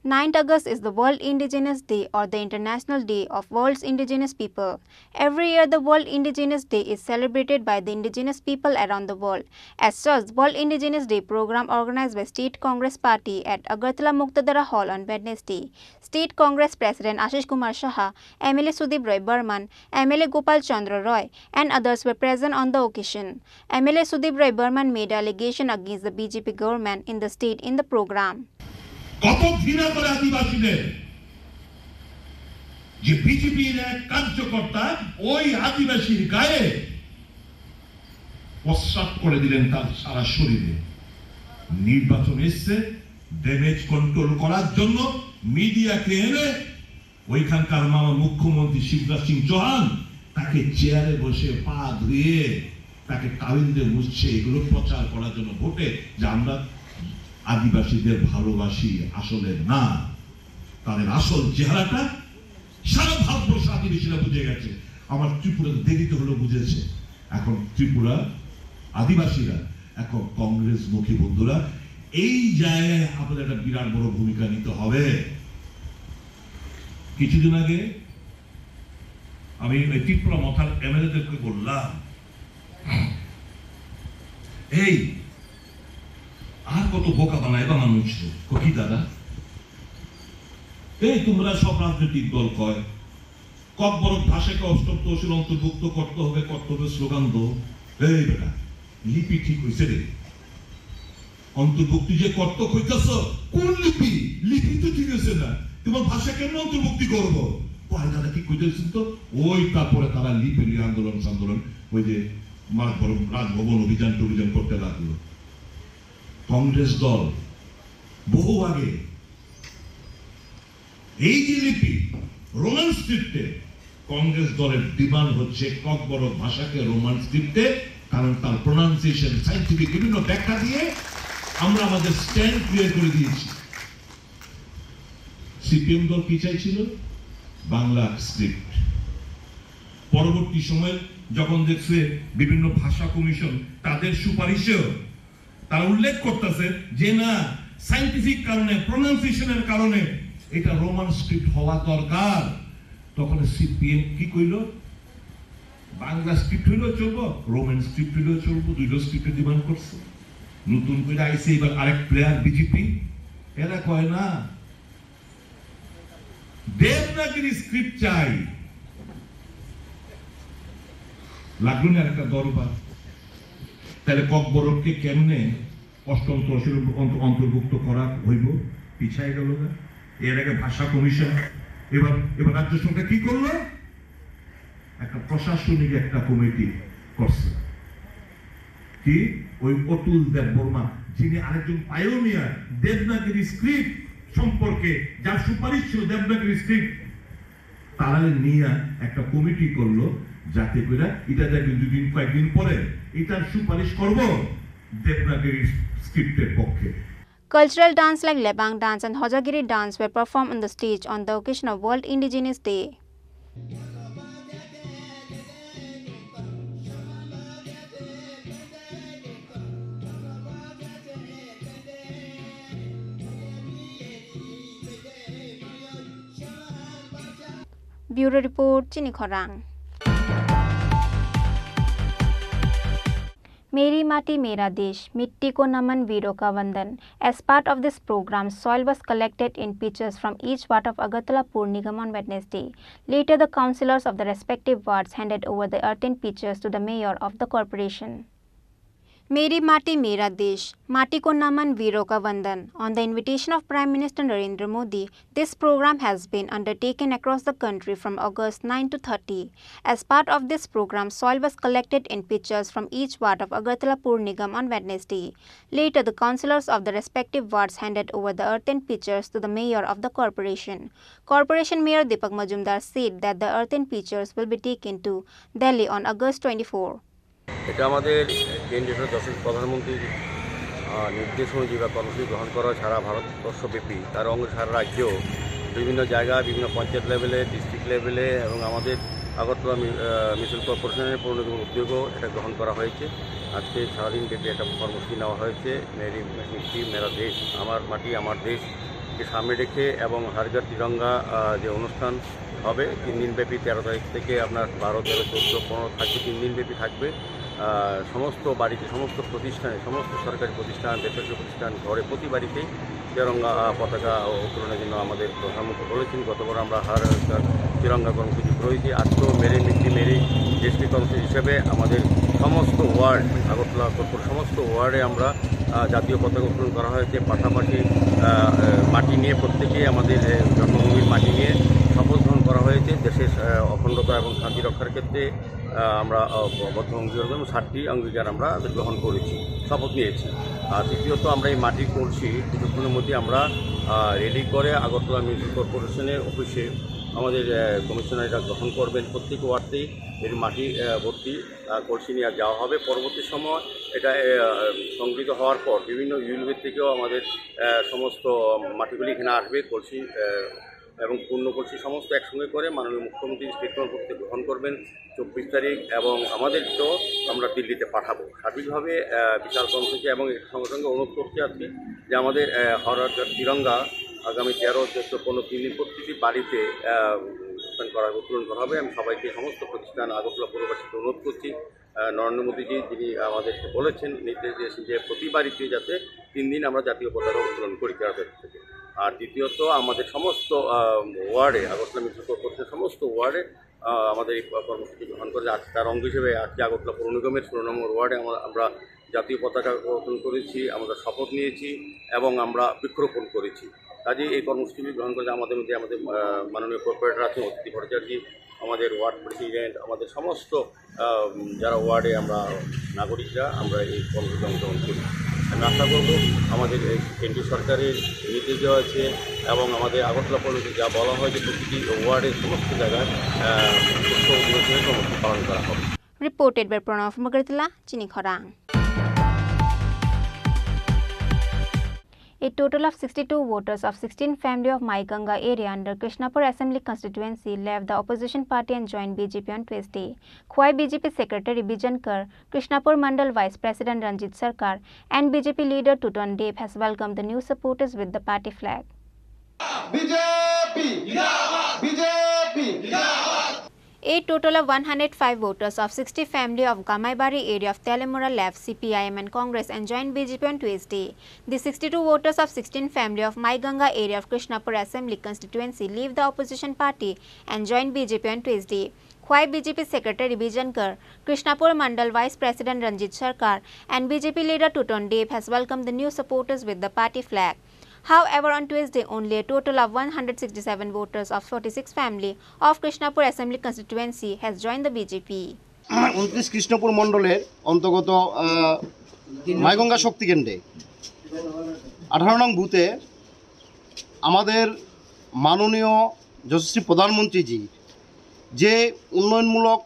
9th August is the World Indigenous Day or the International Day of World's Indigenous People. Every year, the World Indigenous Day is celebrated by the indigenous people around the world. As such, World Indigenous Day program organized by State Congress Party at Agartala Muktadhara Hall on Wednesday. State Congress President Ashish Kumar Saha, MLA Sudeep Roy Burman, MLA Gopal Chandra Roy and others were present on the occasion. MLA Sudeep Roy Burman made allegation against the BJP government in the state in the program. কত ঘৃণা করে আদিবাসীদের যে বিজেপির এক কার্যকর্তা ওই আদিবাসীর গায়ে প্রস্রাব করে দিলেন তার সারা শরীরে। নির্বাচন এসছে ড্যামেজ কন্ট্রোল করার জন্য মিডিয়াকে এনে ওইখানকার মামা মুখ্যমন্ত্রী শিবরাজ সিং চৌহান তাকে চেয়ারে বসে পা ধুয়ে তাকে কাবিন্দে মুছছে এগুলো প্রচার করার জন্য ভোটে যে আমরা আদিবাসীদের ভালোবাসি। আসলে না, তাদের আসল চেহারাটা সারা ভারতবর্ষ আদিবাসীরা বুঝে গেছে। আমার ত্রিপুরাতে দেরিতে হলো বুঝেছে। এখন ত্রিপুরা আদিবাসীরা এখন কংগ্রেস মুখী বন্ধুরা এই জায়গায় আমাদের একটা বিরাট বড় ভূমিকা নিতে হবে। কিছুদিন আগে আমি ত্রিপুরা মথার এমএলএদেরকে বললাম, এই আর কত বোকা বানায় বা মানুষ কি দাদা, এই তোমরা সব রাজনৈতিক দল কয় ককবরক ভাষাকে অষ্টম তহসিল অন্তর্ভুক্ত করতে হবে স্লোগান দো। এই বেটা লিপি ঠিক হয়েছে রে, অন্তর্ভুক্তি যে করতে কইতাছ কোন লিপি? লিপি তো ঠিক হয়েছে না, তোমার ভাষা কেমন অন্তর্ভুক্তি করবো? পরে দাদা কি কইতেছেন তো ওই তারপরে তারা লিপি নিয়ে আন্দোলন ওই যে রাজভবন অভিযান করতে লাগলো। কংগ্রেস দল বহু আগে এই যে লিপি রোমান স্ক্রিপ্টে, কংগ্রেস দলের ডিমান্ড হচ্ছে ককবরক ভাষাকে রোমান স্ক্রিপ্টে, কারণ তার প্রোনাউন্সিয়েশন সায়েন্টিফিক বিভিন্ন ব্যাখ্যা দিয়ে আমরা আমাদের স্ট্যান্ড ক্লিয়ার করে দিয়েছি। সিপিএম দল কি চাইছিল? বাংলা স্ক্রিপ্ট। পরবর্তী সময়ে যখন দেখছে বিভিন্ন ভাষা কমিশন তাদের সুপারিশেও তারা উল্লেখ করতেছে যে না সায়েন্টিফিক কারণে প্রোনাউন্সিয়েশনের কারণে এটা রোমান স্ক্রিপ্ট হওয়া দরকার, তখন সিপিএম কি কইল? বাংলা স্ক্রিপ্ট হইলেও চলবো, রোমান স্ক্রিপ্ট হইলেও চলবো, দুইটা স্ক্রিপ্টের ডিমান্ড করছে। নতুন করে আইসে এবার আরেক প্লেয়ার বিজেপি, এরা কয় না দেবনাগরী স্ক্রিপ্ট চাই। লাগলো না একটা দরবার। তাহলে ককবরককে কেমনে অষ্টম তহসিল অন্তর্ভুক্ত করা হইব? পিছায় গেল না। এর আগে ভাষা কমিশন, এবার রাজ্য সরকার কি করলো? একটা প্রশাসনিক একটা কমিটি করছে কি ওই অতুল দেব বর্মা যিনি আরেকজন পায়োনিয়ার দেবনাগরী স্ক্রিপ্ট সম্পর্কে যার সুপারিশ ছিল দেবনাগরী স্ক্রিপ্ট তারা নিয়ে একটা কমিটি করলো যাতে করে এটা দেখবে দুদিন কয়েকদিন পরে এটার সুপারিশ করব দেবনাগরী স্ক্রিপ্টের পক্ষে। Cultural dance like Lebang dance and Hojagiri dance were performed on the stage on the occasion of World Indigenous Day. Bureau Report, Chini Khorang. मेरी माटी मेरा देश, मिट्टी को नमन वीरों का वंदन. As part of this program, soil was collected in pitchers from each ward of Agartala Pur Nigam on Wednesday. Later, the councillors of the respective wards handed over the earthen pitchers to the mayor of the corporation. मेरी माटी मेरा देश, माटी को नमन वीरों का वंदन. On the invitation of Prime Minister Narendra Modi, this program has been undertaken across the country from August 9 to 30. As part of this program, soil was collected in pitchers from each ward of Agartala Pur Nigam on Wednesday. Later, the councillors of the respective wards handed over the earthen pitchers to the mayor of the corporation. Corporation Mayor Deepak Majumdar said that the earthen pitchers will be taken to Delhi on August 24. এটা আমাদের কেন্দ্রীয় যশস্বী প্রধানমন্ত্রীর নির্দেশ অনুযায়ী বা কর্মসূচি গ্রহণ করা সারা ভারতবর্ষব্যাপী তার অঙ্গ সারা রাজ্য বিভিন্ন জায়গা বিভিন্ন পঞ্চায়েত লেভেলে ডিস্ট্রিক্ট লেভেলে এবং আমাদের আগরতলা মিউনিসিপ্যাল কর্পোরেশনের পৌর নিগমের উদ্যোগও এটা গ্রহণ করা হয়েছে। আজকে সারাদিন ব্যাপী একটা কর্মসূচি নেওয়া হয়েছে মেরি মিট্টি মেরা দেশ, আমার মাটি আমার দেশকে সামনে রেখে এবং হর ঘর তিরঙ্গা যে অনুষ্ঠান হবে 3 দিনব্যাপী 13 তারিখ থেকে আপনার 12, 13, 14, 15 থাকবে, 3 দিনব্যাপী থাকবে। সমস্ত বাড়িতে সমস্ত প্রতিষ্ঠানে সমস্ত সরকারি প্রতিষ্ঠান বেসরকারি প্রতিষ্ঠান ঘরে প্রতি বাড়িতেই তিরঙ্গা পতাকা উত্তোলনের জন্য আমাদের প্রধানমন্ত্রী বলেছেন। গতবার আমরা হর ঘর তিরঙ্গা কর্মসূচি করেছি, আজকেও মেরে মিট্টি মেরে দেশটি কর্মসূচি হিসেবে আমাদের সমস্ত ওয়ার্ড আগরতলা কর্পোর সমস্ত ওয়ার্ডে আমরা জাতীয় পতাকা উত্তোলন করা হয়েছে। পাশাপাশি মাটি নিয়ে প্রত্যেকেই আমাদের জন্মভূমির মাটি নিয়ে শপথ গ্রহণ করা হয়েছে। দেশের অখণ্ডতা এবং শান্তি রক্ষার ক্ষেত্রে আমরা বদ্ধ অঙ্গীকার এবং 7টি অঙ্গীকার আমরা গ্রহণ করেছি, শপথ নিয়েছি। আর দ্বিতীয়ত আমরা এই মাটির কলসি কিছুক্ষণের মধ্যে আমরা রেডি করে আগরতলা মিউনিসিপ্যাল কর্পোরেশনের অফিসে আমাদের কমিশনার এটা গ্রহণ করবেন। প্রত্যেক ওয়ার্ডেই এর মাটি ভর্তি কলসি নিয়ে যাওয়া হবে। পরবর্তী সময় এটা সংগৃহীত হওয়ার পর বিভিন্ন ইউনিভার্সিটি থেকেও আমাদের সমস্ত মাটিগুলি এখানে আসবে, কলসি এবং পূর্ণ কলসি সমস্ত একসঙ্গে করে মাননীয় মুখ্যমন্ত্রী স্টেটমেন্ট করতে গ্রহণ করবেন 24 তারিখ এবং আমাদের তো আমরা দিল্লিতে পাঠাবো। সার্বিকভাবে বিশাল কর্মসূচি এবং এর সঙ্গে সঙ্গে অনুরোধ করতে আছি যে আমাদের হর ঘর তিরঙ্গা আগামী 13, 14, 15, 3 দিন প্রতিটি বাড়িতে উত্তোলন করা হবে। আমি সবাইকে সমস্ত প্রতিষ্ঠান আগরতলা পৌরবাসীকে অনুরোধ করছি, নরেন্দ্র মোদীজি যিনি আমাদেরকে বলেছেন নির্দেশ দিয়েছেন যে প্রতি বাড়িতে যাতে 3 দিন আমরা জাতীয় পতাকা উত্তোলন করি 13 থেকে। আর দ্বিতীয়ত আমাদের সমস্ত ওয়ার্ডে আগরতলা মিউনিসিপ্যাল কর্পোরেশনের সমস্ত ওয়ার্ডে আমাদের এই কর্মসূচি গ্রহণ করে আজকে তার অঙ্গ হিসেবে আজকে আগরতলা পৌর নিগমের 16 নম্বর ওয়ার্ডে আমরা জাতীয় পতাকা উত্তোলন করেছি, আমরা শপথ নিয়েছি এবং আমরা বৃক্ষরোপণ করেছি। কাজেই এই কর্মসূচি গ্রহণ করে আমাদের মধ্যে আমাদের মাননীয় কর্পোরেটর আছেন অতিথি ভট্টাচার্য, আমাদের ওয়ার্ড প্রেসিডেন্ট, আমাদের সমস্ত যারা ওয়ার্ডে আমরা নাগরিকরা আমরা এই কর্মসূচি অংশগ্রহণ করি। আমি আশা করব আমাদের কেন্দ্রীয় সরকারের নির্দেশ দেওয়া আছে এবং আমাদের আগরতলা পৌরসভায় যা বলা হয় যে প্রতিটি ওয়ার্ডের সমস্ত জায়গায় কর্মসূচি পালন করা হবে। Reported by Pranav from Agartala, Chini Khorang. A total of 62 voters of 16 family of Mai Ganga area under Krishnapur Assembly constituency left the opposition party and joined BJP on Tuesday. Khwai BJP Secretary Bijankar, Krishnapur Mandal Vice President Ranjit Sarkar and BJP leader Tuton Dev has welcomed the new supporters with the party flag. BJP! BJP! A total of 105 voters of 60 family of Gamaibari area of Telemura left CPIM and Congress and joined BJP on Tuesday. The 62 voters of 16 family of Mai Ganga area of Krishnapur Assembly constituency leave the opposition party and joined BJP on Tuesday. Khwai BJP Secretary Bijankar, Krishnapur Mandal Vice President Ranjit Sarkar and BJP leader Tuton Dev has welcomed the new supporters with the party flag. However, on Tuesday, only a total of 167 voters of 46 family of Krishnapur Assembly constituency has joined the BJP. 29 Krishnapur মণ্ডলের অন্তর্গত মাইগঙ্গা শক্তি কেন্দ্রে 18 নং বুথে আমাদের মাননীয় যশস্বী প্রধানমন্ত্রীজি যে উন্নয়নমূলক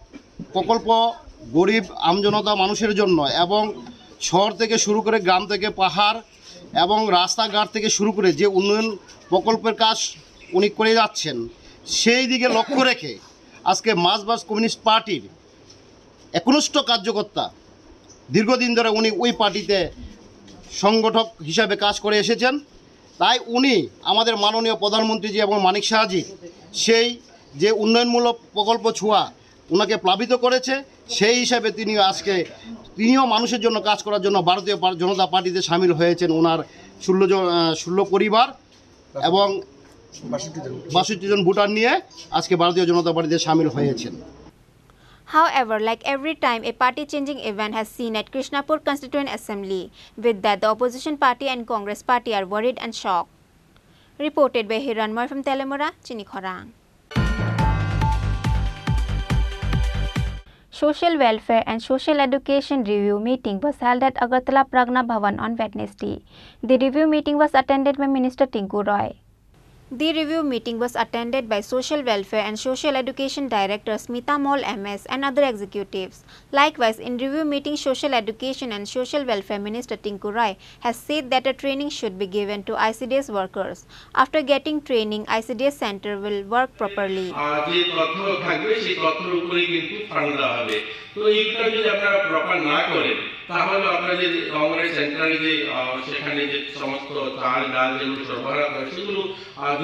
প্রকল্প গরিব আমজনতা মানুষের জন্য এবং শহর থেকে শুরু করে গ্রাম থেকে পাহাড় এবং রাস্তাঘাট থেকে শুরু করে যে উন্নয়ন প্রকল্পের কাজ উনি করে যাচ্ছেন সেই দিকে লক্ষ্য রেখে আজকে মার্কসবাদী কমিউনিস্ট পার্টির একনিষ্ঠ কার্যকর্তা দীর্ঘদিন ধরে উনি ওই পার্টিতে সংগঠক হিসাবে কাজ করে এসেছেন তাই উনি আমাদের মাননীয় প্রধানমন্ত্রীজি এবং মানিক শাহজি সেই যে উন্নয়নমূলক প্রকল্প ছোঁয়া ওনাকে প্লাবিত করেছে সেই হিসাবে তিনিও মানুষের জন্য কাজ করার জন্য ভারতীয় জনতা পার্টিতে সামিল হয়েছেন ওনার 16 পরিবার এবং 62 জন ভোটার নিয়ে আজকে ভারতীয় জনতা পার্টিতে সামিল হয়েছেন However, like every time, a party-changing event has seen at Krishnapur Constituent Assembly. With that, the opposition party and Congress party are worried and shocked. Reported by Hiranmar from Telemora, Chini Khorang. Social Welfare and Social Education Review meeting was held at Agartala Pragna Bhavan on Wednesday. The review meeting was attended by Minister Tinku Roy. The review meeting was attended by Social Welfare and Social Education Director Smita Mall MS and other executives. Likewise, in review meeting, Social Education and Social Welfare Minister Tinku Roy has said that a training should be given to ICDS workers. After getting training, ICDS center will work properly. তো এইটা যদি আপনারা proper না করেন তাহলে আপনাদের অঙ্গনওয়াড়ি সেন্টারে যে সেখানে যে সমস্ত চাল ডাল যেগুলো সরবরাহ করে সেগুলো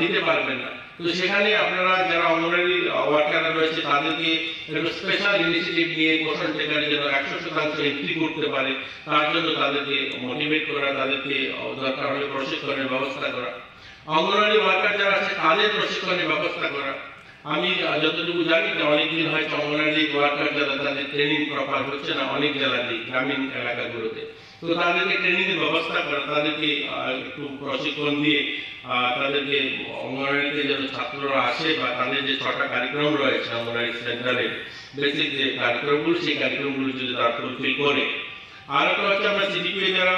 দিতে পারবেন না তো সেখানে আপনারা যারা অঙ্গনওয়াড়ি ওয়ার্কাররা রয়েছে তাদেরকে একটা স্পেশাল ইনিশিয়েটিভ নিয়ে পোষণ টেকার জন্য 100% এন্ট্রি করতে পারে তার জন্য তাদেরকে মোটিভেট করা তাদেরকে দরকার হলে প্রশিক্ষণের ব্যবস্থা করা অঙ্গনওয়াড়ি ওয়ার্কার যারা আছে তাদের প্রশিক্ষণের ব্যবস্থা করা আমি যতটুকু জানি যে অনেকদিন হয়তো অঙ্গনওয়াড়ি ওয়ার্কার যারা তাদের ট্রেনিং প্রপার হচ্ছে না অনেক জেলাতে গ্রামীণ এলাকাগুলোতে তো তাদেরকে ট্রেনিং এর ব্যবস্থা করা তাদেরকে একটু প্রশিক্ষণ দিয়ে তাদেরকে অঙ্গনওয়াড়িতে যে ছাত্ররা আসে বা তাদের যে 6টা কার্যক্রম রয়েছে অঙ্গনওয়াড়ি সেন্টারে বেসিক যে কার্যক্রমগুলো সেই কার্যক্রমগুলো যদি তারা ফুলফিল করে আর একটা হচ্ছে আমরা সিডিপিএ যারা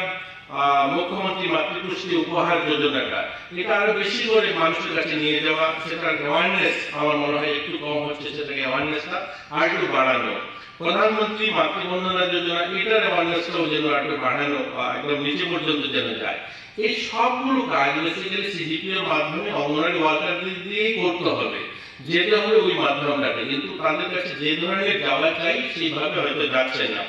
মুখ্যমন্ত্রী মাতৃপুষ্টি উপহার যোজনাটা এটা আরো বেশি করে মানুষের কাছে নিয়ে যাওয়া সেটার অ্যাওয়ারনেস আমার মনে হয় একটু কম হচ্ছে সেটাকে অ্যাওয়ারনেসটা আর একটু বাড়ানো প্রধানমন্ত্রী মাতৃবন্দনা যোজনা এটার অ্যাওয়ারনেসটাও যেন একটু বাড়ানো বা একদম নিচে পর্যন্ত যেন যায় এই সবগুলো কাজ বেসিক্যালি সিডিপি এর মাধ্যমে অঙ্গনওয়াড়ি ওয়ার্কারদের দিয়েই করতে হবে যেটা হবে ওই মাধ্যমটাতে কিন্তু তাদের কাছে যে ধরনের যাওয়া চাই সেইভাবে হয়তো যাচ্ছে না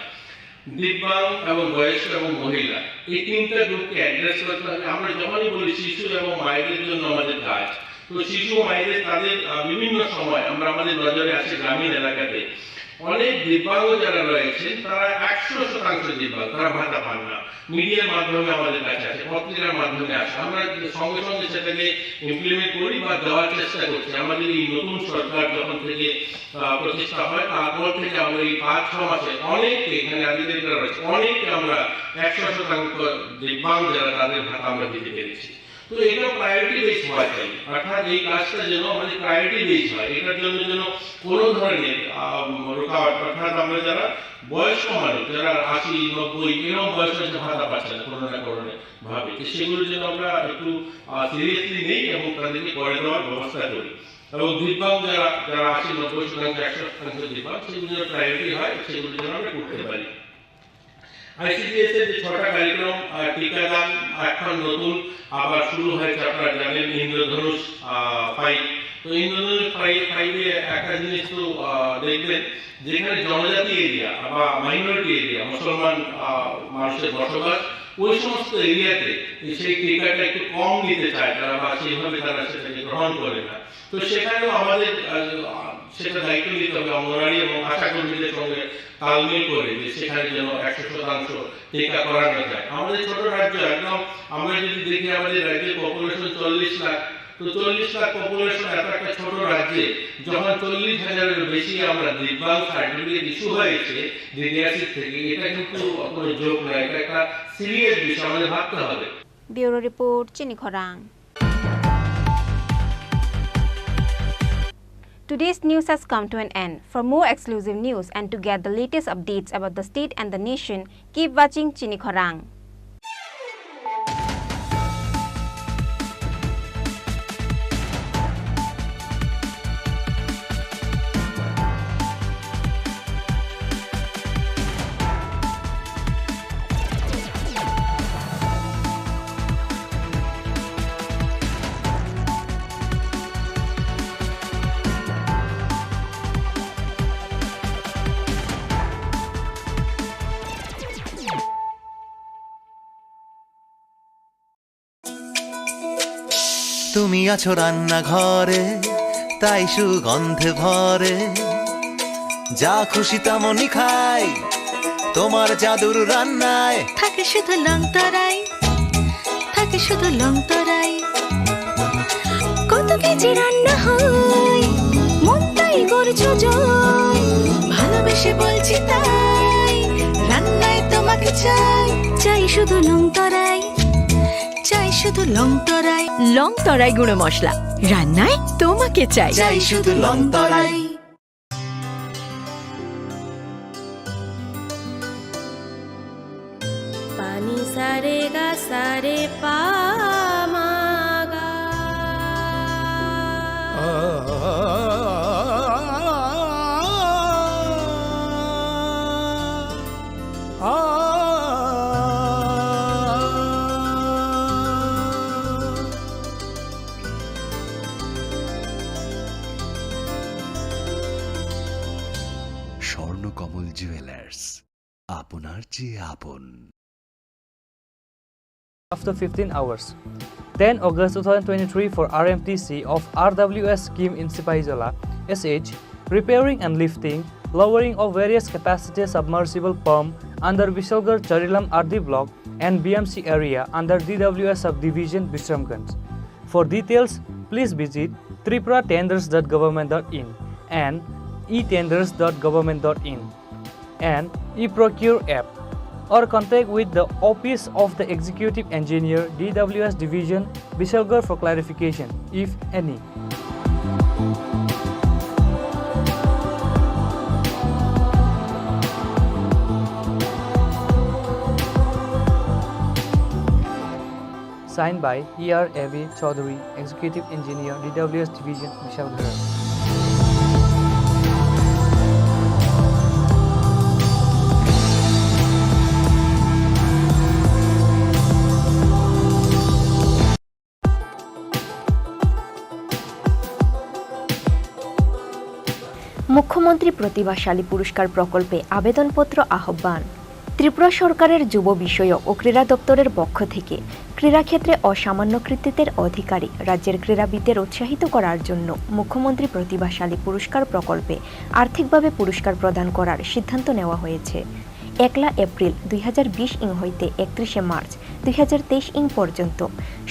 দিব্যাঙ্গ এবং বয়স্ক এবং মহিলা এই তিনটা গ্রুপকে অ্যাড্রেস করতে হবে আমরা যখনই বলি শিশু এবং মায়েদের জন্য আমাদের কাজ তো শিশু মায়েদের তাদের বিভিন্ন সময় আমরা আমাদের নজরে আসি গ্রামীণ এলাকাতে অনেক দিব্যাঙ্গ যারা রয়েছেন তারা 100% দিব্যাঙ্গ তারা ভাতা পান না মিডিয়ার মাধ্যমে আমাদের কাছে আসে পত্রিকার মাধ্যমে আসে আমরা সঙ্গে সঙ্গে সেটাকে ইমপ্লিমেন্ট করি বা দেওয়ার চেষ্টা করছি আমাদের এই নতুন সরকার যখন থেকে প্রতিষ্ঠা হয় তারপর থেকে আমরা এই 5-6 মাসে অনেককে এখানে আধিকারিকরা রয়েছে অনেককে আমরা 100% দিব্যাঙ্গ যারা তাদের ভাতা আমরা দিতে পেরেছি তো এটা প্রায়োরিটি বেস হওয়া চাই অর্থাৎ এই কাজটা যেন আমাদের প্রায়োরিটি বেস হয় এটার জন্য যেন কোনো ধরনের রোকাওয়াট অর্থাৎ আমরা যারা বয়স্ক মানুষ যারা 80-90 এরকম বয়স হয়েছে ভাতা পাচ্ছে না কোনো না কোনো ভাবে সেগুলো যেন আমরা একটু সিরিয়াসলি নেই এবং তাদেরকে করে দেওয়ার ব্যবস্থা করি এবং দিব্যাঙ্গ যারা 80-90% 100% দিব্যাঙ্গ সেগুলো যেন প্রায়োরিটি হয় সেগুলো যেন আমরা করতে পারি আইসিডিএস এর যে 6টা কার্যক্রম টিকাদান এখন নতুন আবার শুরু হয়েছে আপনারা জানেন ইন্দ্রধনুষ 5 তো ইন্দ্রধনুষ 5 এ একটা জিনিস তো দেখবেন যেখানে জনজাতি এরিয়া বা মাইনরিটি এরিয়া মুসলমান মানুষের বসবাস ওই সমস্ত এরিয়াতে সেই টিকাটা একটু কম নিতে চায় তারা বা সেইভাবে তারা সেটাকে গ্রহণ করে না তো সেখানেও আমাদের সেটা দায়িত্ব নিতে হবে অঙ্গনওয়াড়ি এবং আশা কর্মীদের সঙ্গে তালমেল করে যে সেখানে যেন 100% টিকা করানো যায় আমাদের ছোট রাজ্য একদম আমরা যদি দেখি আমাদের রাজ্যের পপুলেশন 40 লাখ তো 40 লাখ পপুলেশন এত একটা ছোট রাজ্যে যখন 40,000-এর বেশি আমরা দিব্যাঙ্গ সার্টিফিকেট ইস্যু হয়েছে ডিডিআরসি থেকে এটা কিন্তু কোনো জোক নয় এটা একটা সিরিয়াস বিষয় আমাদের ভাবতে হবে Bureau Report, Chini Khorang. Today's news has come to an end. For more exclusive news and to get the latest updates about the state and the nation, keep watching Chini Khorang. তুমি আছো রান্না ঘরে, তাই সুগন্ধে ভরে, যা খুশি তেমনই খাই তোমার জাদুর রান্নায়। থাকে শুধু লং তরাই, থাকে শুধু লং তরাই, কত কেজি রান্না হয় মন তাই করছো জয়, ভালোবেসে বলছি তাই রান্নায় তোমাকে চাই, চাই শুধু লং তরাই, চাই শুধু লং তরাই। লং তরাই গুঁড়ো মশলা, রান্নায় তোমাকে চাই, চাই শুধু লং তরাই। পানি সারে গা সারে পা মা গা, স্বর্ণকমল জুয়েলার্স, আপনার চেয়ে আপন। After 15 hours. 10 August 2023 for RMTC of RWS scheme in Sipaijola, SH, repairing and lifting, lowering of various capacity submersible pump under Vishalgar Charilam RD block and BMC area under DWS subdivision Bisramganj. For details, please visit tripuratenders.government.in and etenders.government.in and eProcure app, or contact with the Office of the Executive Engineer, DWS Division, Bishalgar for clarification, if any. Signed by E.R. A.V. Chaudhary, Executive Engineer, DWS Division, Bishalgar. মুখ্যমন্ত্রী প্রতিভাশালী পুরস্কার প্রকল্পে আবেদনপত্র আহ্বান। ত্রিপুরা সরকারের যুব বিষয়ক ও ক্রীড়া দপ্তরের পক্ষ থেকে ক্রীড়াক্ষেত্রে অসামান্য কৃতিত্বের অধিকারী রাজ্যের ক্রীড়াবিদদের উৎসাহিত করার জন্য মুখ্যমন্ত্রী প্রতিভাশালী পুরস্কার প্রকল্পে আর্থিকভাবে পুরস্কার প্রদান করার সিদ্ধান্ত নেওয়া হয়েছে। 1 এপ্রিল 2020 ইং হইতে 31 মার্চ 2023 ইং পর্যন্ত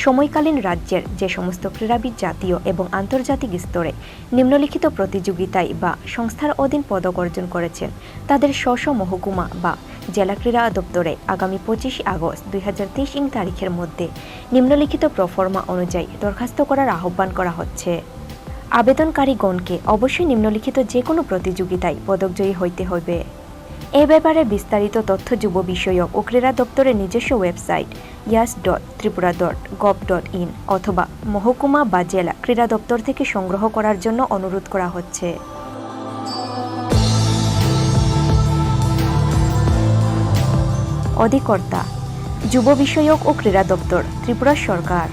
সময়কালীন রাজ্যের যে সমস্ত ক্রীড়াবিদ জাতীয় এবং আন্তর্জাতিক স্তরে নিম্নলিখিত প্রতিযোগিতায় বা সংস্থার অধীন পদক অর্জন করেছেন তাদের স্ব মহকুমা বা জেলা ক্রীড়া দপ্তরে আগামী 25 আগস্ট 2023 ইং তারিখের মধ্যে নিম্নলিখিত প্রফর্মা অনুযায়ী দরখাস্ত করার আহ্বান করা হচ্ছে। আবেদনকারীগণকে অবশ্যই নিম্নলিখিত যে কোনো প্রতিযোগিতায় পদকজয়ী হইতে হবে। এ ব্যাপারে বিস্তারিত তথ্য যুব বিষয়ক ও ক্রীড়া দপ্তরের নিজস্ব ওয়েবসাইট yas.tripura.gov.in অথবা মহকুমা বা জেলা ক্রীড়া দপ্তর থেকে সংগ্রহ করার জন্য অনুরোধ করা হচ্ছে। অধিকর্তা যুব বিষয়ক ও ক্রীড়া দপ্তর, ত্রিপুরা সরকার।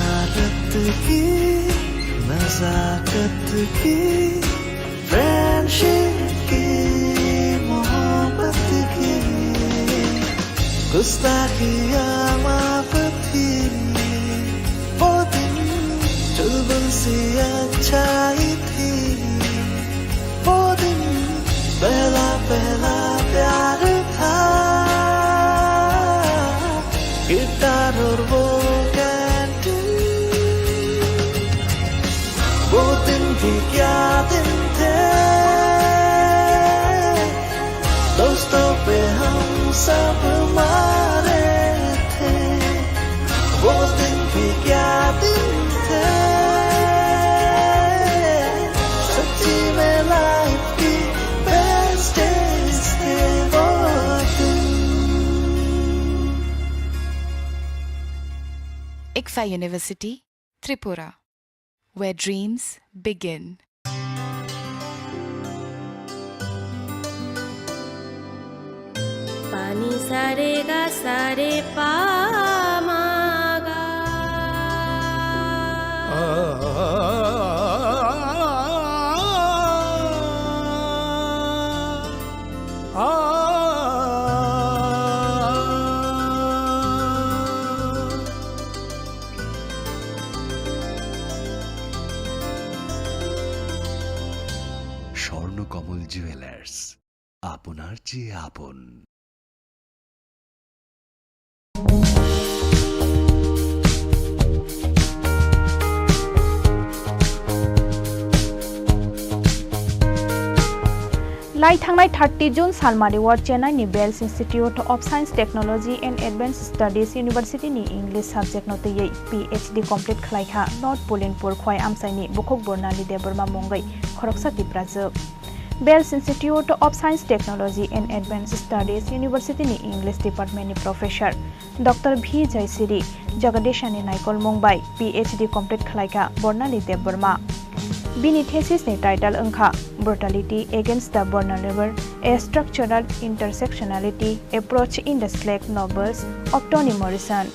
आदत की नजाकत की फ्रेंडशिप की मोहब्बत की गुस्ताखियाँ माफ थी वो दिन चुलबुल सी अच्छाई थी वो दिन पहला पहला प्यार था गिटार और वो कैंटीन वो दिन भी क्या दिन थे दोस्तों पे हम सब मारे थे वो दिन भी क्या दिन थे सच्ची में लाइफ की बेस्ट डेज थे वो दिन ICFA University, Tripura, where dreams begin. पानी सारे गा सारे पा मागा স্বর্ণকমল জুয়েলার্স আপনার চেয়ে আপন। लाई थांनाय 30 जून सालमारि वार चेन्नाईनि Vels institute of science technology and advance studies university नि इंग्लिश सब्जेक्ट नोतयै PhD कमप्लीट खलाइखा नॉर्थ पोलिनपुर खय आमसाइनि बुखक बर्नाली देबरमा मंगै खरकसाति प्राजोब Vels institute of science technology and advance studies university नि इंग्लिश डिपार्टमेंट नि प्रोफेसर डॉक्टर V जयसिरी जगदीशानि नायकल मंगबाय PhD कमप्लीट खलाइखा बर्नाली देबरमा बिनि थेसिस नि टाइटल अंखा brutality against the vulnerable a structural intersectionality approach in the slack novels of Toni Morrison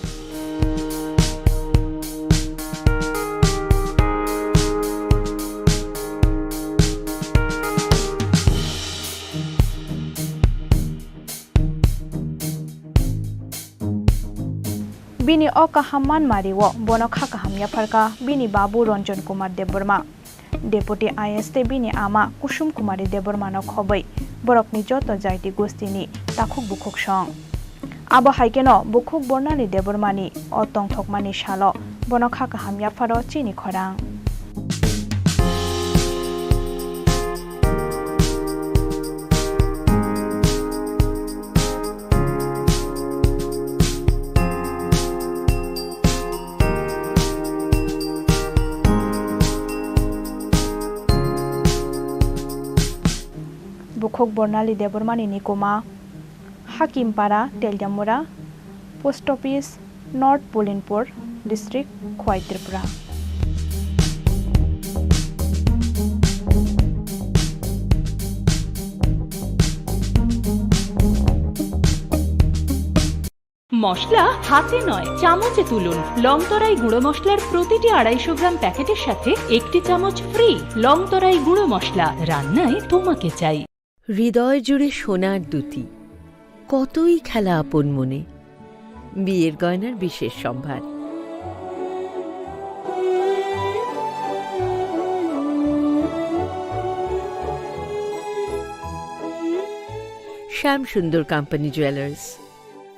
बिनि अकाहामान मारिवो बोनो खाकाहामया फरका बिनि बाबू रंजन कुमार देबबर्मा डेपुटी IST बिनि आमा कुसुम कुमारी देबबर्मानो खबै बरकनि जत जायति गोष्ठीनि ताखुक बुखुक सं आबो हाइकेनो बुखुक बर्नाली देबबर्मानि अतंग थकमानि सालो बोनो खाकाहामया फरो चिनि खरां बुखक बर्नाली देबबर्मानि निकोमा Hakimpara Teliamura post office north Polinpur district खय त्रिपुरा মশলা হাতে নয় চামচে তুলুন লংতরাই গুঁড়ো মশলার প্রতিটি 250 গ্রাম প্যাকেটের সাথে একটি চামচ ফ্রি লংতরাই গুঁড়ো মশলা রান্নায় তোমাকে চাই হৃদয় জুড়ে সোনার দুটি কতই খেলা আপন মনে বিয়ের গয়নার বিশেষ সম্ভার শ্যাম সুন্দর company jewellers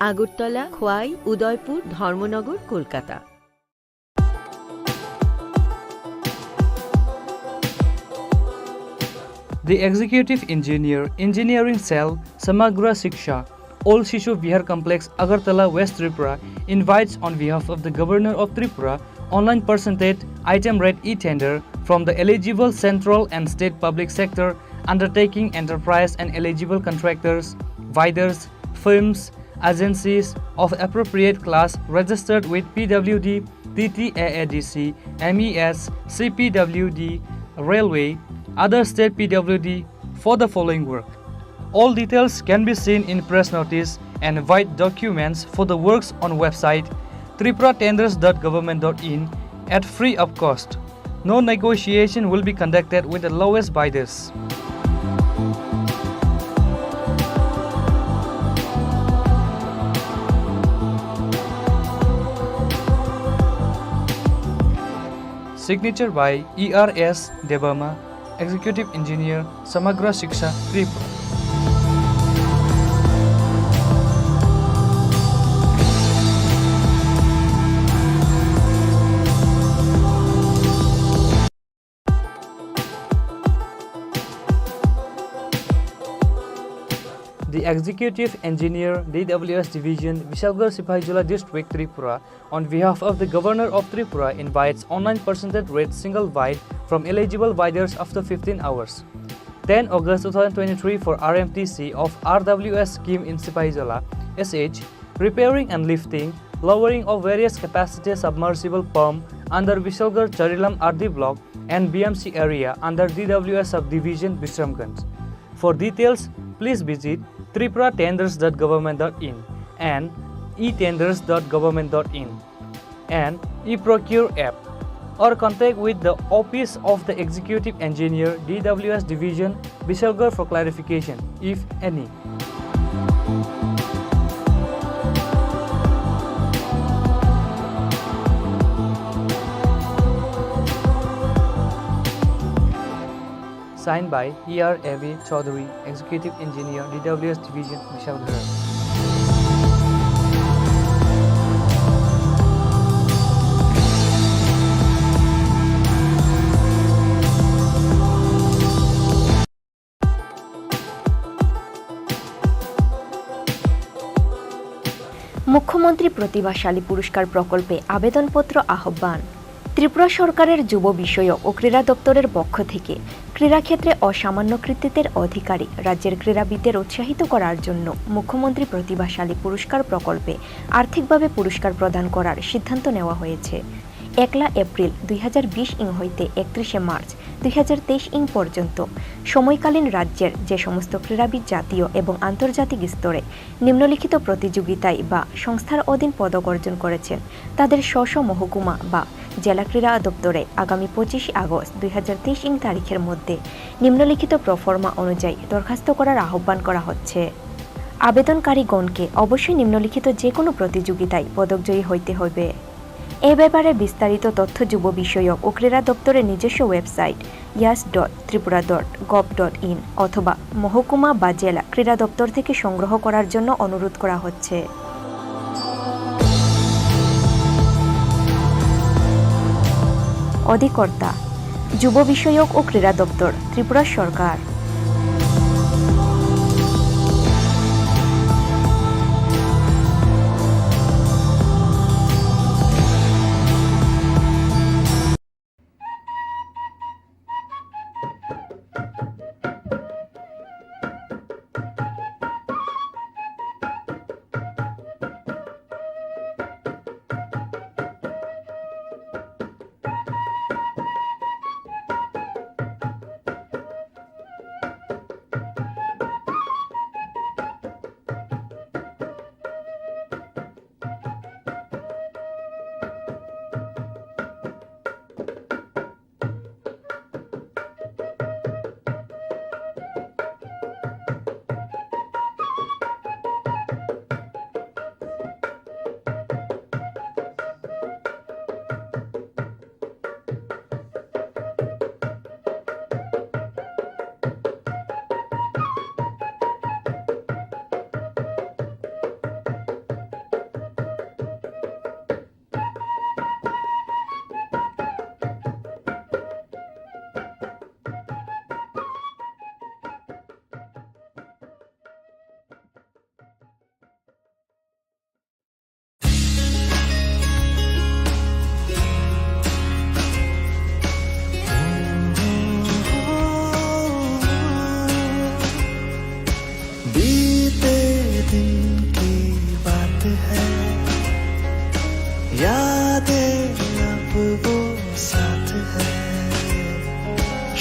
Agartala Khowai Udaipur Dharmanagar Kolkata The Executive Engineer, Engineering Cell, Samagra Shiksha, Old Shishu Vihar Complex, Agartala, West Tripura, invites on behalf of the Governor of Tripura, online percentage item rate e-tender from the eligible central and state public sector undertaking enterprise and eligible contractors, bidders, firms, agencies of appropriate class registered with PWD, TTAADC, MES, CPWD, Railway, other state PWD for the following work. All details can be seen in press notice and white documents for the works on website tripuratenders.government.in at free of cost. No negotiation will be conducted with the lowest bidders. Signature by ERS Debama, Executive Engineer, Samagra Shiksha, Tripura. The Executive Engineer, DWS Division, Vishalgarh Sipaijola District, Tripura, on behalf of the Governor of Tripura, invites online percentage rate single bid from eligible bidders after 15 hours. 10 August 2023 for RMTC of RWS scheme in Sipaijola, SH, repairing and lifting, lowering of various capacity submersible pump under Vishalgarh Charilam RD block and BMC area under DWS subdivision Bisramganj. For details, please visit tripuratenders.government.in and etenders.government.in and eProcure app, or contact with the Office of the Executive Engineer, DWS Division, Vishalgarh for clarification, if any. Signed by E.R. A.V. Chaudhary, Executive Engineer, DWS Division, Vishalgarh. মুখ্যমন্ত্রী প্রতিভাশালী পুরস্কার প্রকল্পে আবেদনপত্র আহ্বান। ত্রিপুরা সরকারের যুব বিষয়ক ও ক্রীড়া দপ্তরের পক্ষ থেকে ক্রীড়াক্ষেত্রে অসামান্য কৃতিত্বের অধিকারী রাজ্যের ক্রীড়াবিদদের উৎসাহিত করার জন্য মুখ্যমন্ত্রী প্রতিভাশালী পুরস্কার প্রকল্পে আর্থিকভাবে পুরস্কার প্রদান করার সিদ্ধান্ত নেওয়া হয়েছে। 1 এপ্রিল 2020 ইং হইতে 31 মার্চ 2023 ইং পর্যন্ত সময়কালীন রাজ্যের যে সমস্ত ক্রীড়াবিদ জাতীয় এবং আন্তর্জাতিক স্তরে নিম্নলিখিত প্রতিযোগিতায় বা সংস্থার অধীন পদক অর্জন করেছেন তাদের স্ব মহকুমা বা জেলা ক্রীড়া দপ্তরে আগামী 25 আগস্ট 2023 ইং তারিখের মধ্যে নিম্নলিখিত প্রফর্মা অনুযায়ী দরখাস্ত করার আহ্বান করা হচ্ছে। আবেদনকারীগণকে অবশ্যই নিম্নলিখিত যে কোনো প্রতিযোগিতায় পদকজয়ী হইতে হবে। এ ব্যাপারে বিস্তারিত তথ্য যুব বিষয়ক ও ক্রীড়া দপ্তরের নিজস্ব ওয়েবসাইট yas.tripura.gov.in অথবা মহকুমা বা জেলা ক্রীড়া দপ্তর থেকে সংগ্রহ করার জন্য অনুরোধ করা হচ্ছে। অধিকর্তা যুব বিষয়ক ও ক্রীড়া দপ্তর, ত্রিপুরা সরকার।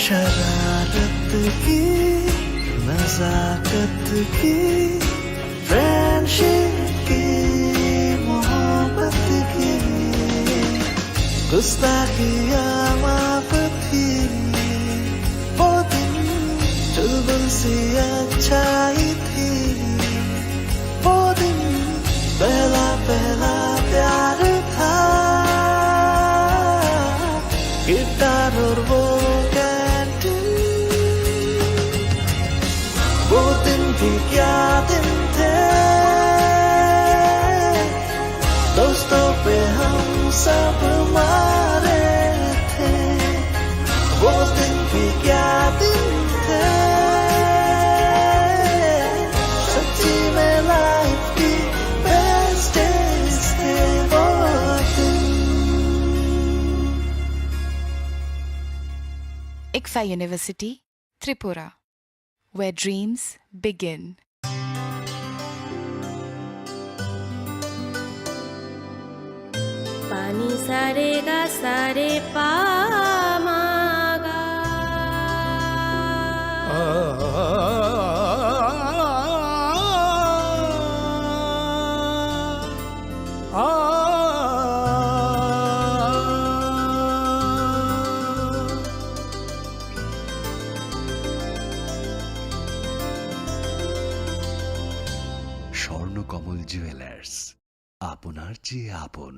शरारत की नजाकत की फ्रेंडशिप की मोहब्बत की गुस्ताखियाँ माफ थी वो दिन चुलबुल सी अच्छाई थी वो दिन पहला पहला प्यार था गिटार और वो कैंटीन वो दिन भी क्या दिन थे दोस्तों पे हम सब मारे थे वो दिन भी क्या दिन थे सच्ची में लाइफ की बेस्ट डेज थे वो दिन ICFA University, Tripura, where dreams begin. पानी सारे गा सारे पा मा गा স্বর্ণকমল জুয়েলার্স আপনার চেয়ে আপন।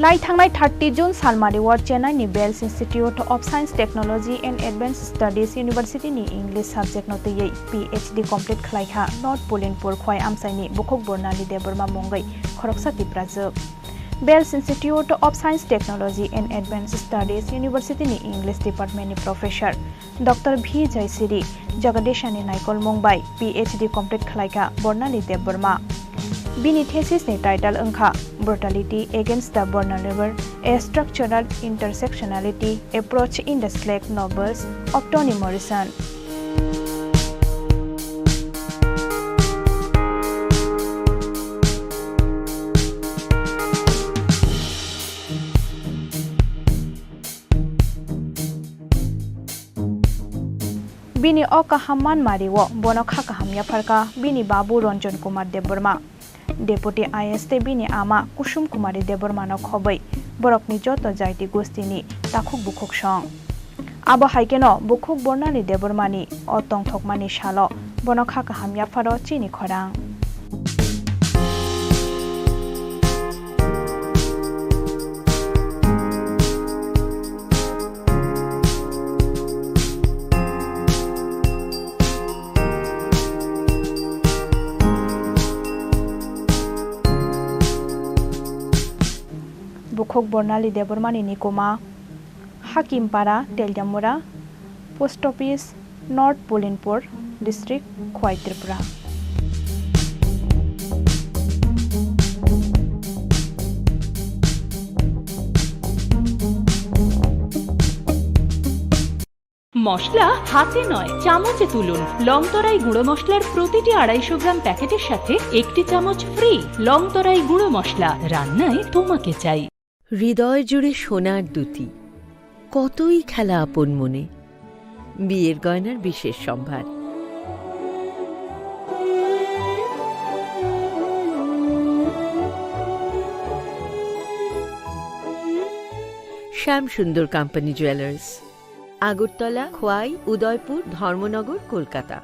लाई थांनाय 30 जून सालमारि वार्ड चेन्नाई नि Vels institute of science technology and advance studies university नि इंग्लिश सब्जेक्ट नोतयै PhD कंप्लीट खलाइखा नॉर्थ पोलिनपुर खोय आमसाइनि बुखक बर्नाली देबरमा मंगै खरकसा तिप्राजोब Vels institute of science technology and advance studies university नि इंग्लिश डिपार्टमेंट नि प्रोफेसर डॉक्टर V जयसिरी जगदीशानि नायकल मंगबाय PhD कंप्लीट खलाइखा बर्नाली देबरमा बिनि thesis नि टाइटल अंखा brutality against the vulnerable, a structural intersectionality approach in the slack novels of Toni Morrison. Bini okahamman mariwo bono khakahamya pharka bini babu Ranjan Kumar Deborma Deputy IST bini ama Kusum Kumari Debormano khobai borokni joto jaiti gostini takhuk bukhuk song abo haikeno bukhuk bornali Debormani otong thokmani shalo bono khakahamya pharo Chini Khorang बुखक बर्नाली देबरमानी निकोमा Hakimpara Teliamura post office north Polinpur district खोय त्रिपुरा মশলা হাতে নয় চামচে তুলুন লংতরাই গুঁড়ো মশলার প্রতিটি 250 গ্রাম প্যাকেটের সাথে একটি চামচ ফ্রি লংতরাই গুঁড়ো মশলা রান্নায় তোমাকে চাই হৃদয় জুড়ে সোনার দুটি কতই খেলা আপন মনে বিয়ের গয়নার বিশেষ সম্ভার শ্যাম সুন্দর company jewellers Agartala Khowai Udaipur Dharmanagar Kolkata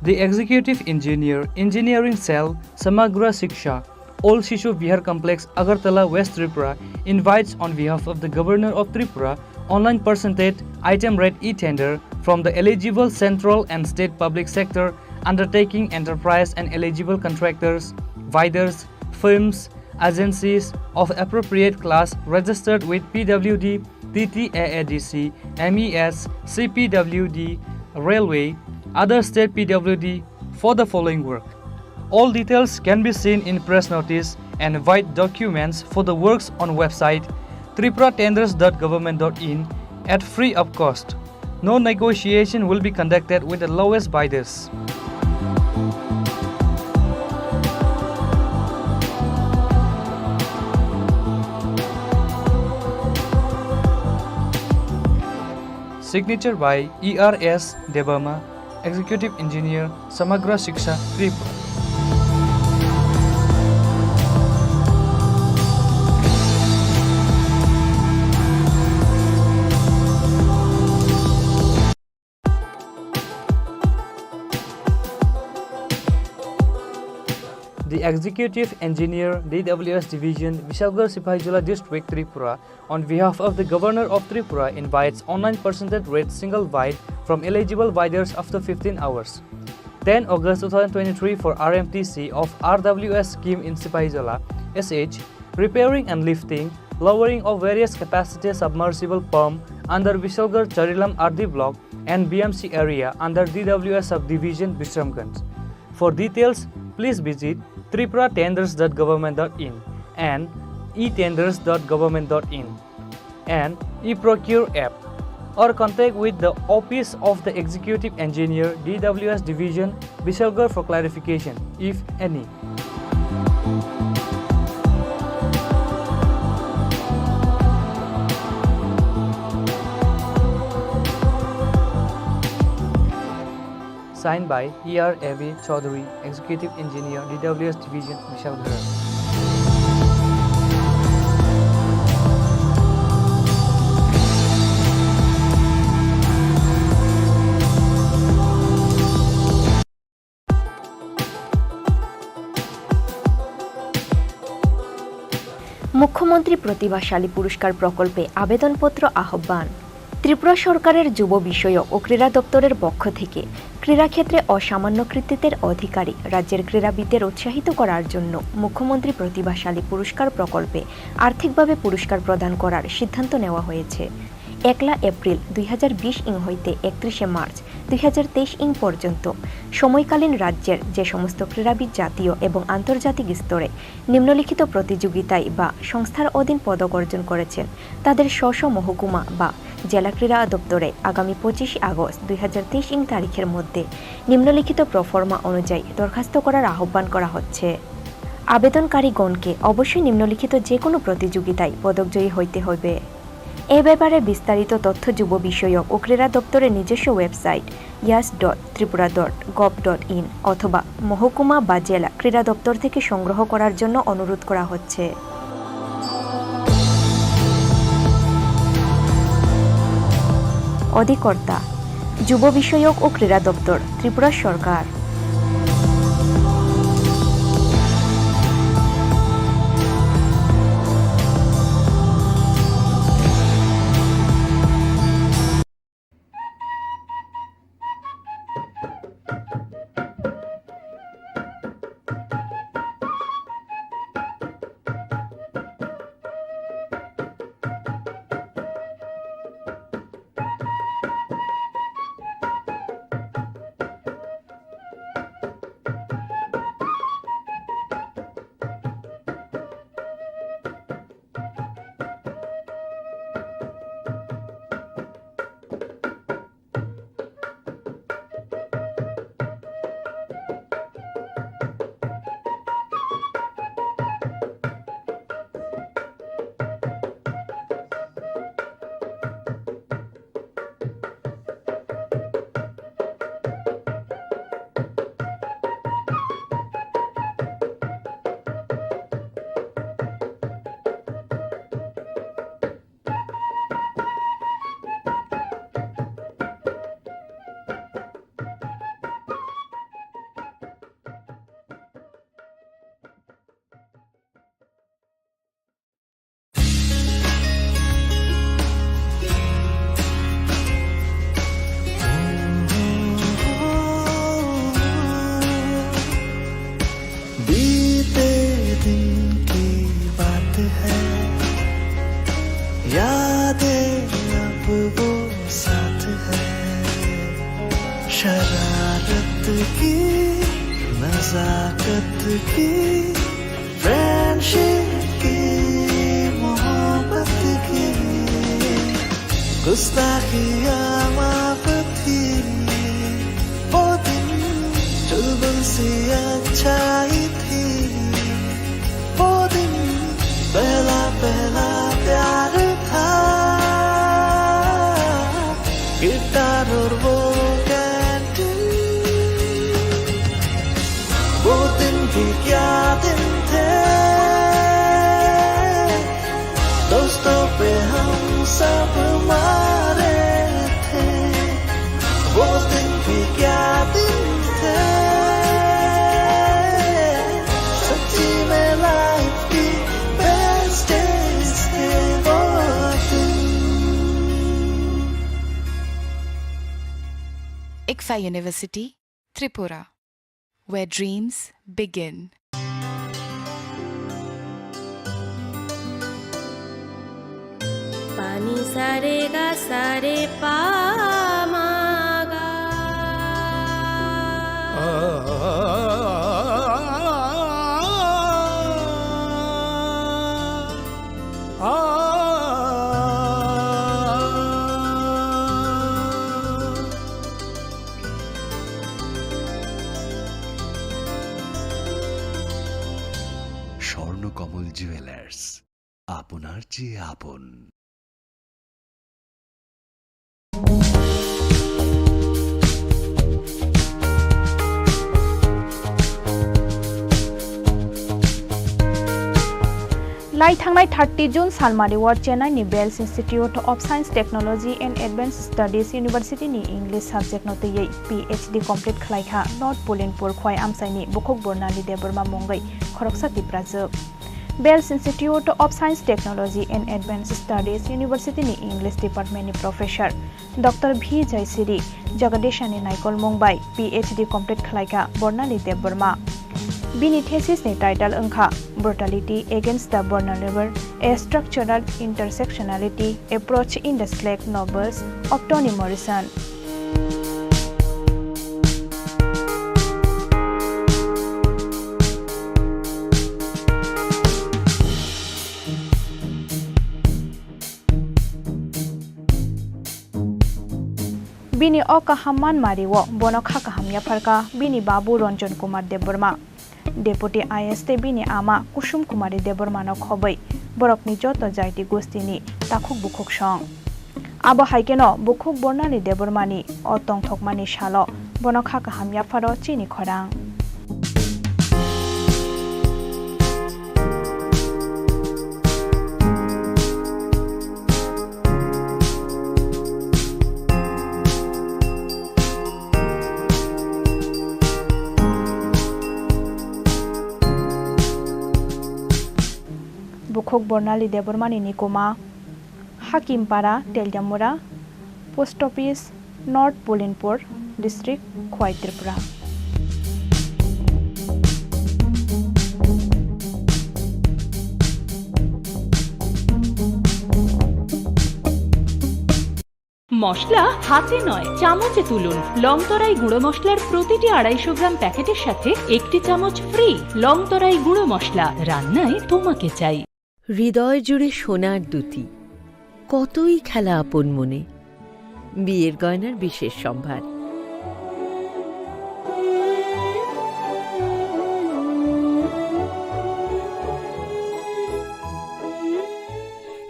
The Executive Engineer, Engineering Cell, Samagra Shiksha, Old Shishu Vihar Complex, Agartala, West Tripura, invites on behalf of the Governor of Tripura, online percentage item rate e-tender from the eligible central and state public sector undertaking enterprise and eligible contractors, bidders, firms, agencies of appropriate class registered with PWD, TTAADC, MES, CPWD, Railway, other state PWD for the following work. All details can be seen in press notice and white documents for the works on website tripuratenders.government.in at free of cost. No negotiation will be conducted with the lowest bidders. Signature by ERS Debama, Executive Engineer, Samagra Shiksha, Tripura. The Executive Engineer, DWS Division, Vishalgarh Sipahijala District, Tripura, on behalf of the Governor of Tripura, invites online percentage rate single wide from eligible biders after 15 hours. 10 August 2023 for RMTC of RWS scheme in Sipahijala, SH, repairing and lifting, lowering of various capacity submersible pump under Vishalgarh Charilam RD block and BMC area under DWS subdivision Bisramganj. For details, please visit tripura-tenders.government.in and etenders.government.in and eProcure app, or contact with the Office of the Executive Engineer, DWS Division, Vishalgarh for clarification, if any. Signed by E.R. A.V. Chaudhary, Executive Engineer, DWS Division, Vishalgarh. মুখ্যমন্ত্রী প্রতিভাশালী পুরস্কার প্রকল্পে আবেদনপত্র আহ্বান। ত্রিপুরা সরকারের যুব বিষয়ক ও ক্রীড়া দপ্তরের পক্ষ থেকে ক্রীড়াক্ষেত্রে অসামান্য কৃতিত্বের অধিকারী রাজ্যের ক্রীড়াবিদদের উৎসাহিত করার জন্য মুখ্যমন্ত্রী প্রতিভাশালী পুরস্কার প্রকল্পে আর্থিকভাবে পুরস্কার প্রদান করার সিদ্ধান্ত নেওয়া হয়েছে। 1 এপ্রিল 2020 ইং হইতে 31 মার্চ 2023 ইং পর্যন্ত সময়কালীন রাজ্যের যে সমস্ত ক্রীড়াবিদ জাতীয় এবং আন্তর্জাতিক স্তরে নিম্নলিখিত প্রতিযোগিতায় বা সংস্থার অধীন পদক অর্জন করেছেন তাদের স্ব মহকুমা বা জেলা ক্রীড়া দপ্তরে আগামী 25 আগস্ট 2023 ইং তারিখের মধ্যে নিম্নলিখিত প্রফর্মা অনুযায়ী দরখাস্ত করার আহ্বান করা হচ্ছে। আবেদনকারীগণকে অবশ্যই নিম্নলিখিত যে কোনো প্রতিযোগিতায় পদকজয়ী হইতে হবে। এ ব্যাপারে বিস্তারিত তথ্য যুব বিষয়ক ও ক্রীড়া দপ্তরের নিজস্ব ওয়েবসাইট yas.tripura.gov.in অথবা মহকুমা বা জেলা ক্রীড়া দপ্তর থেকে সংগ্রহ করার জন্য অনুরোধ করা হচ্ছে। অধিকর্তা যুব বিষয়ক ও ক্রীড়া দপ্তর, ত্রিপুরা সরকার। शरारत की नजाकत की फ्रेंडशिप की मोहब्बत की गुस्ताखियाँ माफ थी वो दिन चुलबुल सी अच्छाई थी वो दिन पहला पहला प्यार था कि सब मारे थे वो दिन भी क्या दिन थे सच्ची में लाइफ की बेस्ट डेज थे वो दिन ICFA University, Tripura, where dreams begin. पानी सारे गा सारे पा मा गा স্বর্ণকমল জুয়েলার্স আপনার চেয়ে আপন। लाई थांनाय 30 जून सालमारि वार्ड चेन्नाई नि Vels institute of science technology and advance studies university नि इंग्लिश सब्जेक्ट नोतयै PhD कंप्लीट खलाइखा नॉर्थ पोलिनपुर खोय आमसाइनि बुखक बर्नाली देबरमा मंगै खरकसा तिप्राजोब Vels institute of science technology and advance studies university नि इंग्लिश डिपार्टमेंट नि प्रोफेसर डॉक्टर भी जयसिरी जगदीशानि नायकल मंगबाय PhD कंप्लीट खलाइखा बर्नाली देबरमा बिनि थेसिस नि टाइटल अंखा brutality against the vulnerable a structural intersectionality approach in the slave novels of Toni Morrison. बिनि अकाहामान मारिवो बनखा काहामया फरका बिनि बाबू रंजन कुमार देबबर्मा डेपुटी IS बिनि आमा कुसुम कुमारी देबबर्मानो खबै बरकनि जत जायति गोष्ठीनि ताखुक बुखुक सं आबो हाइकेनो बुखुक बर्नाली देबबर्मानि अतंग थकमानि सालो बनखा काहामया फारो चिनि खरां बुखक बर्नाली देबबर्मानि निकोमा Hakimpara Teliamura post office north Polinpur district खोय त्रिपुरा মশলা হাতে নয় চামচে তুলুন লংতরাই গুঁড়ো মশলার প্রতিটি 250 গ্রাম প্যাকেটের সাথে একটি চামচ ফ্রি লংতরাই গুঁড়ো মশলা রান্নায় তোমাকে চাই হৃদয় জুড়ে সোনার দুটি কতই খেলা আপন মনে বিয়ের গয়নার বিশেষ সম্ভার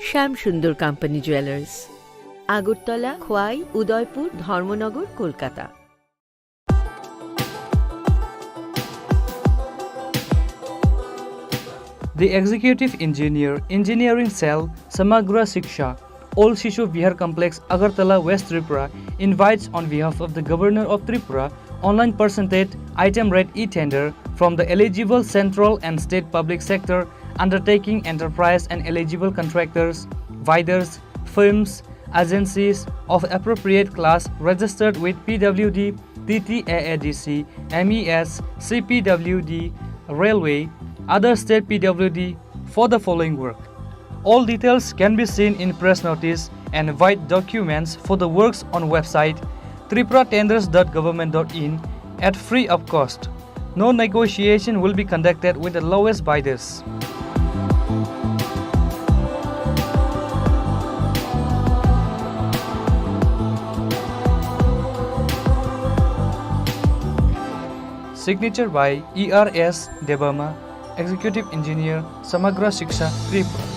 শ্যাম সুন্দর company jewellers Agartala Khowai Udaipur Dharmanagar Kolkata The Executive Engineer, Engineering Cell, Samagra Shiksha, Old Shishu Vihar Complex, Agartala, West Tripura, invites on behalf of the Governor of Tripura, online percentage item rate e-tender from the eligible central and state public sector undertaking enterprise and eligible contractors, bidders, firms, agencies of appropriate class registered with PWD, TTAADC, MES, CPWD, Railway, other state PWD for the following work. All details can be seen in press notice and white documents for the works on website tripuratenders.government.in at free of cost. No negotiation will be conducted with the lowest bidders. Signature by ERS Debama, Executive Engineer, Samagra Shiksha, Tripura.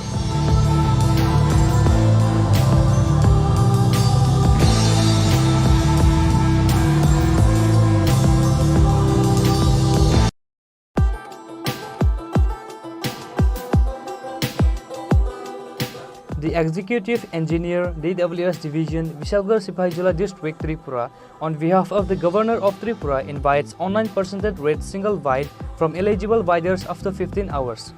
the Executive Engineer, DWS Division, Vishalgarh Sipaijola District, Tripura, on behalf of the Governor of Tripura, invites online percentage rate single wide from eligible bidders after 15 hours.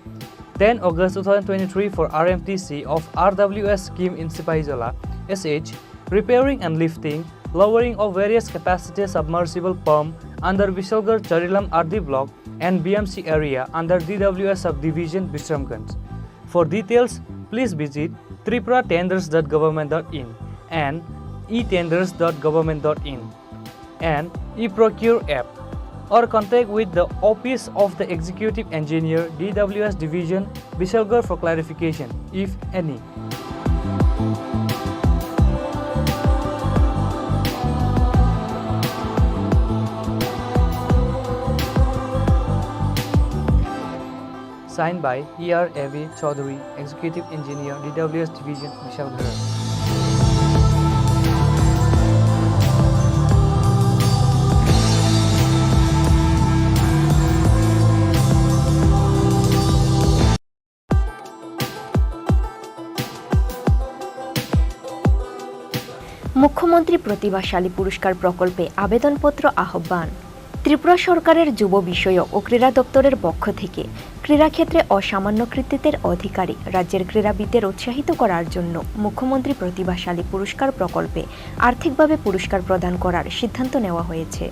10 August 2023 for RMTC of RWS scheme in Sipaijola, SH, repairing and lifting, lowering of various capacity submersible pump under Vishalgarh Charilam RD block and BMC area under DWS subdivision Bisramganj. For details, please visit tripuratenders.government.in and etenders.government.in and eProcure app, or contact with the Office of the Executive Engineer, DWS Division, Vishalgarh for clarification, if any. Signed by E.R. A.V. Chaudhary, Executive Engineer, DWS Division, Vishalgarh. মুখ্যমন্ত্রী প্রতিভাশালী পুরস্কার প্রকল্পে আবেদনপত্র আহ্বান। ত্রিপুরা সরকারের যুব বিষয়ক ও ক্রীড়া দপ্তরের পক্ষ থেকে ক্রীড়াক্ষেত্রে অসামান্য কৃতিত্বের অধিকারী রাজ্যের ক্রীড়াবিদদের উৎসাহিত করার জন্য মুখ্যমন্ত্রী প্রতিভাশালী পুরস্কার প্রকল্পে আর্থিকভাবে পুরস্কার প্রদান করার সিদ্ধান্ত নেওয়া হয়েছে।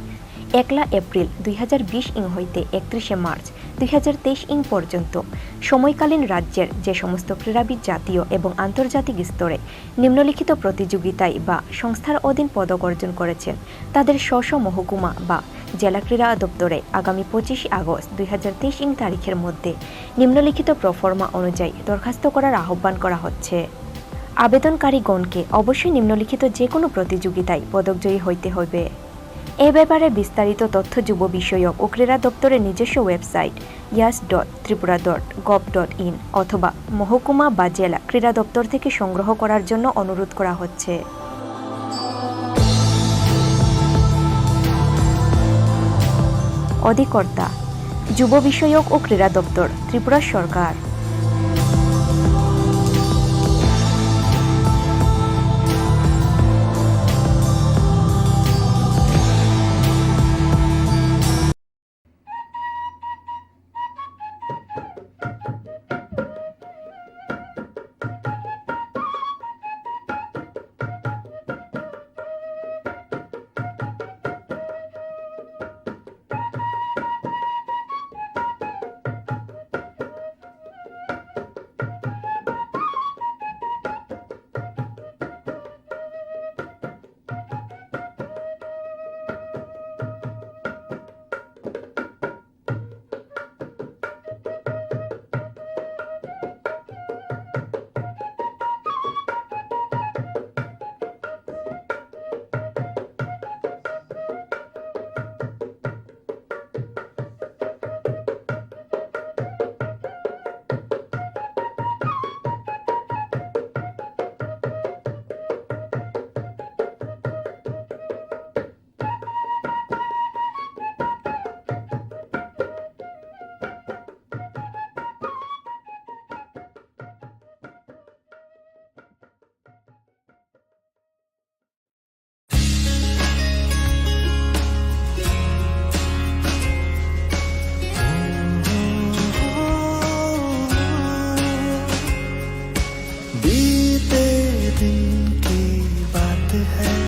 1 এপ্রিল 2020 হইতে 31 মার্চ 2023 পর্যন্ত সময়কালীন রাজ্যের যে সমস্ত ক্রীড়াবিদ জাতীয় এবং আন্তর্জাতিক স্তরে নিম্নলিখিত প্রতিযোগিতায় বা সংস্থার অধীন পদক অর্জন করেছেন তাদের স্ব মহকুমা বা জেলা ক্রীড়া দপ্তরে আগামী 25 আগস্ট 2023 তারিখের মধ্যে নিম্নলিখিত প্রফর্মা অনুযায়ী দরখাস্ত করার আহ্বান করা হচ্ছে। আবেদনকারীগণকে অবশ্যই নিম্নলিখিত যে কোনো প্রতিযোগিতায় পদকজয়ী হইতে হবে। এ ব্যাপারে বিস্তারিত তথ্য যুব বিষয়ক ও ক্রীড়া দপ্তরের নিজস্ব ওয়েবসাইট yas.tripura.gov.in অথবা মহকুমা বা জেলা ক্রীড়া দপ্তর থেকে সংগ্রহ করার জন্য অনুরোধ করা হচ্ছে। অধিকর্তা যুব বিষয়ক ও ক্রীড়া দপ্তর, ত্রিপুরা সরকার।